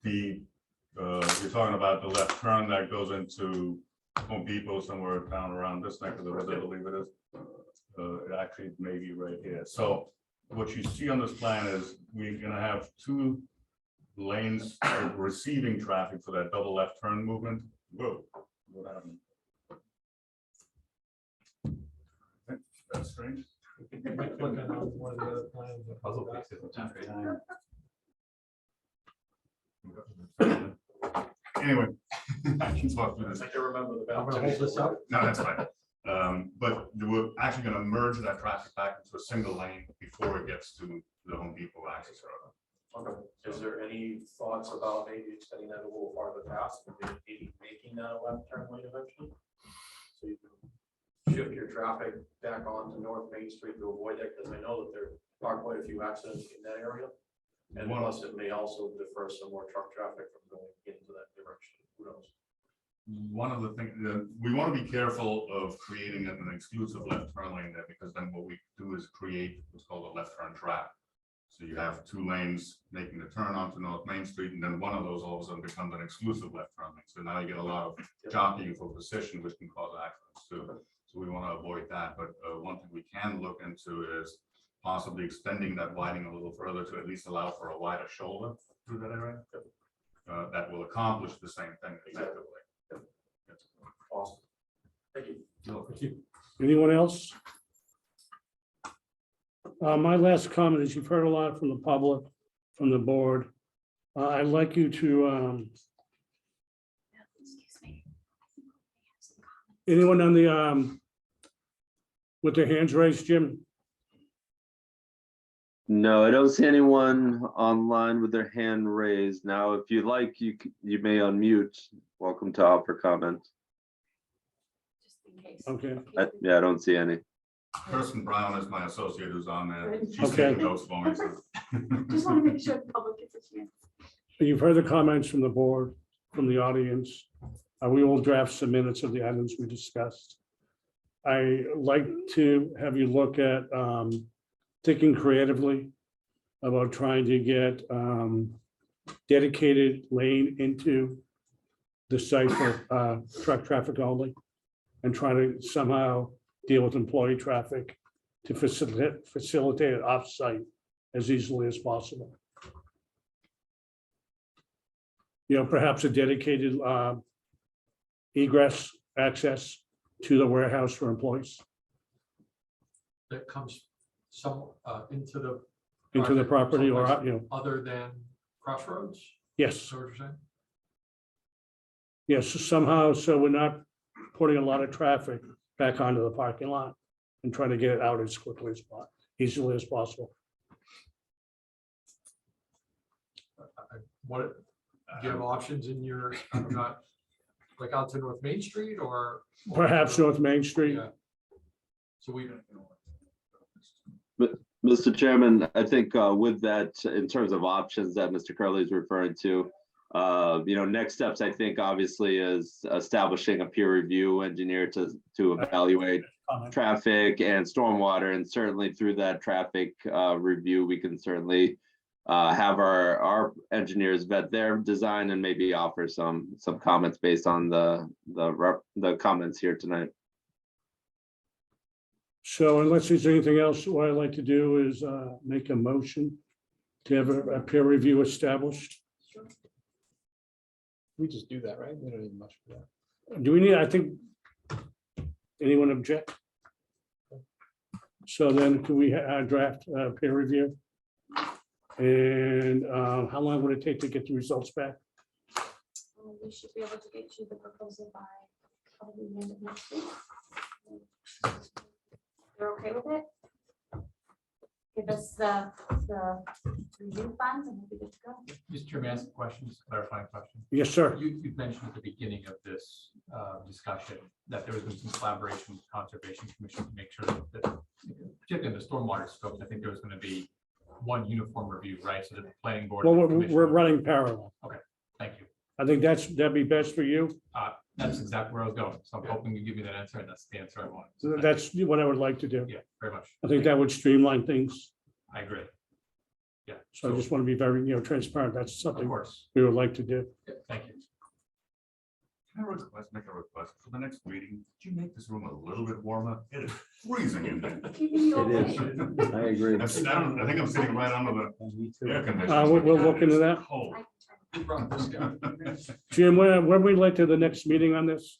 You're talking about the left turn that goes into Home Depot somewhere down around this neck of the road, I believe it is. Actually, maybe right here. So what you see on this plan is we're gonna have 2 lanes receiving traffic for that double left turn movement. Whoa, what happened? That's strange. Might click on one of the other plans. Puzzle pieces of time. Anyway, I can talk through I this. think I remember the I'm gonna balance. hold this up. No, that's fine. But we're actually gonna merge that traffic back into a single lane before it gets to the Home Depot access road. Okay. Is there any thoughts about maybe extending that a little farther past and maybe making that a left turn lane eventually? So you can shift your traffic back onto North Main Street to avoid that, because I know that there are quite a few accidents in that area. And plus it may also defer some more truck traffic from going into that direction. Who knows? One of the things that we want to be careful of creating an exclusive left turn lane there, because then what we do is create what's called a left turn trap. So you have 2 lanes making the turn onto North Main Street, and then one of those all of a sudden becomes an exclusive left turn lane. So now you get a lot of jockeying for position, which can cause accidents too. So we want to avoid that. But one thing we can look into is possibly extending that widening a little further to at least allow for a wider shoulder through that area. That will accomplish the same thing effectively. Awesome. Thank you. Thank you. Anyone else? My last comment is you've heard a lot from the public, from the board. I'd like you to, anyone on the, with their hands raised, Jim? No, I don't see anyone online with their hand raised. Now, if you'd like, you may unmute. Welcome to offer comment. Just in case. Okay. Yeah, I don't see any. Kirsten Brown is my associate who's on there. She's Okay. taking notes for me. So. Just want to make sure the public gets a chance. You've heard the comments from the board, from the audience. We will draft some minutes of the items we discussed. I like to have you look at thinking creatively about trying to get dedicated lane into the site for truck traffic only, and try to somehow deal with employee traffic to facilitate it off-site as easily as possible. You know, perhaps a dedicated egress access to the warehouse for employees That comes some into the. into the project property or, someplace you know, Other than Crossroads? yes, Is that what you're saying? yes, somehow, so we're not putting a lot of traffic back onto the parking lot and trying to get it out as quickly as easily as possible. What, do you have options in your, I'm not, like out to North Main Street or? Perhaps North Main Street. Yeah. So we, Mr. Chairman, I think with that, in terms of options that Mr. Curley is referring to, next steps, I think, obviously, is establishing a peer review engineer to evaluate traffic and stormwater, and certainly through that traffic review, we can certainly have our engineers vet their design and maybe offer some comments based on the comments here tonight. So unless there's anything else, what I'd like to do is make a motion to have a peer review established. We just do that, right? We don't need much for that. Do we need, I think, anyone object? So then can we draft peer review? And how long would it take to get the results back? We should be able to get you the proposal by probably the end of next week. You're okay with it? Give us the review funds and we'll be good to go. Mr. Chairman, ask questions, clarifying questions. Yes, sir. You mentioned at the beginning of this discussion that there was been some collaboration with the Conservation Commission to make sure that, particularly in the stormwater scope, I think there was going to be one uniform review, right? So that the planning board. Well, and the we're commission- running parallel. Thank you. I think that'd be best for you. That's exactly where I was going. So I'm hoping you give me that answer, and that's the answer I want. So that's what I would like to do. Yeah, very much. I think that would streamline things. I agree. Yeah. So I just want to be very, transparent. That's Of something course. we would like to do. Yeah, thank you. Can I make a request for the next meeting? Could you make this room a little bit warmer? It is freezing in there. Keeping you It is. away. I agree. I think I'm sitting right under Me the too. air conditioner. We'll look into that. Cold. who brought this guy? Jim, when we like to the next meeting on this?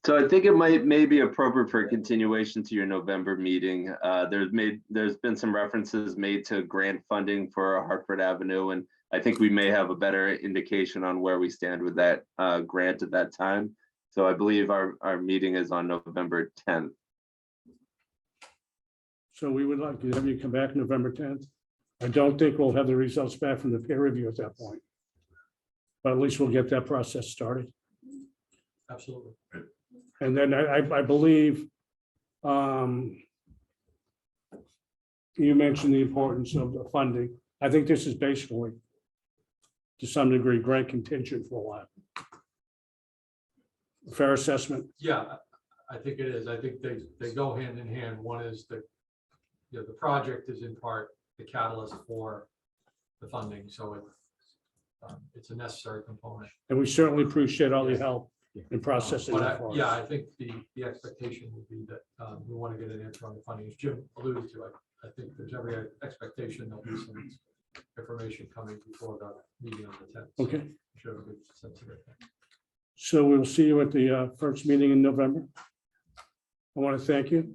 So I think it may be appropriate for a continuation to your November meeting. There's been some references made to grant funding for Hartford Avenue, and I think we may have a better indication on where we stand with that grant at that time. So I believe our meeting is on November 10th. So we would like to have you come back November 10th. I don't think we'll have the results back from the peer review at that point. But at least we'll get that process started. Absolutely. And then I believe you mentioned the importance of the funding. I think this is basically, to some degree, grant contingent for a while. Fair assessment. Yeah, I think it is. I think they go hand in hand. One is the project is in part the catalyst for the funding, so it's a necessary component. And we certainly appreciate all your help in processing But that for yeah, us. I think the expectation would be that we want to get an answer on the funding. As Jim alluded to, I think there's every expectation there'll be some information coming before the meeting on the 10th. So Okay. we should have a good sense of it. So we'll see you at the first meeting in November. I want to thank you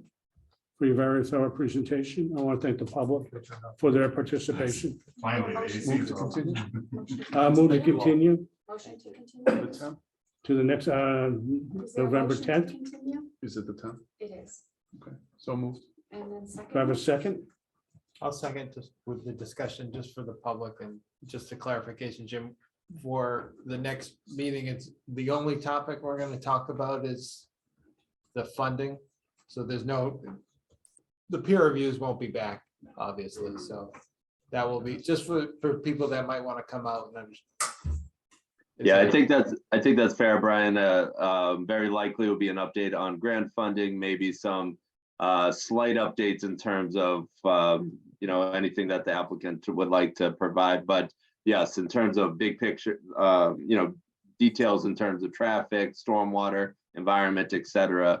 for your very thorough presentation. I want to thank the public for their participation. Finally, the AC is off. Move to continue Motion to continue. The 10th? to the next Is there a November motion to 10th. continue? Is it the 10th? It is. Okay, so moved. And then second. Do I have a second? I'll second just with the discussion, just for the public and just a clarification, Jim. For the next meeting, it's the only topic we're gonna talk about is the funding So there's no, the peer reviews won't be back, obviously, so that will be just for people that might want to come out and understand. Yeah, I think that's fair, Brian. Very likely will be an update on grant funding, maybe some slight updates in terms of anything that the applicant would like to provide. But yes, in terms of big picture, details in terms of traffic, stormwater, environment, et cetera,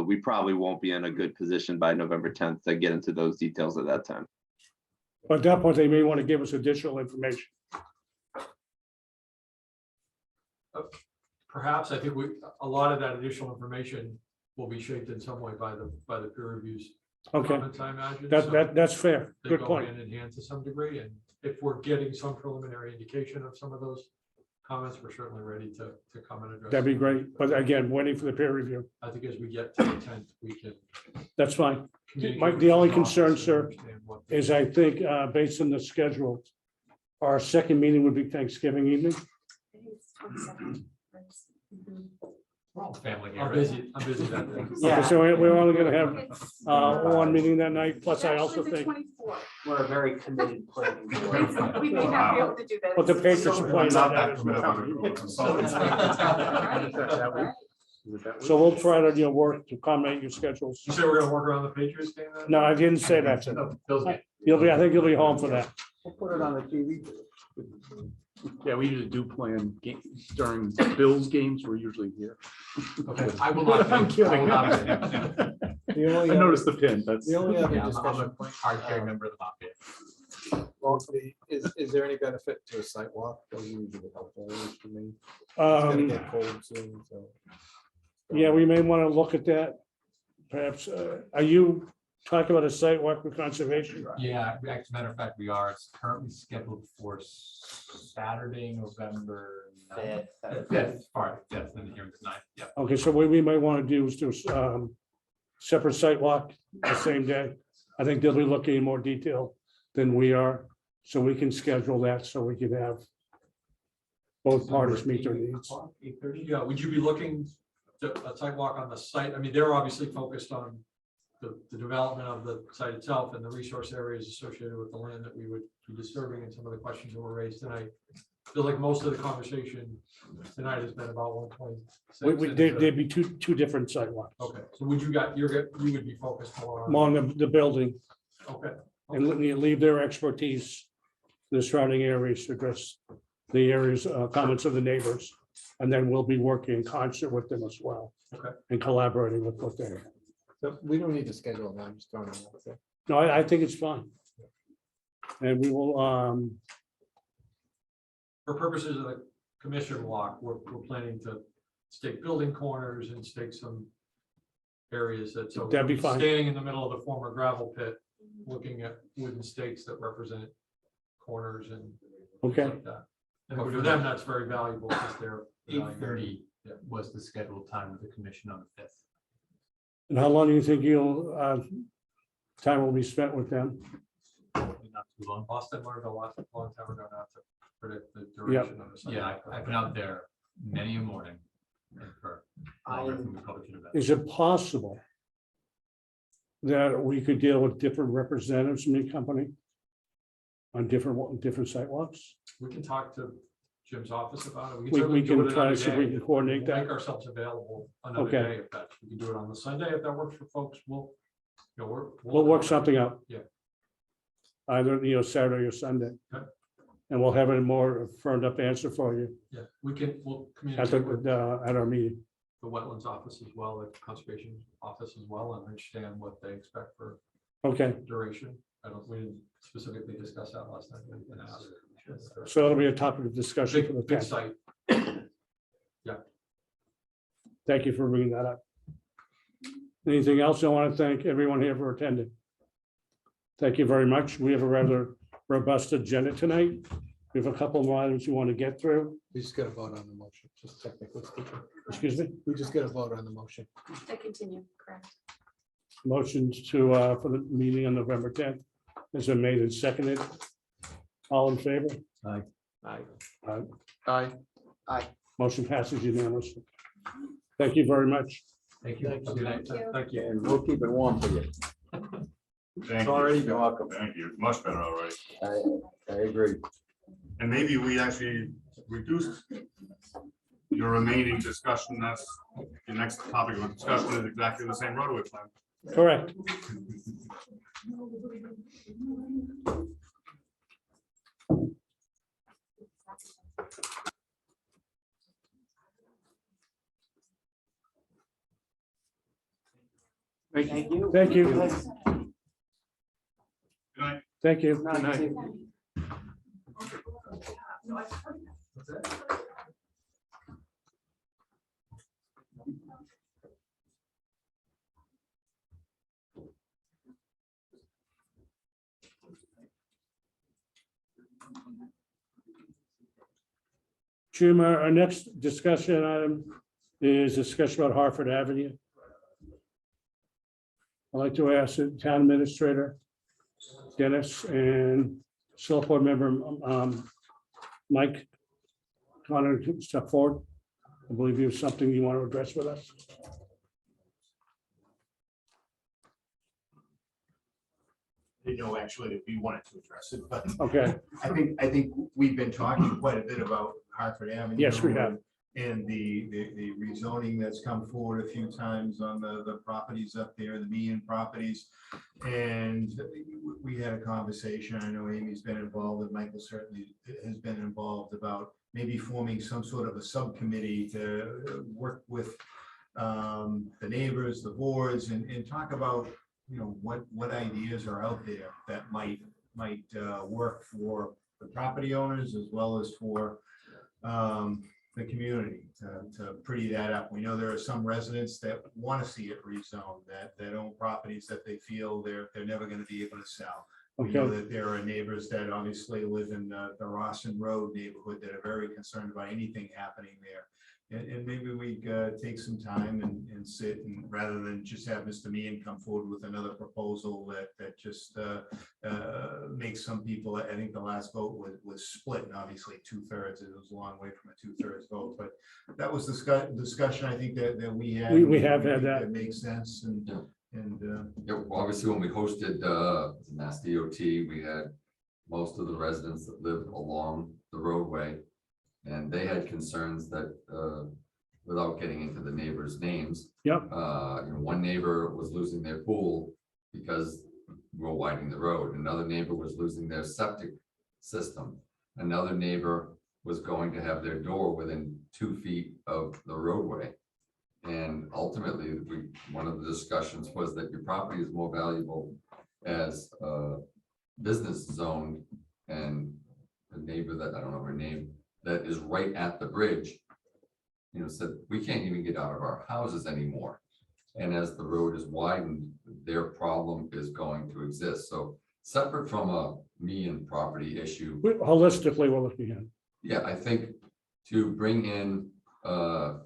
we probably won't be in a good position by November 10th to get into those details at that time. But at that point, they may want to give us additional information. Perhaps, I think a lot of that additional information will be shaped in some way by the peer reviews. Okay, Comments, I imagine. So that's fair. they Good go point. hand in hand to some degree, and if we're getting some preliminary indication of some of those comments, we're certainly ready to come and address. That'd be them. great. But again, waiting for the peer review. I think as we get to the 10th, we can. That's fine. communicate The with only the concern, office and sir, understand what the- is I think, based on the schedule, our second meeting would be Thanksgiving evening. We're all family here. I'm right? busy that day. Okay, so we're only gonna have one meeting that night, plus I also think, We're a very committed planning board. We may not be able to do that. but the Patriots are playing Not that that night. committed. So we'll try to, work to accommodate your schedules. You say we're gonna work around the Patriots game then? No, I didn't say that, sir. No, Bills game. I think you'll be home for that. We'll put it on the TV. Yeah, we usually do plan during Bills games. We're usually here. Okay, I will not. I'm kidding. I will not. I noticed the pin. That's. The only other Yeah, I'm discussion a hard-carrying member of the mafia. is there any benefit to a site walk? Those are usually helpful for me. It's gonna get cold soon, so. Yeah, we may want to look at that. Perhaps, are you talking about a site walk with conservation? Yeah, as a matter of fact, we are. It's currently scheduled for Saturday, November 9th. Fifth, sorry, fifth, and the hearing's 9th. Yeah. Okay, so what we might want to do is do separate site walk the same day. I think they'll be looking in more detail than we are, so we can schedule that so we can have both parties meet their needs. 8:30, yeah, would you be looking to a sidewalk on the site? I mean, they're obviously focused on the development of the site itself and the resource areas associated with the land that we would be disturbing, and some of the questions that were raised tonight. I feel like most of the conversation tonight has been about 126. There'd be two different sidewalks. Okay, so would you would be focused more on, Among the building okay, and leave their expertise, the surrounding areas to address the areas, comments of the neighbors. And then we'll be working in concert with them as well. Okay. And collaborating with what they're. So we don't need to schedule that, I'm just throwing it out there. No, I think it's fine. And we will, for purposes of the commission walk, we're planning to stake building corners and stake some areas that, so. That'd be fine. Staying in the middle of the former gravel pit, looking at wooden stakes that represent corners and things okay, like that. And for them, that's very valuable because they're. 8:30 was the scheduled time of the commission on the 5th. and how long do you think time will be spent with them? Hopefully not too long. Boston learned a long time ago not to predict the duration of the site. Yeah, I've been out there many a morning. And for longer than we probably should have been. Is it possible that we could deal with different representatives from the company on different sidewalks? We can talk to Jim's office about it. We certainly do can it try to another see if we day. can coordinate We'll that. Make ourselves available another Okay. day if that, we can do it on the Sunday if that works for folks. We'll We'll work something out. Yeah. Either, Saturday or Sunday. Okay. And we'll have a more firmed up answer for you Yeah, we'll at communicate with at our meeting. the wetlands office as well, the conservation office as well, and understand what they expect for Okay, duration. We didn't specifically discuss that last night. We can ask. so that'll be a topic of discussion for the Big 10th. site. Thank you for bringing that up. Anything else? I want to thank everyone here for attending. Thank you very much. We have a rather robust agenda tonight. We have a couple more items we want to get through. We just gotta vote on the motion, just technically speaking. Excuse me, We just gotta vote on the motion. To continue, correct. motions to, for the meeting on November 10th has been made and seconded. All in favor? Aye. Aye. Motion passes unanimously. Thank you very much. Thank you. Have a good night. Thank you. And we'll keep it warm for you. Thank already you. You're welcome. Thank you. Much better already. I agree. And maybe we actually reduced your remaining discussion. That's the next topic of discussion is exactly the same roadway plan. Correct. Thank you. Thank you. Thank you. Thanks. Good night. Thank you. Good night. Jim, our next discussion item is discussion about Hartford Avenue. I'd like to ask the town administrator, Dennis, and select board member, Mike, want to step forward. I believe you have something you want to address with us. Didn't know actually if you wanted to address it, but Okay, I think we've been talking quite a bit about Hartford Avenue. Yes, we have. And the rezoning that's come forward a few times on the properties up there, the median properties. And we had a conversation, I know Amy's been involved, and Michael certainly has been involved about maybe forming some sort of a subcommittee to work with the neighbors, the boards, and talk about, you know, what ideas are out there that might work for the property owners as well as for the community to pretty that up. We know there are some residents that want to see it rezoned, that own properties that they feel they're never going to be able to sell. We know okay. that there are neighbors that obviously live in the Rawson Road neighborhood that are very concerned about anything happening there. And maybe we take some time and sit, and rather than just have Mr. Meehan come forward with another proposal that just makes some people, I think the last vote was split, and obviously 2/3, it was a long way from a 2/3 vote, but that was discussion I think that we had. We have had that. That makes sense, and Yeah, well, obviously, when we hosted Mass DOT, we had most of the residents that live along the roadway. And they had concerns that, without getting into the neighbors' names. Yep. You know, one neighbor was losing their pool because we're widening the road. Another neighbor was losing their septic system. Another neighbor was going to have their door within 2 feet of the roadway. And ultimately, one of the discussions was that your property is more valuable as business zoned, and the neighbor that, I don't know her name, that is right at the bridge, you know, said, we can't even get out of our houses anymore. And as the road is widened, their problem is going to exist. So separate from a median property issue, Holistically, we're looking at. yeah, I think to bring in a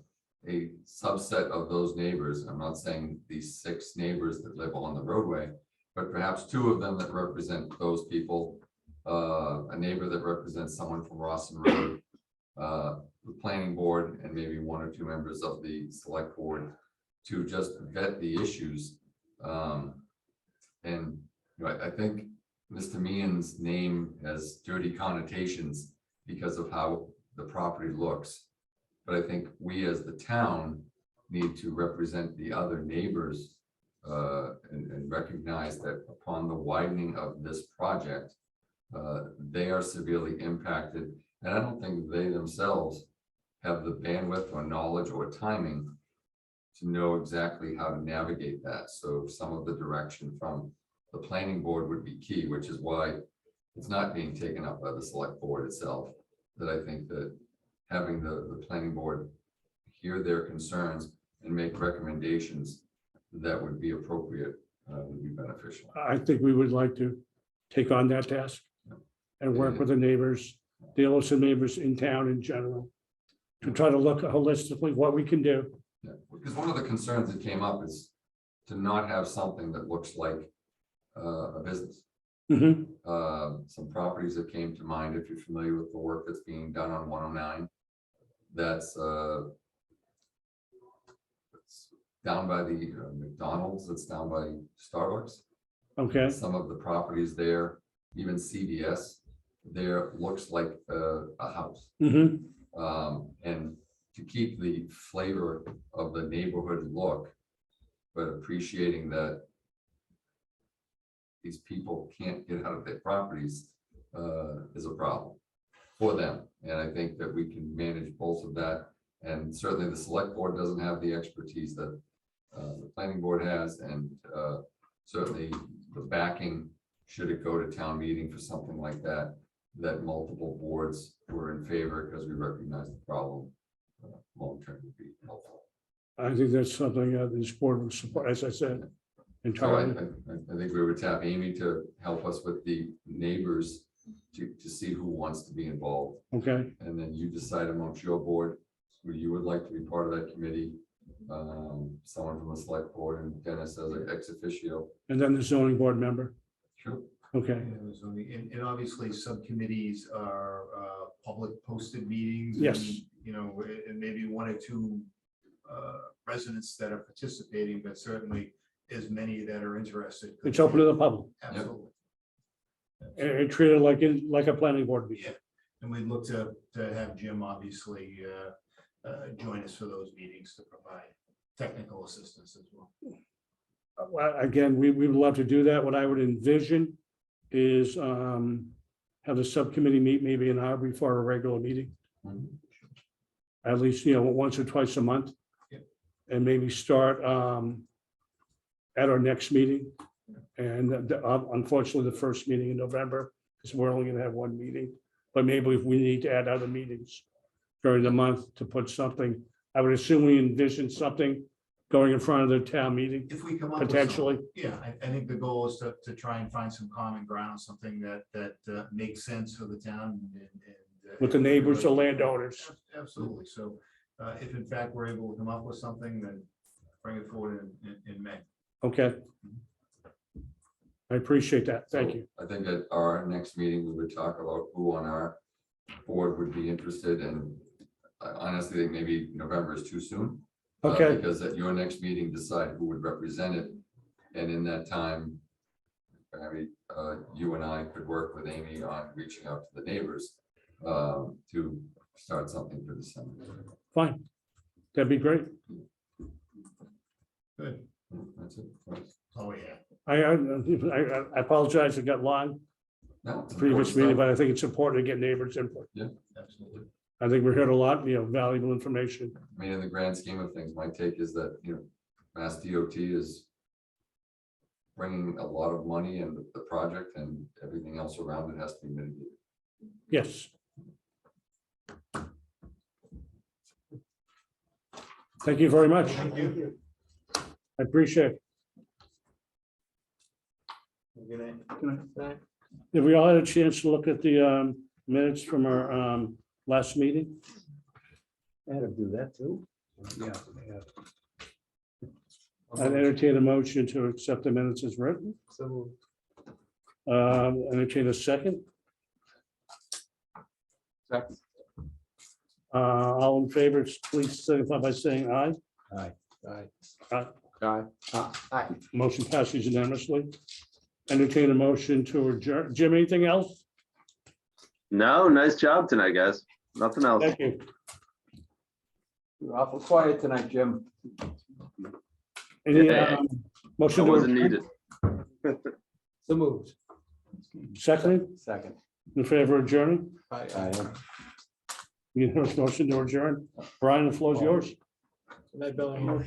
subset of those neighbors, I'm not saying these 6 neighbors that live on the roadway, but perhaps 2 of them that represent those people, a neighbor that represents someone from Rawson Road, the planning board, and maybe 1 or 2 members of the select board to just vet the issues. And you know, I think Mr. Meehan's name has dirty connotations because of how the property looks. But I think we as the town need to represent the other neighbors and recognize that upon the widening of this project, they are severely impacted. And I don't think they themselves have the bandwidth or knowledge or timing to know exactly how to navigate that. So some of the direction from the planning board would be key, which is why it's not being taken up by the select board itself. That I think that having the planning board hear their concerns and make recommendations that would be appropriate would be beneficial. I think we would like to take on that task and work with the neighbors, the Ellison neighbors in town in general, to try to look holistically what we can do. Yeah, because one of the concerns that came up is to not have something that looks like a business. Mhm. Some properties that came to mind, if you're familiar with the work that's being done on 109, that's down by the McDonald's, that's down by Starbucks. Okay, Some of the properties there, even CVS, there looks like a house. mm-hmm, And to keep the flavor of the neighborhood look, but appreciating that these people can't get out of their properties is a problem for them. And I think that we can manage both of that. And certainly the select board doesn't have the expertise that the planning board has, and certainly the backing, should it go to town meeting for something like that, that multiple boards were in favor because we recognize the problem long-term would be helpful. I think that's something this board would support, as I said, So I entirely. think we would tap Amy to help us with the neighbors to see who wants to be involved. Okay, And then you decide amongst your board who you would like to be part of that committee. Someone from the select board, and Dennis as an ex officio. and then the zoning board member. Sure. Okay, And obviously, subcommittees are public posted meetings. Yes. And, you know, and maybe one or two residents that are participating, but certainly as many that are interested. it's open to the public Absolutely. and treat it like a planning board meeting. Yeah, and we'd look to have Jim obviously join us for those meetings to provide technical assistance as well. Well, again, we would love to do that. What I would envision is have the subcommittee meet maybe an hour before a regular meeting. At least, once or twice a month. Yep. And maybe start at our next meeting. And unfortunately, the first meeting in November, because we're only gonna have one meeting. But maybe if we need to add other meetings during the month to put something, I would assume we envision something going in front of the town meeting, If we come up with potentially. something, yeah, I think the goal is to try and find some common ground, something that makes sense for the town and. With the neighbors, the landowners. Absolutely. So if in fact we're able to come up with something, then bring it forward in May. Okay. I appreciate that. Thank So you. I think at our next meeting, we would talk about who on our board would be interested, and I honestly think maybe November is too soon. Okay, Because at your next meeting, decide who would represent it, and in that time, maybe you and I could work with Amy on reaching out to the neighbors to start something for December. fine. That'd be great. Good. That's it. Oh, yeah. I apologize, it got long, No, it's the previous important meeting, stuff. but I think it's important to get neighbors input. Absolutely. I think we heard a lot, valuable information. I mean, in the grand scheme of things, my take is that, Mass DOT is bringing a lot of money in the project, and everything else around it has to be mitigated. Yes. Thank you very much. Thank you. I appreciate it. Good night. Have we all had a chance to look at the minutes from our last meeting? I had to do that too. Yeah. I'd entertain a motion to accept the minutes as written. So Entertain a second. Second. All in favor, please signify by saying aye. Aye. Motion passes unanimously. Entertain a motion to adjourn. Jim, anything else? No, nice job tonight, guys. Nothing else. Thank you. You're awful quiet tonight, Jim. Any Yeah. motion It to wasn't adjourn? needed. So moved. Second, Second. in favor of adjourning? Aye. Motion to adjourn. Brian, the floor is yours. Good night, Bellingham.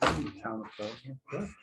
Town of Bellingham.